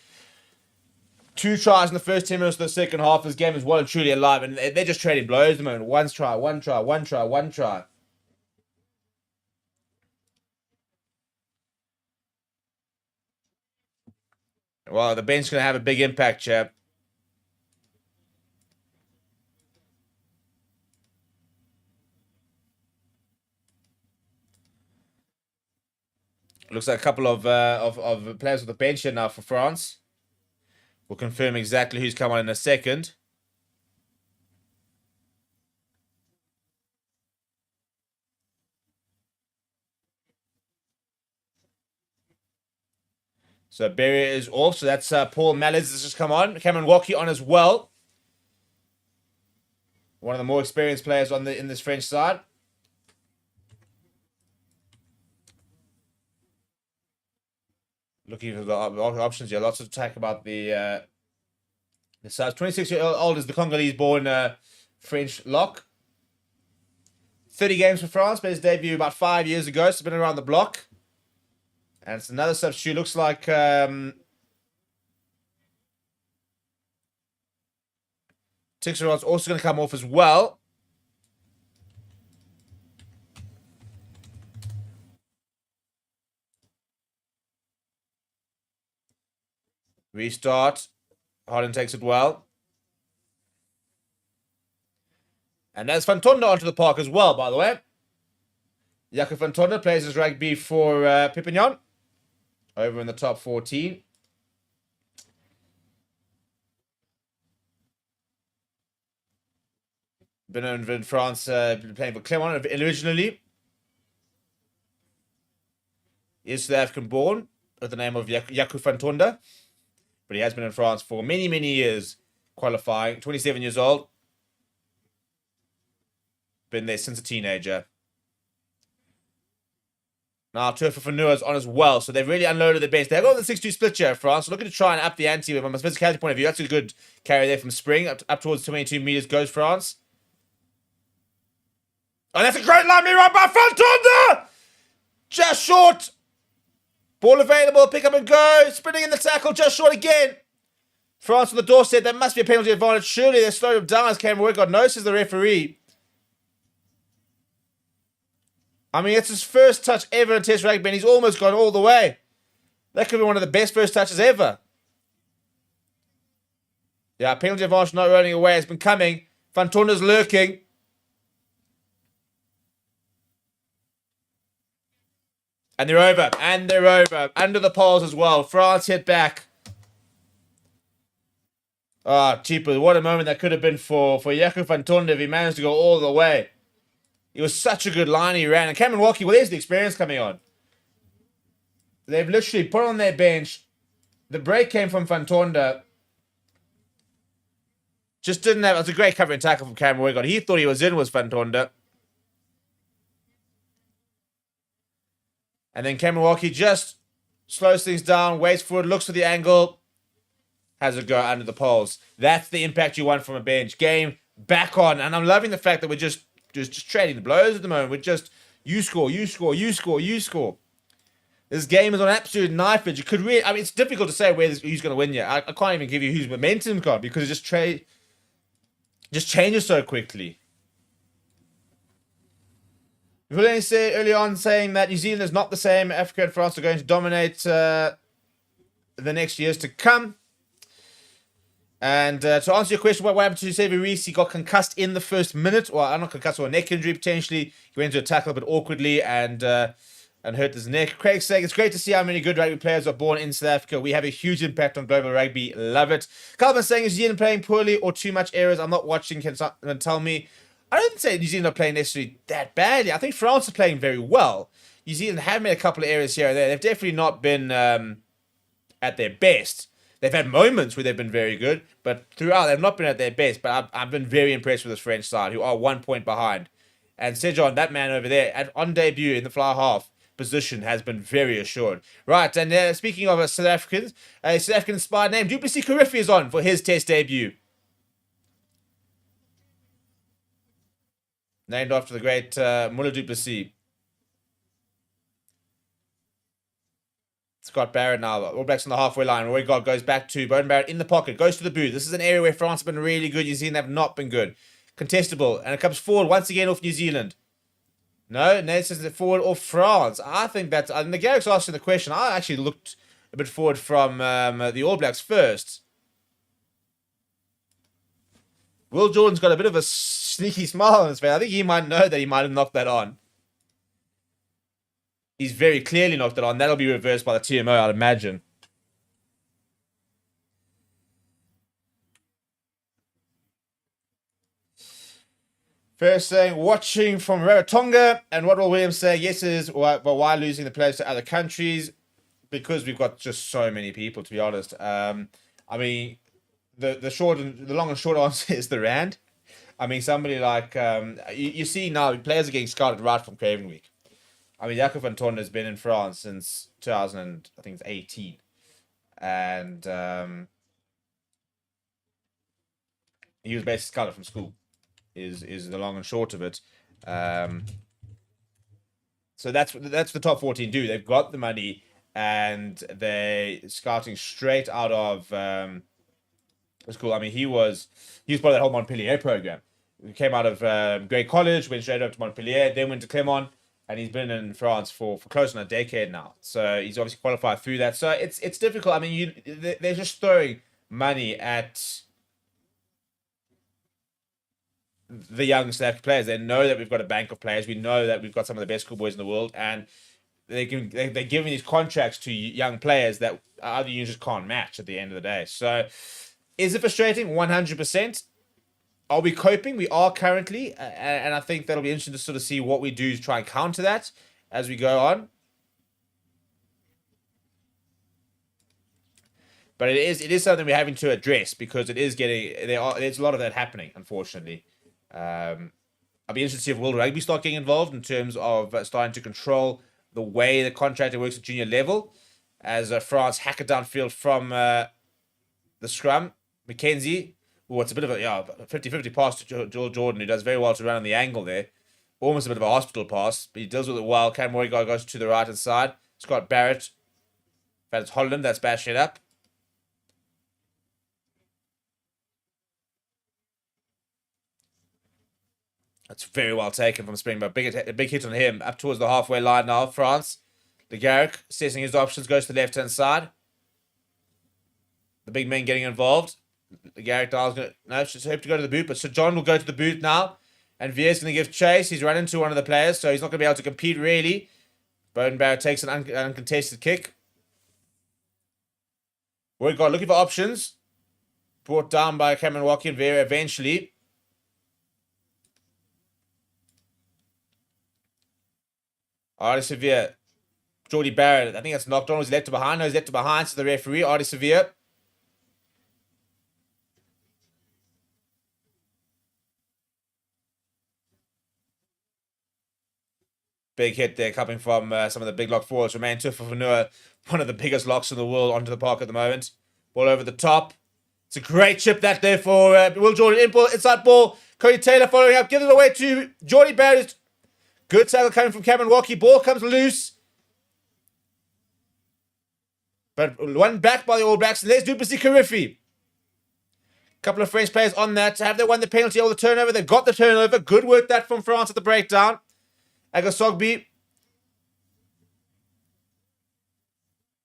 2 tries in the first 10 minutes of the second half. This game is well and truly alive. And they're just trading blows at the moment. One try. Well, the bench is going to have a big impact, chap. Looks like a couple of players with the bench here now for France. We'll confirm exactly who's come on in a second. So Berry is off. So that's Paul Mallers has just come on. Cameron Walkie on as well. One of the more experienced players on in this French side. Looking for the options here. Lots of talk about the size. 26-year-old is the Congolese-born French lock. 30 games for France. Made his debut about 5 years ago. So been around the block. And it's another substitute. Looks like Tixeron's also going to come off as well. Restart. Harden takes it well. And there's Fantonda onto the park as well, by the way. Jaco Fantonda plays his rugby for Perpignan. Over in the top 14. Been in France, playing for Clermont originally. He is South African born with the name of Jaco Fantonda. But he has been in France for many, many years, qualifying. 27 years old. Been there since a teenager. Now, Turfa Fanua is on as well, so they've really unloaded the bench. They've got the 6-2 split here, France. So looking to try and up the ante from a physicality point of view. That's a good carry there from Spring. Up towards 22 meters goes France. Oh, that's a great line run by Fantonda! Just short. Ball available, pick up and go. Sprinting in the tackle, just short again. France on the doorstep. That must be a penalty advantage. Surely they slowed him down as Cameron God knows, says the referee. I mean, it's his first touch ever in Test rugby, and he's almost gone all the way. That could be one of the best first touches ever. Yeah, penalty advantage not running away. It's been coming. Fantonda's lurking. And they're over. And they're over. Under the poles as well. France hit back. Ah, cheaper. What a moment that could have been for Jaco Fantonda if he managed to go all the way. It was such a good line he ran. And Cameron Walkie, well, there's the experience coming on. They've literally put on their bench. The break came from Fantonda. Just didn't have... It was a great covering tackle from Cameron Walkie. He thought he was in, was Fantonda. And then Cameron Walkie just slows things down, waits for it, looks for the angle. has a go under the poles. That's the impact you want from a bench. Game back on. And I'm loving the fact that we're just trading the blows at the moment. We're just, you score, you score, you score, you score. This game is on absolute knife edge. You could really, I mean, it's difficult to say who's going to win yet. I can't even give you who's momentum's got because it just changes so quickly. Villiers said early on saying that New Zealand is not the same. Africa and France are going to dominate the next years to come. And to answer your question, what happened to Xavier Reese? He got concussed in the first minute. Well, I'm not concussed, or a neck injury potentially. He went into a tackle a bit awkwardly and hurt his neck. Craig saying, it's great to see how many good rugby players are born in South Africa. We have a huge impact on global rugby. Love it. Calvin saying, is New Zealand playing poorly or too much errors? I'm not watching. Can someone tell me? I don't say New Zealand are playing necessarily that badly. I think France are playing very well. New Zealand have made a couple of errors here and there. They've definitely not been at their best. They've had moments where they've been very good, but throughout they've not been at their best. But I've been very impressed with this French side, who are 1 point behind. And Sejon, that man over there, on debut in the fly half position, has been very assured. Right, and speaking of South Africans, a South African-inspired name, Duplessis Carriffy is on for his Test debut. Named after the great Muller Duplessis. Scott Barrett now. All Blacks on the halfway line. Roy God goes back to Beauden Barrett in the pocket. Goes to the boot. This is an area where France have been really good. New Zealand have not been good. Contestable. And it comes forward once again off New Zealand. No, Nate says it forward off France. I think that's... And the Garrick's asking the question. I actually looked a bit forward from the All Blacks first. Will Jordan's got a bit of a sneaky smile on his face. I think he might know that he might have knocked that on. He's very clearly knocked it on. That'll be reversed by the TMO, I'd imagine. First saying, watching from Rarotonga. And what will Williams say? Yes, it is. But why losing the players to other countries? Because we've got just so many people, to be honest. I mean, the long and short answer is the Rand. I mean, somebody like... you see now, players are getting scouted right from Craven Week. I mean, Jacob Van Ton has been in France since 2018. And he was basically scouted from school, is the long and short of it. So that's the top 14 do. They've got the money and they're scouting straight out of school. I mean, he was part of that whole Montpellier program. He came out of Grey College, went straight over to Montpellier, then went to Clermont. And he's been in France for close on a decade now. So he's obviously qualified through that. So it's difficult. I mean, they're just throwing money at the young South players. They know that we've got a bank of players. We know that we've got some of the best schoolboys in the world. And they're giving these contracts to young players that other unions just can't match at the end of the day. So is it frustrating? 100%. Are we coping? We are currently, and I think that'll be interesting to sort of see what we do to try and counter that as we go on. But it is something we're having to address because it is there's a lot of that happening, unfortunately. I'll be interested to see if World Rugby start getting involved in terms of starting to control the way the contractor works at junior level, as France hack it downfield from the scrum. McKenzie. Oh, it's a bit of a 50-50 pass to Joel Jordan, who does very well to run on the angle there. Almost a bit of a hospital pass, but he deals with it well. Cam Morrigan goes to the right-hand side. Scott Barrett. In fact, it's Holland that's bashing it up. That's very well taken from Springbok. A big hit on him. Up towards the halfway line now, France. The Garrick assessing his options, goes to the left-hand side. The big men getting involved. The Garrick Dial's going to... No, just hope to go to the boot, but Sir John will go to the boot now. And Vier's going to give chase. He's run into one of the players, so he's not going to be able to compete, really. Beauden Barrett takes an uncontested kick. We've got looking for options. Brought down by Cameron Watkins Vier eventually. Artie Severe. Geordie Barrett. I think that's knocked on. Was left to behind. No, he's left to behind. So the referee, Artie Severe. Big hit there coming from some of the big lock forwards. Romain Tufafanua, one of the biggest locks in the world, onto the park at the moment. Ball over the top. It's a great chip that there for Will Jordan. Inside ball. Cody Taylor following up. Gives it away to Geordie Barrett. Good tackle coming from Cameron Waukee. Ball comes loose. But one back by the All Blacks. And there's Duplessis Karifi. Couple of French players on that. Have they won the penalty or the turnover? They got the turnover. Good work that from France at the breakdown. Agasogby.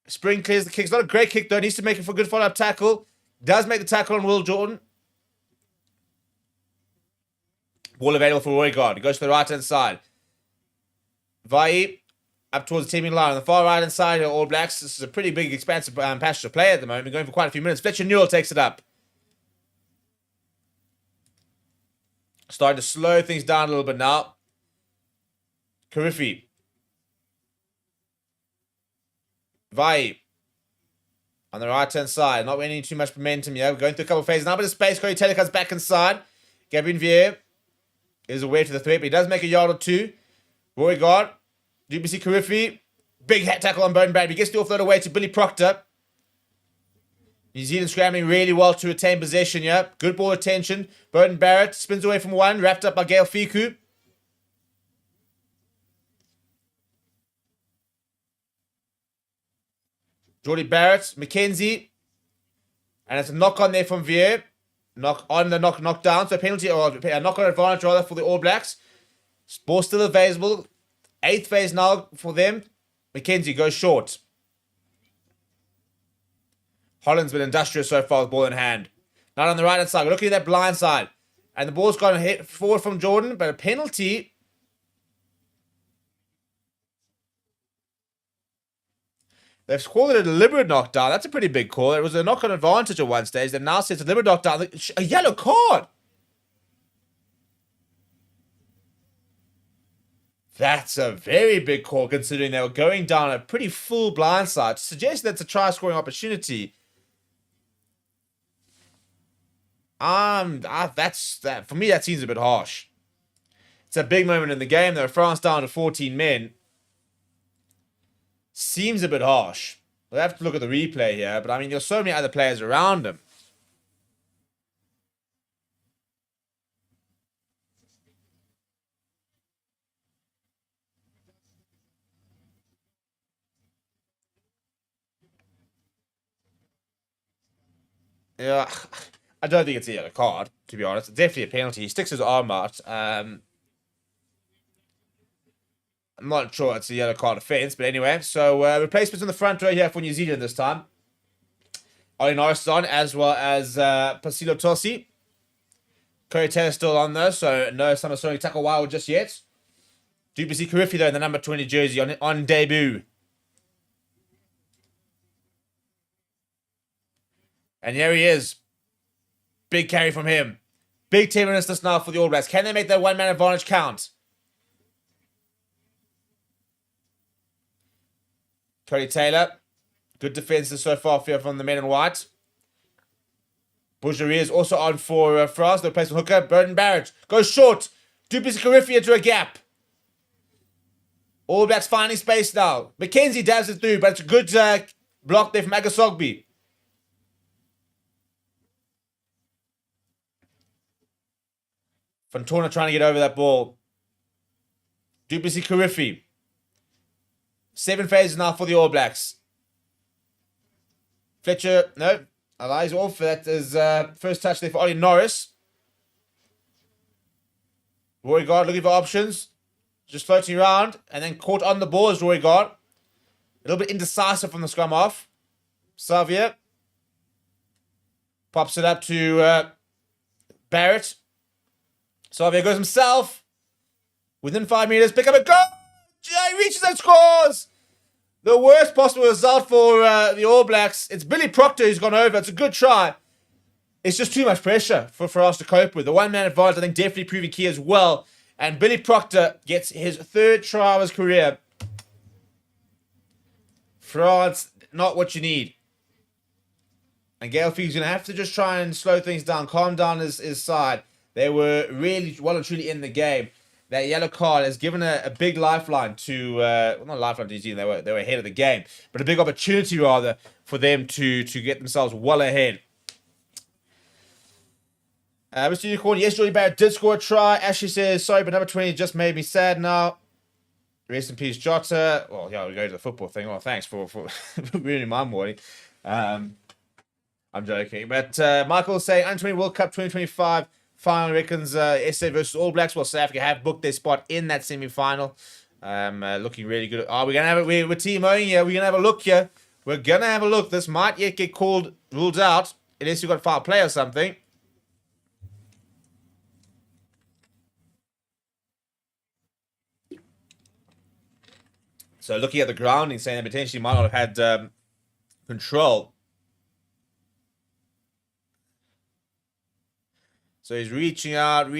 Spring clears the kick. It's not a great kick though. Needs to make it for a good follow-up tackle. Does make the tackle on Will Jordan. Ball available for Roygaard. He goes to the right-hand side. Vai up towards the teaming line. On the far right-hand side of All Blacks. This is a pretty big, expansive passage to play at the moment. Going for quite a few minutes. Fletcher Newell takes it up. Starting to slow things down a little bit now. Karifi. Vai. On the right-hand side. Not winning too much momentum here. We're going through a couple of phases now. But in space. Cody Taylor comes back inside. Gavin Vier is away to the threat. But he does make a yard or two. Roygaard. Duplessis Karifi. Big hat tackle on Bowden Barrett. He gets the offload away to Billy Proctor. New Zealand scrambling really well to retain possession here. Good ball retention. Bowden Barrett spins away from one. Wrapped up by Gail Fiku. Geordie Barrett. McKenzie. And it's a knock on there from Vier. Knock on the knock down. So a penalty or a knock on advantage rather for the All Blacks. Ball still available. 8th phase now for them. McKenzie goes short. Holland's been industrious so far with ball in hand. Not on the right hand side. We're looking at that blind side. And the ball's gone hit forward from Jordan, but a penalty. They've called it a deliberate knockdown. That's a pretty big call. It was a knock-on advantage at one stage. They've now said it's a deliberate knockdown. A yellow card. That's a very big call considering they were going down a pretty full blind side. To suggest that's a try-scoring opportunity. That's that for me. That seems a bit harsh. It's a big moment in the game. Though France down to 14 men. Seems a bit harsh. We'll have to look at the replay here, but I mean, there's so many other players around him. Yeah, I don't think it's a yellow card, to be honest. It's definitely a penalty. He sticks his arm out. I'm not sure it's a yellow card offence, but anyway. So, replacements in the front row here for New Zealand this time. Ollie Norris is on, as well as Pasilo Tosi. Cody Taylor still on, though, so no Samasoni tackle wild just yet. Duplessis Karifi, though, in the number 20 jersey on debut. And here he is. Big carry from him. Big 10 minutes this now for the All Blacks. Can they make that one-man advantage count? Cody Taylor. Good defenses so far from the men in white. Boucherie is also on for France. The replacement hooker. Bowden Barrett goes short. Duplessis Karifi into a gap. All Blacks finding space now. McKenzie dabs it through, but it's a good block there from Agasogby. Fontona trying to get over that ball. Duplessis Karifi. 7 phases now for the All Blacks. Fletcher, no, eyes off. That is first touch there for Ollie Norris. Roygaard looking for options. Just floating around and then caught on the ball as Roygaard. A little bit indecisive from the scrum off. Xavier pops it up to Barrett. Xavier goes himself. Within 5 meters, pick up a goal. He reaches and scores. The worst possible result for the All Blacks. It's Billy Proctor who's gone over. It's a good try. It's just too much pressure for us to cope with. The one-man advantage, I think, definitely proving key as well. And Billy Proctor gets his 3rd try of his career. France, not what you need. And Gail Field's going to have to just try and slow things down, calm down his side. They were really well and truly in the game. That yellow card has given a big lifeline to, well, not a lifeline to New Zealand, they were ahead of the game, but a big opportunity rather for them to get themselves well ahead. Mr. Unicorn, yes, Jordy Barrett did score a try. Ashley says, sorry, but number 20 just made me sad now. Rest in peace, Jota. Well, yeah, we go to the football thing. Well, thanks for ruining my morning. I'm joking. But Michael saying, Under 20 World Cup 2025 final reckons SA versus All Blacks. Well, South Africa have booked their spot in that semi-final. Looking really good. Oh, we're going to have it. We're team-owing here. We're going to have a look here. We're going to have a look. This might yet get ruled out, unless you've got foul play or something. So looking at the grounding, saying they potentially might not have had control. So he's reaching out.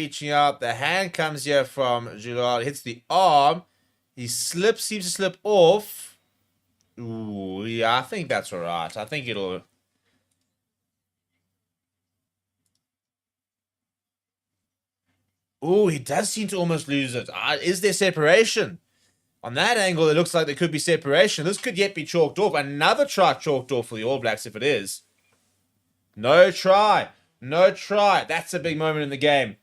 The hand comes here from Girard, hits the arm. He seems to slip off. Ooh, yeah, I think that's all right. I think it'll... Ooh, he does seem to almost lose it. Is there separation? On that angle, it looks like there could be separation. This could yet be chalked off. Another try chalked off for the All Blacks if it is. No try. No try. That's a big moment in the game.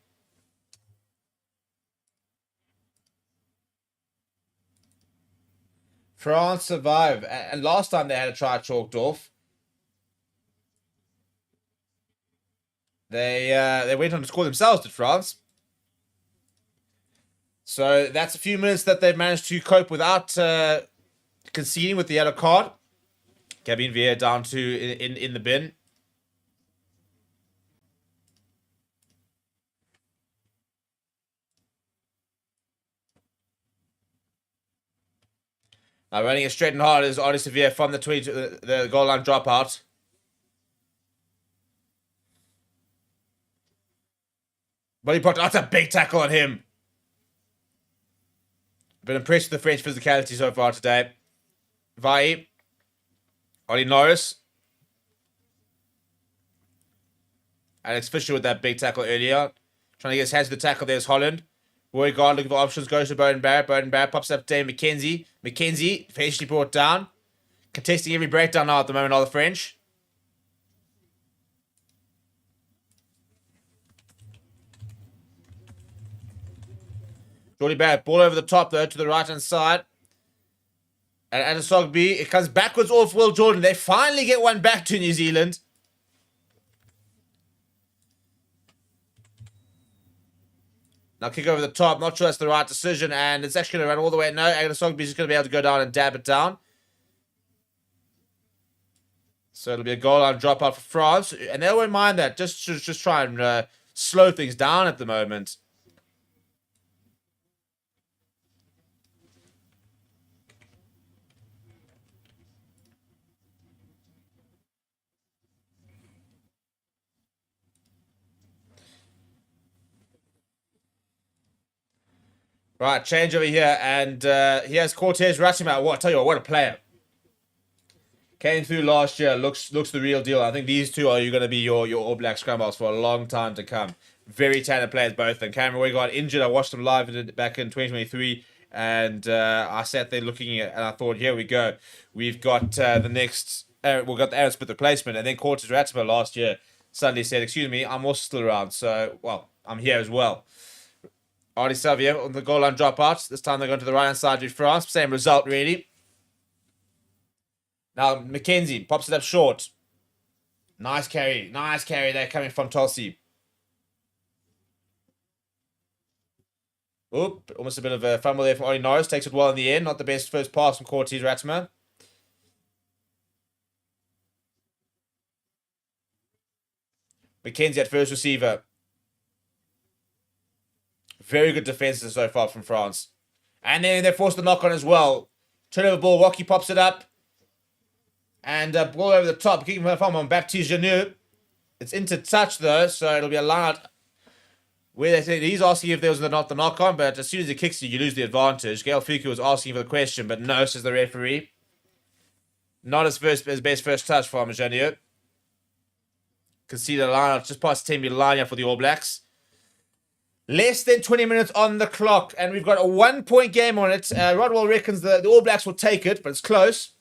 France survive. And last time they had a try chalked off, they went on to score themselves, did France. So that's a few minutes that they've managed to cope without conceding with the yellow card. Gabin Villa down to in the bin. Now running it straight and hard is Artie Sevilla from the 20 to the goal line dropout. But he put that's a big tackle on him. Been impressed with the French physicality so far today. Vai. Ollie Norris. Alex Fisher with that big tackle earlier. Trying to get his hands to the tackle. There's Holland. Roy Guard looking for options. Goes to Bowden Barrett. Bowden Barrett pops up Dave McKenzie. McKenzie eventually brought down. Contesting every breakdown now at the moment, all the French. Jordy Barrett, ball over the top though, to the right-hand side. And Adesogby, it comes backwards off Will Jordan. They finally get one back to New Zealand. Now kick over the top. Not sure that's the right decision. And it's actually going to run all the way. No, Adesogby is just going to be able to go down and dab it down. So it'll be a goal line dropout for France. And they won't mind that. Just try and slow things down at the moment. Right, change over here, and here's Cortez Ratima. What? Tell you what a player! Came through last year, looks the real deal. I think these two are going to be your All Black scrum halves for a long time to come. Very talented players, both. And Cameron Way got injured. I watched them live back in 2023, and I sat there looking at, and I thought, here we go. We've got the next. We've got the Aaron Smith replacement, and then Cortez Ratima last year suddenly said, "Excuse me, I'm also still around. So, well, I'm here as well." Artie Savia on the goal line dropout. This time they're going to the right-hand side to France. Same result, really. Now, McKenzie pops it up short. Nice carry. Nice carry there coming from Tulsi. Oop, almost a bit of a fumble there from Ollie Norris. Takes it well in the end. Not the best first pass from Cortez Ratima. McKenzie at first receiver. Very good defenses so far from France. And then they forced the knock on as well. Turnover ball. Rocky pops it up. And ball over the top. Kicking from on Baptiste Janot. It's into touch though. So it'll be a line out where they think he's asking if there was not the knock on. But as soon as he kicks you, you lose the advantage. Gail Fuku was asking for the question. But no, says the referee. Not his best first touch for Janot. Conceded a line out just past the 10-meter line here for the All Blacks. Less than 20 minutes on the clock, and we've got a 1-point game on it. Rodwell reckons the All Blacks will take it, but it's close.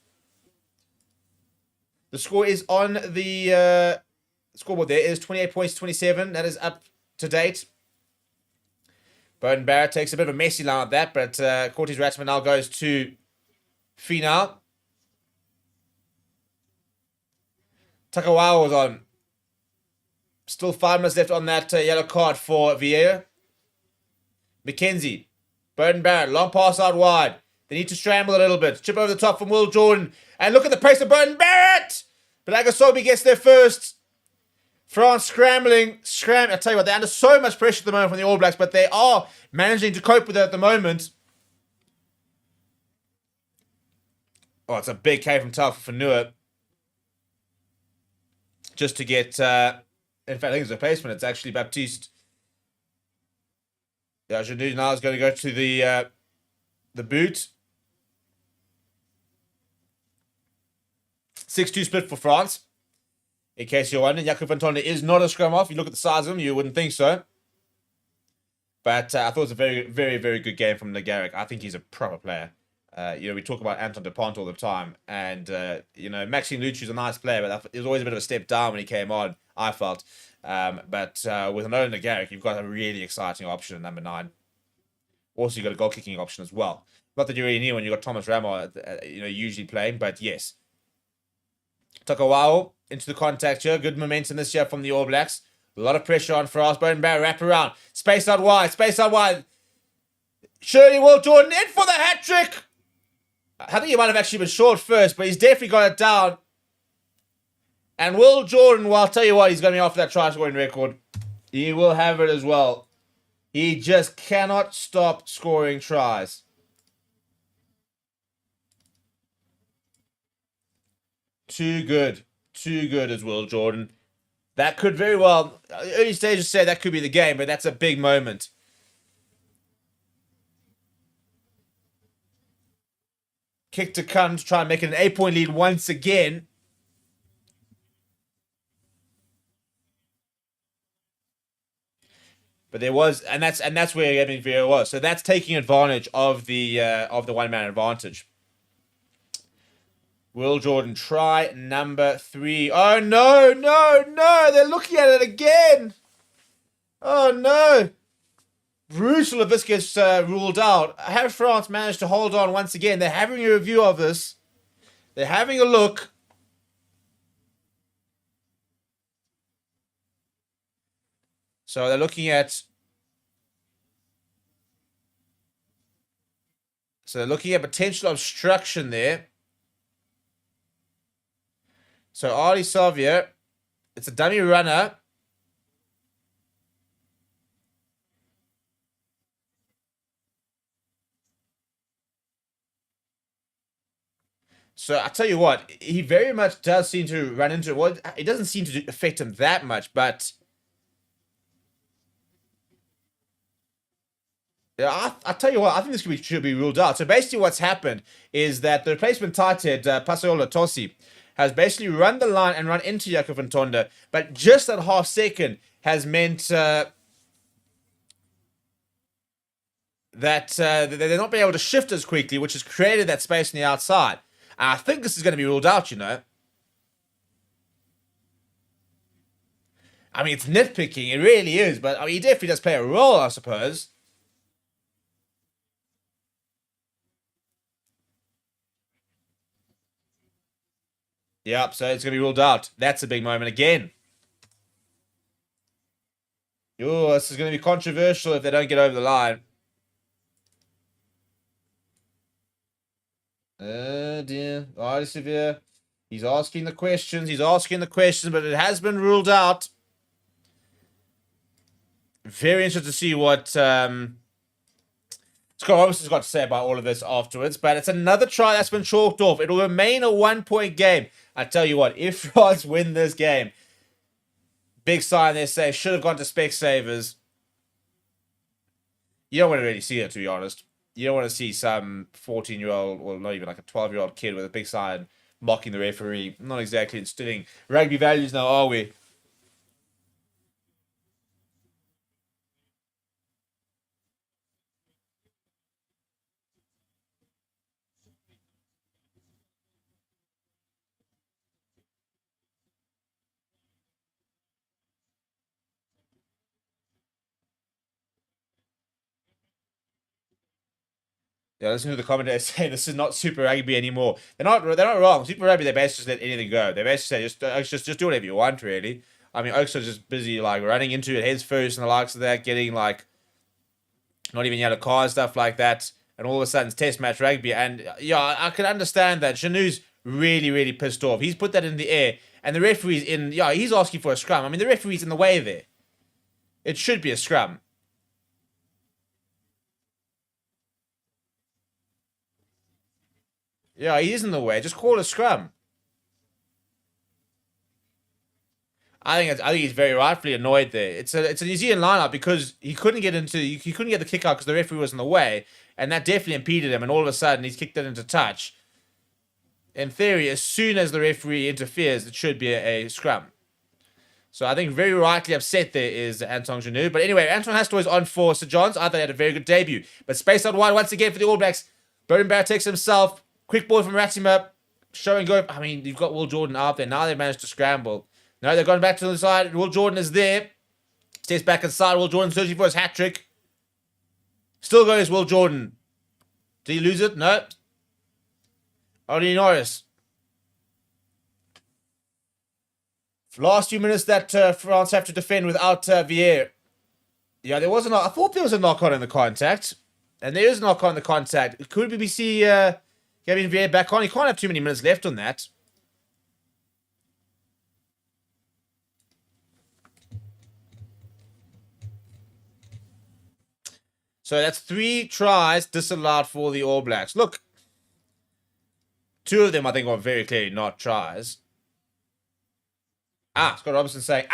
The score is on the scoreboard there. It is 28 points, 27. That is up to date. Bowden Barrett takes a bit of a messy line at that, but Cortez Ratchman now goes to Finau. Takawao was on. Still 5 minutes left on that yellow card for Vieira. McKenzie. Bowden Barrett. Long pass out wide. They need to scramble a little bit. Chip over the top from Will Jordan. And look at the pace of Bowden Barrett! But Agasobi gets there first. France scrambling. I tell you what, they're under so much pressure at the moment from the All Blacks, but they are managing to cope with it at the moment. Oh, it's a big K from Tau for Fanua. Just to get... in fact, I think it's a replacement. It's actually Baptiste. Yeah, Janu now is going to go to the boot. 6-2 split for France. In case you're wondering, Jakob van Tonder is not a scrum off. You look at the size of him, you wouldn't think so. But I thought it was a very, very, very good game from Nagaric. I think he's a proper player. We talk about Anton Dupont all the time. And, Maxime Luchu's a nice player, but it was always a bit of a step down when he came on, I felt. But with Nolan Nagaric, you've got a really exciting option at number 9. Also, you've got a goal-kicking option as well. Not that you really need when you've got Thomas Ramo, usually playing, but yes. Takawao into the contact here. Good momentum this year from the All Blacks. A lot of pressure on France. Bowden Barrett wrap around. Space out wide. Shirley Will Jordan in for the hat-trick. I think he might have actually been short first, but he's definitely got it down. And Will Jordan, well, I'll tell you what, he's going to be off that try scoring record. He will have it as well. He just cannot stop scoring tries. Too good as Will Jordan. That could very well, early stages say that could be the game, but that's a big moment. Kick to come to try and make it an 8-point lead once again. But there was, and that's where Evan Vieira was. So that's taking advantage of the one-man advantage. Will Jordan try number 3. Oh no! They're looking at it again. Oh no! Brutal if this gets ruled out. Have France managed to hold on once again? They're having a review of this. They're having a look. So they're looking at... potential obstruction there. So Ali Savia, it's a dummy runner. So I tell you what, he very much does seem to run into it. Well, it doesn't seem to affect him that much, but yeah, I tell you what, I think this should be ruled out. So basically what's happened is that the replacement tight head, Pasola Tosi, has basically run the line and run into Jakob van Tonder, but just that half second has meant that they're not being able to shift as quickly, which has created that space on the outside. And I think this is going to be ruled out, I mean, it's nitpicking, it really is, but I mean, he definitely does play a role, I suppose. Yep, so it's going to be ruled out. That's a big moment again. Oh, this is going to be controversial if they don't get over the line. Oh dear. Oh, severe. He's asking the questions, but it has been ruled out. Very interested to see what Scott Robertson's got to say about all of this afterwards, but it's another try that's been chalked off. It'll remain a 1-point game. I tell you what, if France win this game, big sign they say should have gone to Specsavers. You don't want to really see it, to be honest. You don't want to see some 14-year-old, or not even like a 12-year-old kid with a big sign mocking the referee. Not exactly instilling rugby values now, are we? Yeah, listen to the commentators say this is not Super Rugby anymore. They're not wrong. Super Rugby, they basically just let anything go. They basically say just do whatever you want, really. I mean, Oaks are just busy like running into it heads first and the likes of that, getting like not even yellow cards, stuff like that, and all of a sudden it's Test match rugby. And yeah, I can understand that. Chanu's really, really pissed off. He's put that in the air, and the referee's in. Yeah, he's asking for a scrum. I mean, the referee's in the way there. It should be a scrum. Yeah, he is in the way. Just call a scrum. I think he's very rightfully annoyed there. It's a New Zealand lineup because he couldn't get the kick out because the referee was in the way, and that definitely impeded him. And all of a sudden, he's kicked it into touch. In theory, as soon as the referee interferes, it should be a scrum. So I think very rightly upset there is Anton Janu. But anyway, Anton Hastor is on for St. John's. I thought he had a very good debut. But space out wide once again for the All Blacks. Burton Barrett takes himself. Quick ball from Ratima. Show and go. I mean, you've got Will Jordan out there. Now they've managed to scramble. No, they're going back to the side. Will Jordan is there. Steps back inside. Will Jordan searching for his hat-trick. Still goes Will Jordan. Did he lose it? No. Only Norris. Last few minutes that France have to defend without Vier. Yeah, there was a knock. I thought there was a knock-on in the contact. And there is a knock-on in the contact. Could BBC Gavin Vier back on? He can't have too many minutes left on that. So that's 3 tries disallowed for the All Blacks. Look, 2 of them I think are very clearly not tries. Scott Robinson saying,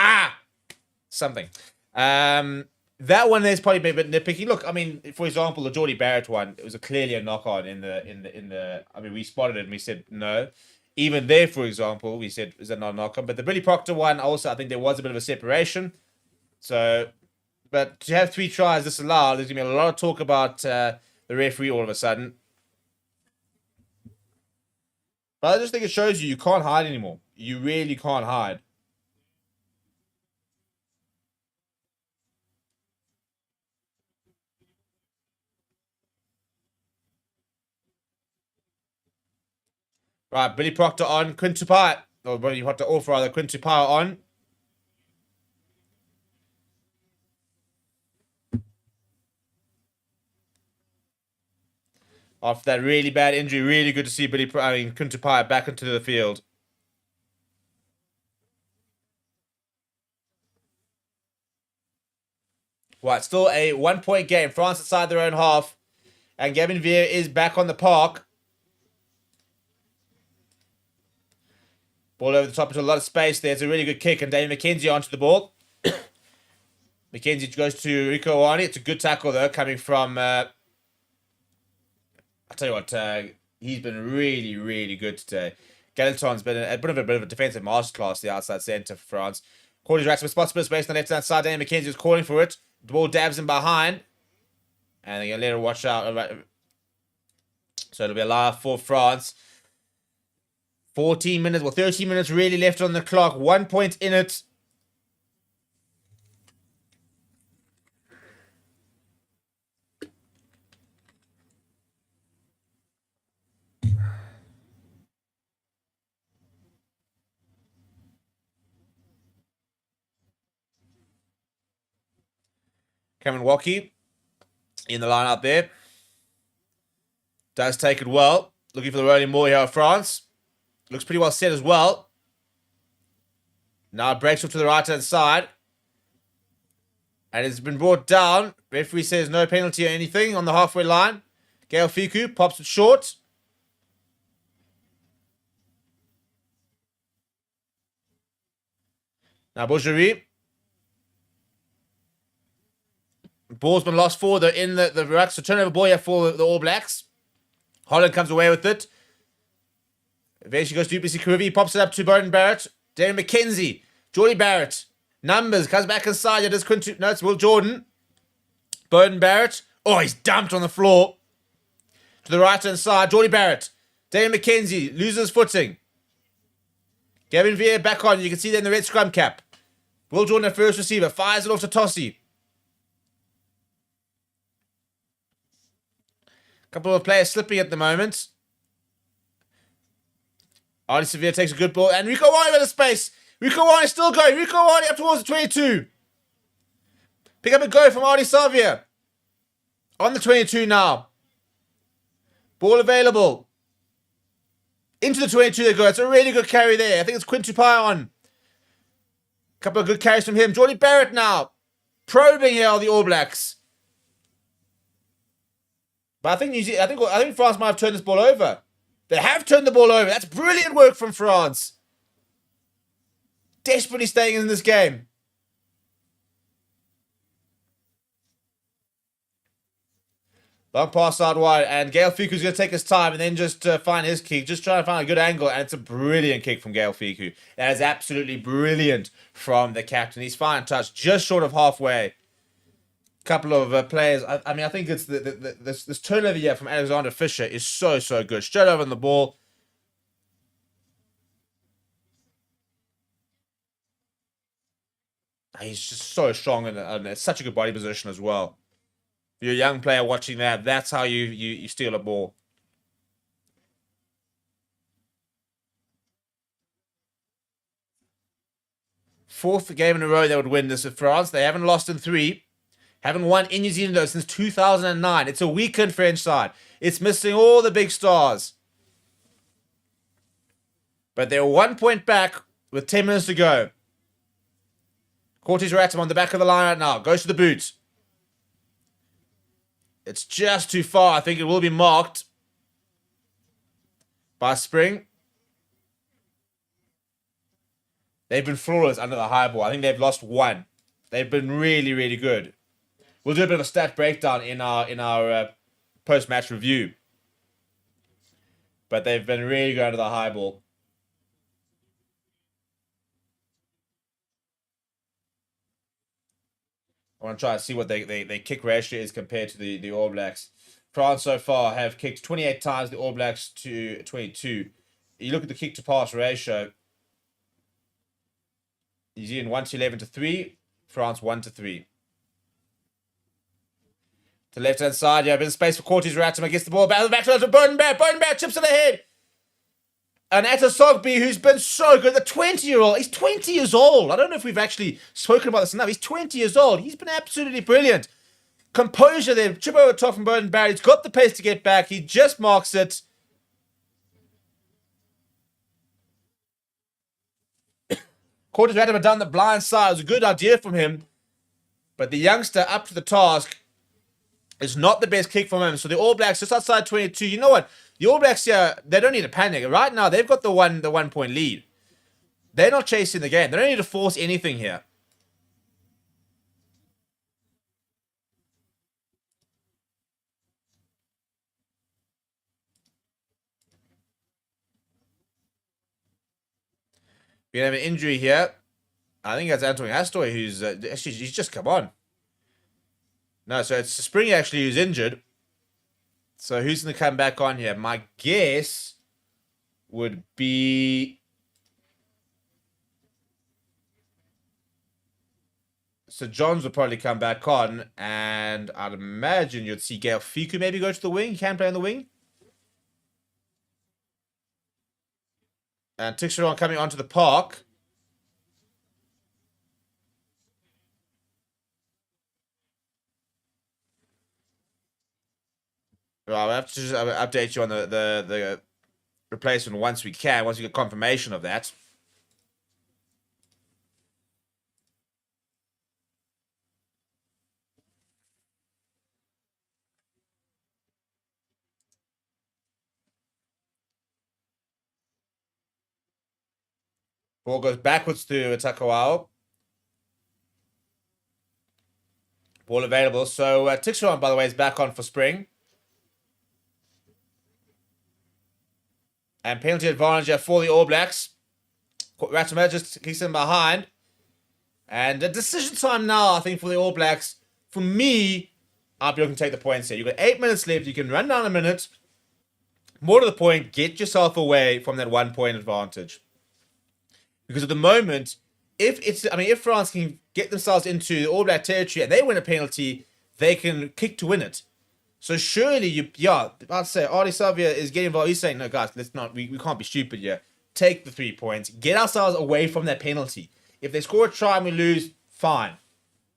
something. That one there's probably been a bit nitpicky. Look, I mean, for example, the Geordie Barrett one, it was clearly a knock-on in the. I mean, we spotted it and we said no. Even there, for example, we said, is that not a knock-on? But the Billy Proctor one, also, I think there was a bit of a separation. So, but to have 3 tries disallowed, there's going to be a lot of talk about the referee all of a sudden. But I just think it shows you can't hide anymore. You really can't hide. Right, Billy Proctor on, Quinn Tupai. Or Billy Proctor off, rather, Quinn Tupai on. After that really bad injury, really good to see Quinn Tupai back into the field. Right, still a 1-point game. France inside their own half. And Gavin Vier is back on the park. Ball over the top into a lot of space there. It's a really good kick. And David McKenzie onto the ball. McKenzie goes to Rico Ioane. It's a good tackle, though, coming from... I'll tell you what, he's been really, really good today. Galenton's been a bit of a defensive masterclass, the outside centre for France. Cordy's racks with spots space on the left-hand side. David McKenzie was calling for it. The ball dabs him behind. And they're going to let her watch out. So it'll be a live for France. 13 minutes really left on the clock. 1 point in it. Cameron Waukee in the line up there. Does take it well. Looking for the rolling ball here of France. Looks pretty well set as well. Now it breaks off to the right-hand side. And it's been brought down. Referee says no penalty or anything on the halfway line. Gail Fiku pops it short. Now Boucherie. Ball's been lost forward in the ruck. So turnover ball here for the All Blacks. Holland comes away with it. Eventually goes to Duplessis Karivi, pops it up to Burton Barrett. Darren McKenzie. Geordie Barrett. Numbers. Comes back inside. It is Quinton. No, it's Will Jordan. Burton Barrett. Oh, he's dumped on the floor. To the right-hand side. Geordie Barrett. Darren McKenzie. Loses footing. Gavin Vier back on. You can see there in the red scrum cap. Will Jordan at first receiver. Fires it off to Tossie. Couple of players slipping at the moment. Artie Sevilla takes a good ball, and Rico Wani with the space. Rico Wani still going. Rico Wani up towards the 22. Pick up a go from Artie Sevilla. On the 22 now. Ball available. Into the 22 they go. It's a really good carry there. I think it's Quintu on. Couple of good carries from him. Jordy Barrett now. Probing here on the All Blacks. But I think France might have turned this ball over. They have turned the ball over. That's brilliant work from France. Desperately staying in this game. Long pass out wide, and Gael Ficou's going to take his time and then just find his kick. Just trying to find a good angle, and it's a brilliant kick from Gael Ficou. That is absolutely brilliant from the captain. He's fine touch, just short of halfway. Couple of players. I mean, I think it's this turnover here from Alexander Fisher is so good. Straight over on the ball. He's just so strong and such a good body position as well. If you're a young player watching that, that's how you steal a ball. Fourth game in a row they would win this with France. They haven't lost in 3. Haven't won in New Zealand though since 2009. It's a weakened French side. It's missing all the big stars. But they're 1 point back with 10 minutes to go. Cortez Ratam on the back of the line right now. Goes to the boot. It's just too far. I think it will be marked by Spring. They've been flawless under the high ball. I think they've lost 1. They've been really good. We'll do a bit of a stat breakdown in our post-match review. But they've been really good under the high ball. I want to try and see what their kick ratio is compared to the All Blacks. France so far have kicked 28 times, the All Blacks to 22. You look at the kick to pass ratio. New Zealand 1 to 11 to 3, France 1 to 3. To the left-hand side, you have a bit of space for Cortez Ratam. Gets the ball back to Bodenberg. Bodenberg chips it ahead. And Atta Sogby, who's been so good, the 20-year-old. He's 20 years old. I don't know if we've actually spoken about this enough. He's 20 years old. He's been absolutely brilliant. Composure there. Chip over top from Bodenberg. He's got the pace to get back. He just marks it. Cortez Ratam down the blind side. It was a good idea from him. But the youngster up to the task. It's not the best kick from him. So the All Blacks just outside 22. You know what? The All Blacks here, they don't need to panic. Right now, they've got the 1 point lead. They're not chasing the game. They don't need to force anything here. We have an injury here. I think that's Antoine Astoy who's actually he's just come on. No, so it's Spring actually who's injured. So who's going to come back on here? My guess would be So Johns would probably come back on, and I'd imagine you'd see Gael Ficou maybe go to the wing. He can play on the wing. And Tixeron coming onto the park. Well, I'll have to just update you on the replacement once we get confirmation of that. Ball goes backwards to Takawao. Ball available. So Tixeron, by the way, is back on for Spring. And penalty advantage for the All Blacks. Ratamel just kicks him behind. And a decision time now, I think, for the All Blacks. For me, I'll be looking to take the points here. You've got 8 minutes left. You can run down a minute. More to the point, get yourself away from that 1 point advantage. Because at the moment, if France can get themselves into the All Black territory and they win a penalty, they can kick to win it. So surely I'd say Artie Savia is getting involved. He's saying, no guys, we can't be stupid here. Take the 3 points, get ourselves away from that penalty. If they score a try and we lose, fine.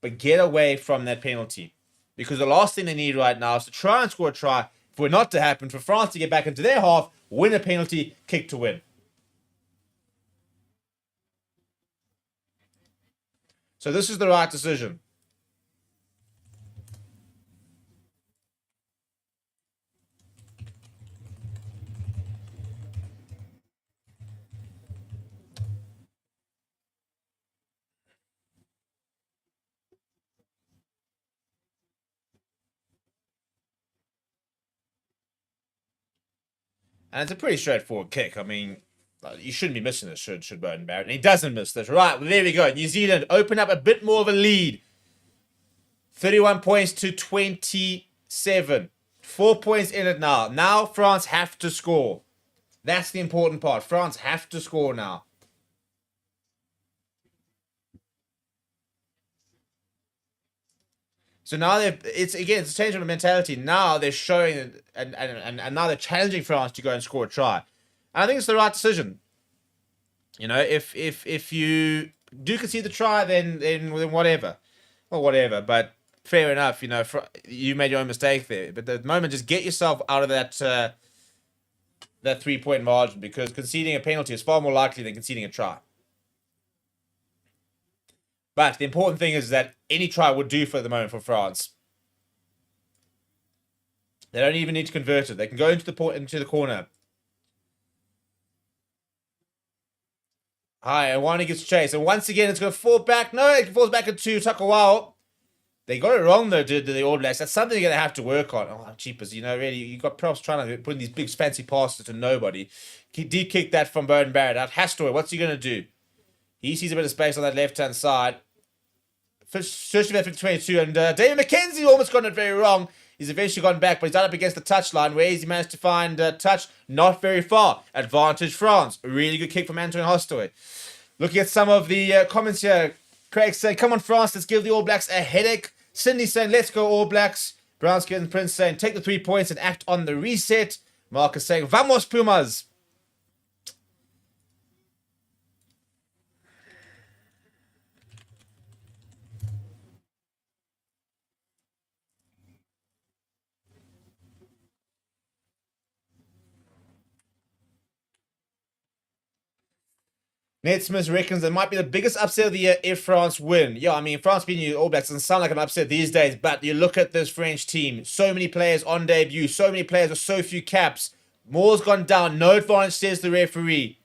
But get away from that penalty. Because the last thing they need right now is to try and score a try, for it not to happen, for France to get back into their half, win a penalty, kick to win. So this is the right decision. And it's a pretty straightforward kick. I mean, you shouldn't be missing this, should Beauden Barrett. And he doesn't miss this. Right, well, there we go. New Zealand open up a bit more of a lead. 31 points to 27. 4 points in it now. Now France have to score. That's the important part. France have to score now. So now it's a change of the mentality. Now they're showing and now they're challenging France to go and score a try. And I think it's the right decision. You know, if you do concede the try, then whatever. Well, whatever. But fair enough. You know, you made your own mistake there. But at the moment, just get yourself out of that 3-point margin, because conceding a penalty is far more likely than conceding a try. But the important thing is that any try would do for the moment for France. They don't even need to convert it. They can go into the corner. Hi, and one gets chased. And once again, it's going to fall back. No, it falls back into Takawao. They got it wrong, though, did the All Blacks. That's something they're going to have to work on. Oh, cheapers, you know, really. You got props trying to put in these big fancy passes to nobody. He deep kicked that from Beauden Barrett. That has to. What's he going to do? He sees a bit of space on that left-hand side. Searching for 22, and David McKenzie almost got it very wrong. He's eventually gone back, but he's done up against the touchline. Where has he managed to find touch? Not very far. Advantage France. A really good kick from Antoine Hostoway. Looking at some of the comments here, Craig saying, come on France, let's give the All Blacks a headache. Cindy saying, let's go All Blacks. Brownski and Prince saying, take the 3 points and act on the reset. Marcus saying, vamos Pumas. Ned Smith reckons it might be the biggest upset of the year if France win. Yeah, I mean, France beating the All Blacks doesn't sound like an upset these days, but you look at this French team. So many players on debut, so many players with so few caps. Moore's gone down, no advantage, says the referee.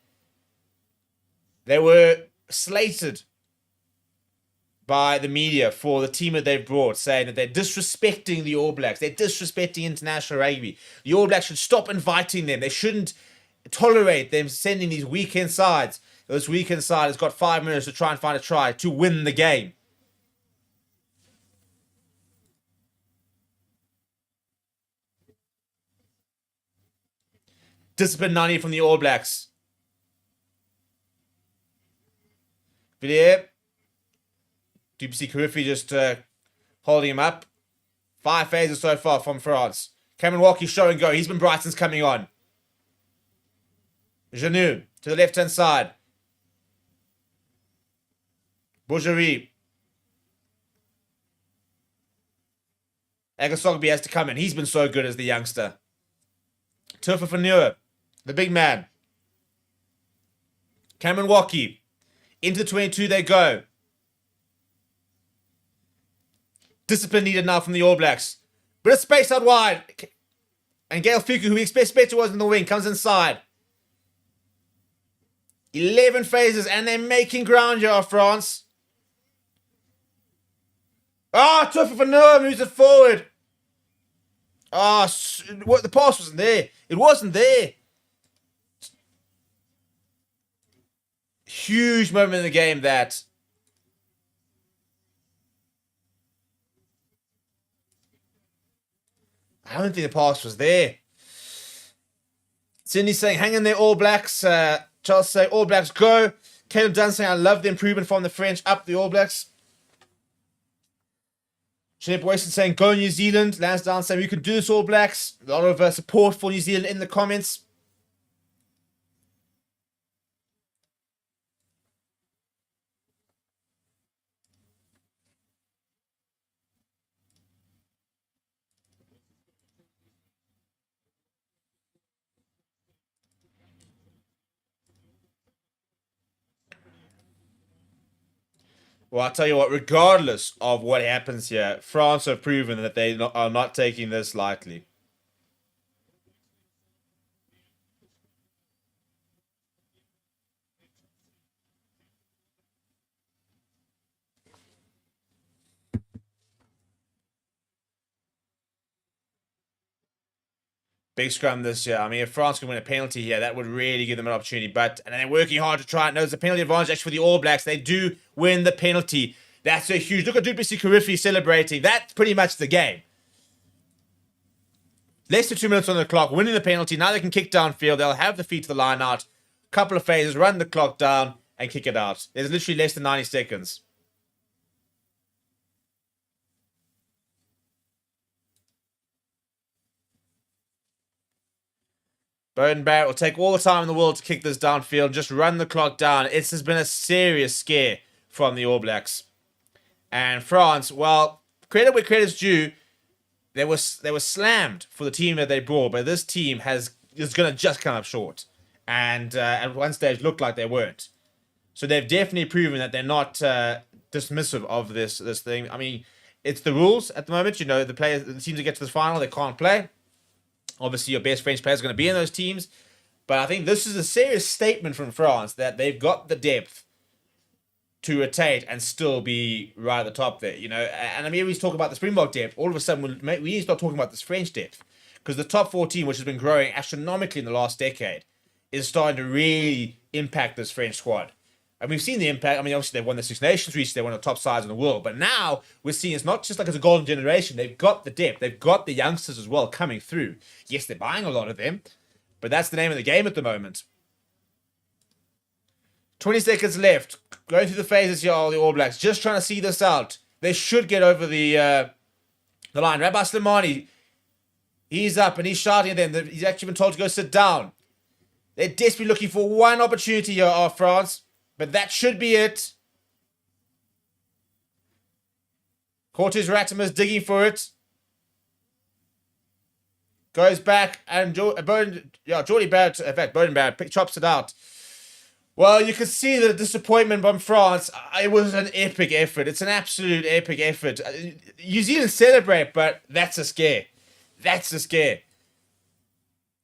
They were slated by the media for the team that they've brought, saying that they're disrespecting the All Blacks. They're disrespecting international rugby. The All Blacks should stop inviting them. They shouldn't tolerate them sending these weekend sides. This weekend side has got 5 minutes to try and find a try to win the game. Discipline 90 from the All Blacks. Villiers. Duplessis Karifi just holding him up. 5 phases so far from France. Cameron Walkie show and go. He's been bright since coming on. Janou to the left-hand side. Bourgerie. Agasogby has to come in. He's been so good as the youngster. Tufa Fanua, the big man. Cameron Walkie. Into the 22 they go. Discipline needed now from the All Blacks. Bit of space out wide. And Gail Fuku, who we expected was in the wing, comes inside. 11 phases, and they're making ground here, France. Tufa Fanua moves it forward. The pass wasn't there. It wasn't there. Huge moment in the game that. I don't think the pass was there. Cindy saying, hang in there, All Blacks. Charles saying, All Blacks go. Caleb Dunn saying, I love the improvement from the French up the All Blacks. Shane Boyson saying, go New Zealand. Lansdowne saying, we can do this, All Blacks. A lot of support for New Zealand in the comments. Well, I'll tell you what, regardless of what happens here, France have proven that they are not taking this lightly. Big scrum this year. I mean, if France can win a penalty here, that would really give them an opportunity. But and they're working hard to try it. No, there's a penalty advantage actually for the All Blacks. They do win the penalty. That's a huge... Look at Duplessis Carriffy celebrating. That's pretty much the game. Less than 2 minutes on the clock, winning the penalty. Now they can kick downfield. They'll have the feet to the line out. Couple of phases, run the clock down, and kick it out. There's literally less than 90 seconds. Bowden Barrett will take all the time in the world to kick this downfield. Just run the clock down. It has been a serious scare from the All Blacks. And France, well, credit where credit's due. They were slammed for the team that they brought, but this team is going to just come up short. And at one stage looked like they weren't. So they've definitely proven that they're not dismissive of this thing. I mean, it's the rules at the moment. You know, the teams that get to this final, they can't play. Obviously, your best French players are going to be in those teams. But I think this is a serious statement from France that they've got the depth to rotate and still be right at the top there, you know. And I mean, we talk about the Springbok depth. All of a sudden, we need to start talking about this French depth. Because the top 14, which has been growing astronomically in the last decade, is starting to really impact this French squad. And we've seen the impact. I mean, obviously, they've won the Six Nations race. They're one of the top sides in the world. But now, we're seeing it's not just like it's a golden generation. They've got the depth. They've got the youngsters as well coming through. Yes, they're buying a lot of them. But that's the name of the game at the moment. 20 seconds left. Going through the phases here, all the All Blacks. Just trying to see this out. They should get over the line. Rabbi Slimani, he's up and he's shouting at them. He's actually been told to go sit down. They're desperately looking for one opportunity here, France. But that should be it. Cortez Ratimer's digging for it. Goes back and Jordy Barrett, in fact, Bowden Barrett chops it out. Well, you can see the disappointment from France. It was an epic effort. It's an absolute epic effort. New Zealand celebrate, but that's a scare. That's a scare.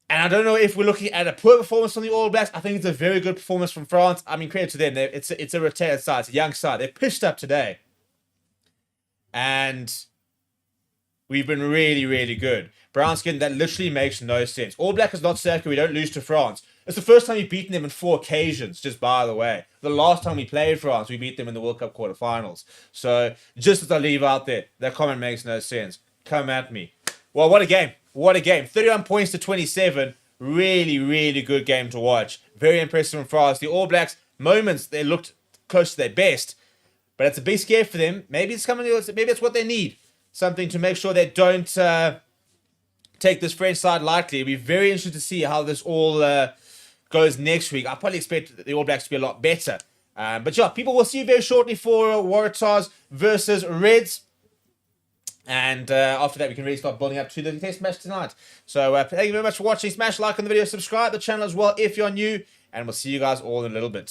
And I don't know if we're looking at a poor performance from the All Blacks. I think it's a very good performance from France. I mean, credit to them. It's a retired side. It's a young side. They pitched up today. And we've been really, really good. Brown skin, that literally makes no sense. All Black is not South Africa. We don't lose to France. It's the first time we've beaten them in 4 occasions, just by the way. The last time we played France, we beat them in the World Cup quarterfinals. So, just as I leave out there, that comment makes no sense. Come at me. Well, what a game. What a game. 31 points to 27. Really, really good game to watch. Very impressive from France. The All Blacks, moments, they looked close to their best. But it's a big scare for them. Maybe it's what they need. Something to make sure they don't take this French side lightly. It'll be very interesting to see how this all goes next week. I probably expect the All Blacks to be a lot better. But yeah, people will see you very shortly for Waratahs versus Reds. And after that, we can really start building up to the test match tonight. So thank you very much for watching. Smash like on the video. Subscribe to the channel as well if you're new. And we'll see you guys all in a little bit.